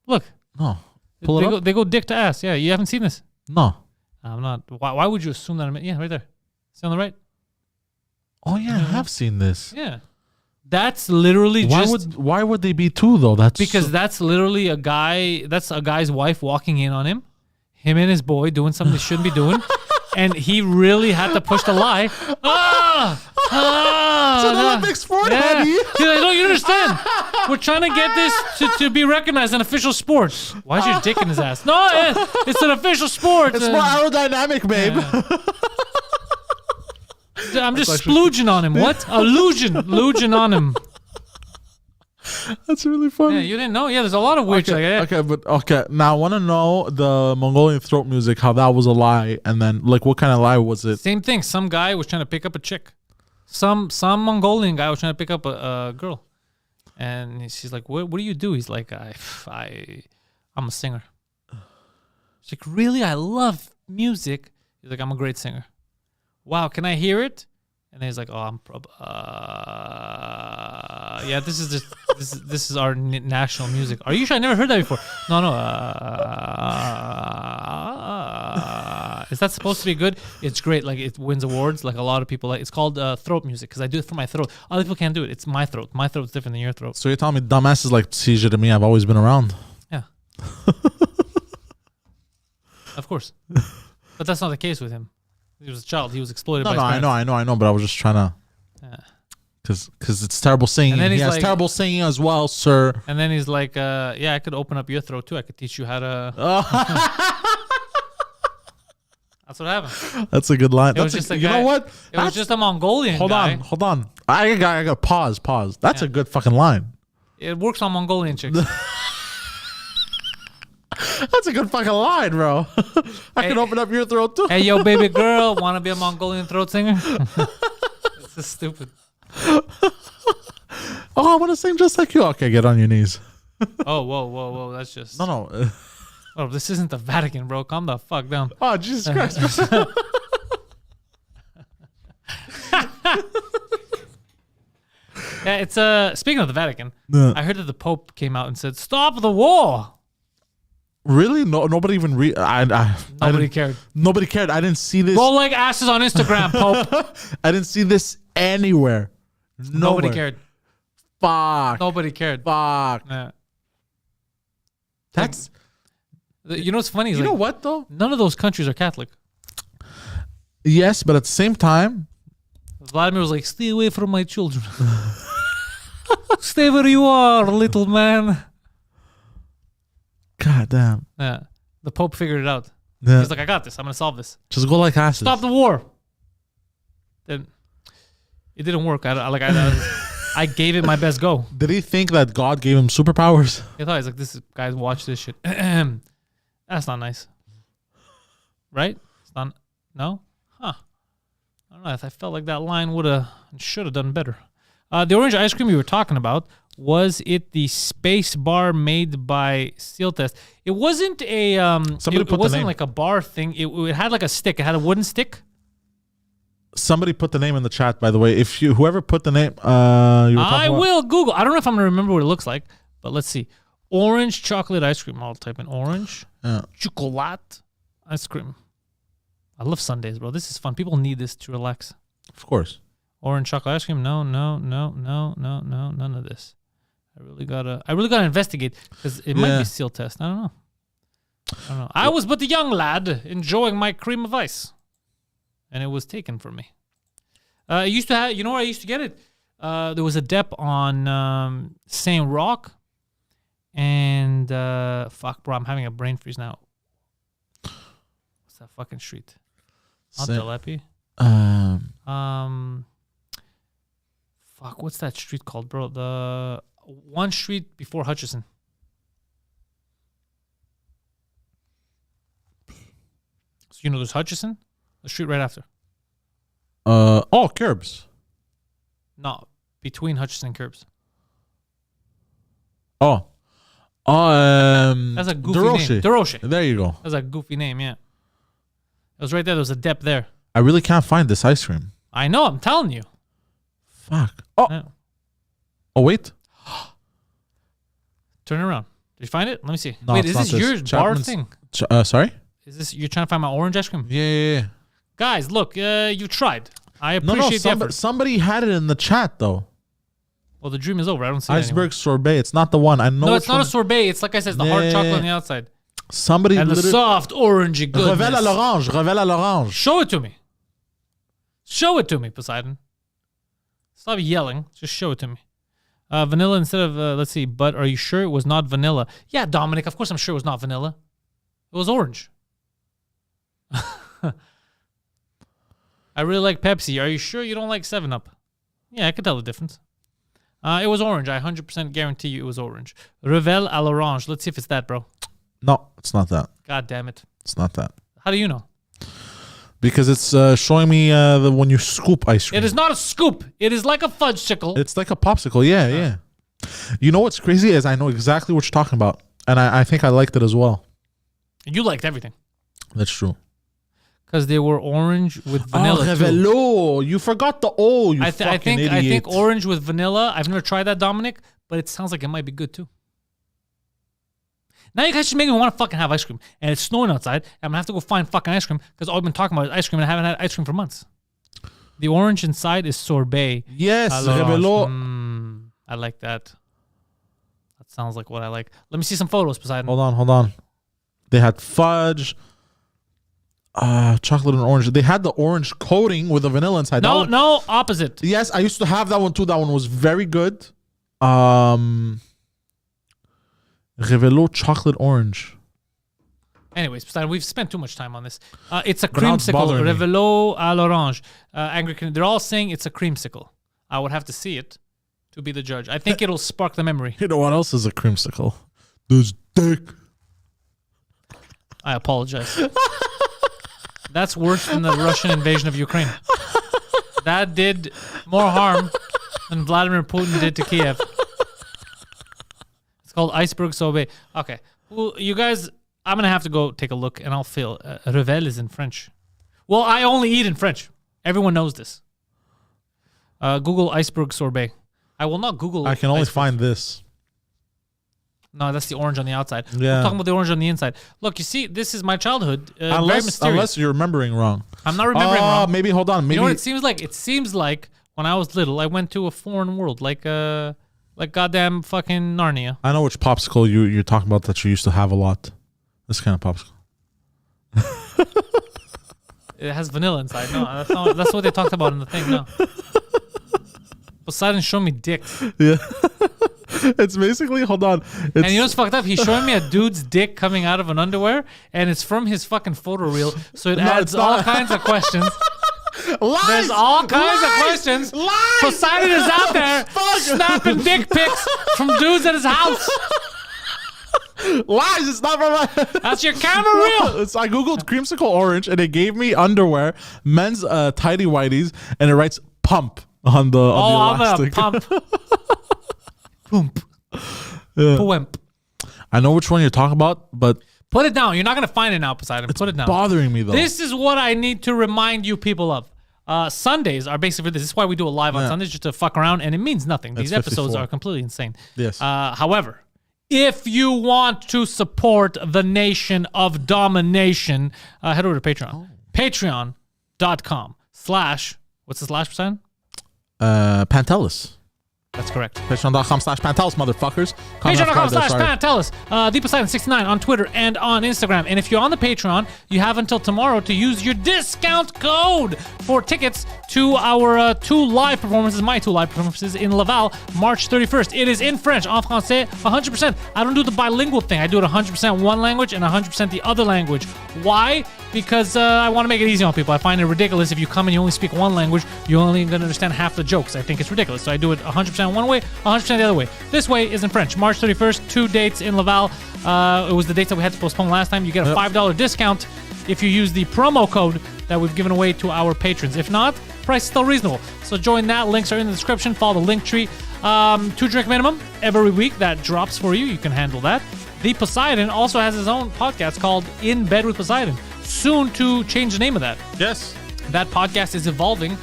Look. No. They go dick to ass. Yeah, you haven't seen this? No. I'm not. Why would you assume that? Yeah, right there. See on the right? Oh yeah, I have seen this. Yeah. That's literally why would they be two though? That's literally a guy. That's a guy's wife walking in on him and his boy doing something they shouldn't be doing, and he really had to push the lie. It's an Olympic sport, honey. You understand. We're trying to get this to be recognized an official sport. Why is your dick in his ass? No, it's an official sport. It's more aerodynamic, babe. Yeah. I'm just splooging on him. What? Illusion on him. That's really funny. Yeah, you didn't know? Yeah, there's a lot of weird shit. Okay. Now I want to know the Mongolian throat music, how that was a lie, and then like what kind of lie was it? Same thing. Some guy was trying to pick up a chick. Some Mongolian guy was trying to pick up a girl, and she's like, "What do you do?" He's like, "I'm a singer." She's like, "Really? I love music." He's like, "I'm a great singer." Wow, can I hear it? And he's like, "Oh, yeah, this is our national music." Are you sure? I never heard that before. No. Is that supposed to be good? It's great. Like it wins awards. Like a lot of people like. It's called throat music because I do it for my throat. Other people can't do it. It's my throat. My throat's different than your throat. So you're telling me dumbasses like CJ to me, I've always been around. Yeah. Of course. But that's not the case with him. He was a child. He was exploited by his parents. I know. But I was just trying to. Yeah. Because it's terrible singing. And then he he's has like- terrible singing as well, sir. And then he's like, yeah, I could open up your throat too. I could teach you how to. That's what happened. That's a good line. It was That's just a you guy- know what? It was just a Mongolian Hold guy. on. I got pause. That's a good fucking line. It works on Mongolian chicks. That's a good fucking line, bro. I can open up your throat too. Hey, yo, baby girl, want to be a Mongolian throat singer? This is stupid. Oh, I want to sing just like you. Okay, get on your knees. Oh, whoa. That's just. No. Oh, this isn't the Vatican, bro. Calm the fuck down. Oh, Jesus Christ. Yeah, it's speaking of the Vatican, Yeah. I heard that the Pope came out and said, "Stop the war." Really? No, nobody even Nobody cared. Nobody cared. I didn't see this. Roll like asses on Instagram, Pope. I didn't see this anywhere. Nobody cared. Fuck. Nobody cared. Fuck. Yeah. That's. You know what's funny? Is You know like, what though? none of those countries are Catholic. Yes, but at the same time, Vladimir was like, "Stay away from my children. Stay where you are, little man." god damn. Yeah. The Pope figured it out. Yeah. He's like, "I got this. I'm gonna solve this. Just go like asses. Stop the war." Then it didn't work. I gave it my best go. Did he think that God gave him superpowers? He thought he's like, "This is, guys, watch this shit." That's not nice, right? It's not. No, huh? I don't know. I felt like that line should have done better. The orange ice cream you were talking about, was it the space bar made by Seal Test? It wasn't a Somebody put it the wasn't name. like a bar thing. It had like a stick. It had a wooden stick. Somebody put the name in the chat, by the way. If whoever put the name, you were talking I about- will Google. I don't know if I'm gonna remember what it looks like, but let's see. Orange chocolate ice cream. I'll type in orange chocolate ice cream. I love Sundays, bro. This is fun. People need this to relax. Of course. Orange chocolate ice cream. No, none of this. I really gotta investigate because it might Yeah. be Seal Test. I don't know. I was but a young lad enjoying my cream of ice, and it was taken from me. I used to have. You know where I used to get it? There was a dep on Saint Roch, and fuck, bro, I'm having a brain freeze now. What's that fucking street? Not Saint- Delepi. Fuck, what's that street called, bro? The one street before Hutchison. So you know there's Hutchison? The street right after. Curbs. No, between Hutchison and Curbs. That's That's a goofy name. DeRoche. There you go. That's a goofy name, yeah. It was right there. There was a dep there. I really can't find this ice cream. I know, I'm telling you. Fuck. Oh, Yeah. wait. Turn it around. Did you find it? Let me see. No, Wait, it's is not this this. your bar Chapman's- thing? Sorry? Is this you're trying to find my orange ice cream? Yeah. Guys, look, you tried. I No, appreciate the effort. somebody had it in the chat though. Well, the dream is over. I don't see it Iceberg anymore. sorbet. It's not the one. I know. No, it's which not one. a sorbet. It's like I said, it's the hard Yeah. chocolate on the outside. Somebody And the literally. soft orangey Revel à goodness. l'orange. Revel à l'orange. Show it to me. Show it to me, Poseidon. Stop yelling. Just show it to me. Vanilla instead of, let's see, but are you sure it was not vanilla? Yeah, Dominic, of course I'm sure it was not vanilla. It was orange. I really like Pepsi. Are you sure you don't like 7-Up? Yeah, I could tell the difference. It was orange. I 100% guarantee you it was orange. Revel à l'orange. Let's see if it's that, bro. No, it's not that. God damn it. It's not that. How do you know? Because it's showing me when you scoop ice cream. It is not a scoop. It is like a fudgesicle. It's like a popsicle. Yeah. You know what's crazy is I know exactly what you're talking about, and I think I liked it as well. You liked everything. That's true. Because they were orange with vanilla. too. Revelo. You forgot the O. You I fucking think idiot. I think orange with vanilla. I've never tried that, Dominic, but it sounds like it might be good too. Now you guys just make me want to fucking have ice cream. And it's snowing outside. And I'm going to have to go find fucking ice cream because all I've been talking about is ice cream and I haven't had ice cream for months. The orange inside is sorbet. Yes, Revelo. I like that. That sounds like what I like. Let me see some photos, Poseidon. Hold on. They had fudge, chocolate and orange. They had the orange coating with the vanilla inside. No, opposite. Yes, I used to have that one too. That one was very good. Revelo chocolate orange. Anyways, Poseidon, we've spent too much time on this. It's a creamsicle. Revelo à l'orange. Angry. They're all saying it's a creamsicle. I would have to see it to be the judge. I think it'll spark the memory. You know what else is a creamsicle? There's dick. I apologize. That's worse than the Russian invasion of Ukraine. That did more harm than Vladimir Putin did to Kiev. It's called iceberg sorbet. Okay. Well, you guys, I'm going to have to go take a look and I'll feel. Revel is in French. Well, I only eat in French. Everyone knows this. Google iceberg sorbet. I will not Google. I can only find this. No, that's the orange on the outside. Yeah. I'm talking about the orange on the inside. Look, you see, this is my childhood. Very mysterious. Unless you're remembering wrong. I'm not remembering wrong. Maybe, hold on. Maybe. You know what it seems like? It seems like when I was little, I went to a foreign world, like goddamn fucking Narnia. I know which popsicle you're talking about that you used to have a lot. This kind of popsicle. It has vanilla inside. No, that's what they talked about in the thing. No. Poseidon showed me dick. Yeah. It's basically, hold on. And you know what's fucked up? He's showing me a dude's dick coming out of an underwear, and it's from his fucking photo reel. So it adds all kinds of questions. Lies! There's all kinds of questions. Lies! Poseidon is out there snapping dick pics from dudes at his house. Lies! It's not from my... That's your camera reel. I googled creamsicle orange, and it gave me underwear, men's tidy whities, and it writes pump on the elastic. I'm a pump. Pump. Yeah. Pump. I know which one you're talking about, but put it down. You're not gonna find it now, Poseidon. Put it down. Bothering me though. This is what I need to remind you people of. Sundays are basically this. This is why we do a live on Sundays, just to fuck around, and it means nothing. These episodes 54. Are completely insane. Yes. However, if you want to support the nation of domination, head over to Patreon. Patreon.com/ what's the slash, Poseidon? Pantelis. That's correct. Patreon.com/Pantelis, motherfuckers. Patreon.com/Pantelis. The Poseidon69 on Twitter and on Instagram. And if you're on the Patreon, you have until tomorrow to use your discount code for tickets to our my two live performances in Laval, March 31st. It is in French, en français, 100%. I don't do the bilingual thing. I do it 100% one language and 100% the other language. Why? Because I want to make it easy on people. I find it ridiculous if you come and you only speak one language, you're only going to understand half the jokes. I think it's ridiculous. So I do it 100% one way, 100% the other way. This way is in French. March 31st, 2 dates in Laval. It was the dates that we had to postpone last time. You get a $5 discount if you use the promo code that we've given away to our patrons. If not, price is still reasonable. So join that. Links are in the description. Follow the link tree. 2-drink minimum every week. That drops for you. You can handle that. The Poseidon also has his own podcast called In Bed with Poseidon. Soon to change the name of that. Yes. That podcast is evolving.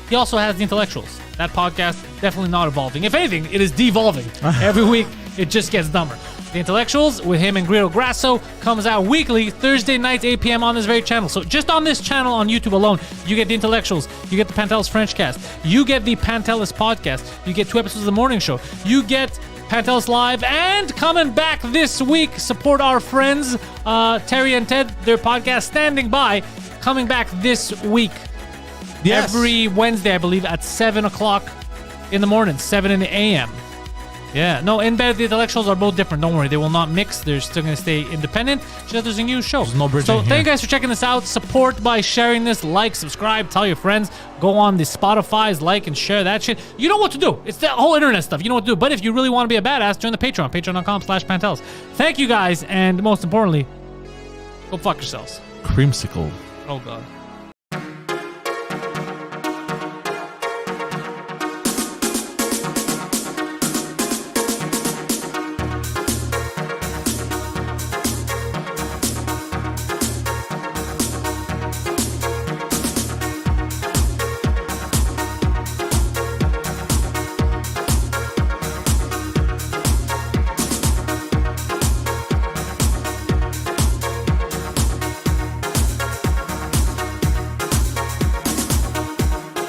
He also has The Intellectuals. That podcast definitely not evolving. If anything, it is devolving. Every week, it just gets dumber. The Intellectuals with him and Guido Grasso comes out weekly, Thursday nights, 8 p.m. on this very channel. So just on this channel on YouTube alone, you get The Intellectuals, you get the Pantelis French cast, you get the Pantelis podcast, you get 2 episodes of the morning show, you get Pantelis Live, and coming back this week, support our friends, Terry and Ted, their podcast Standing By, coming back this week. Yes. Every Wednesday, I believe, at 7 o'clock in the morning, 7 in the a.m. Yeah, no, In Bed, the Intellectuals are both different. Don't worry, they will not mix. They're still going to stay independent. Just there's a new show. There's no bridging So here. thank you guys for checking this out. Support by sharing this. Like, subscribe, tell your friends. Go on the Spotify's, like and share that shit. You know what to do. It's the whole internet stuff. You know what to do. But if you really want to be a badass, join the Patreon. Patreon.com/Pantelis. Thank you guys, and most importantly, go fuck yourselves. Creamsicle. Oh, God.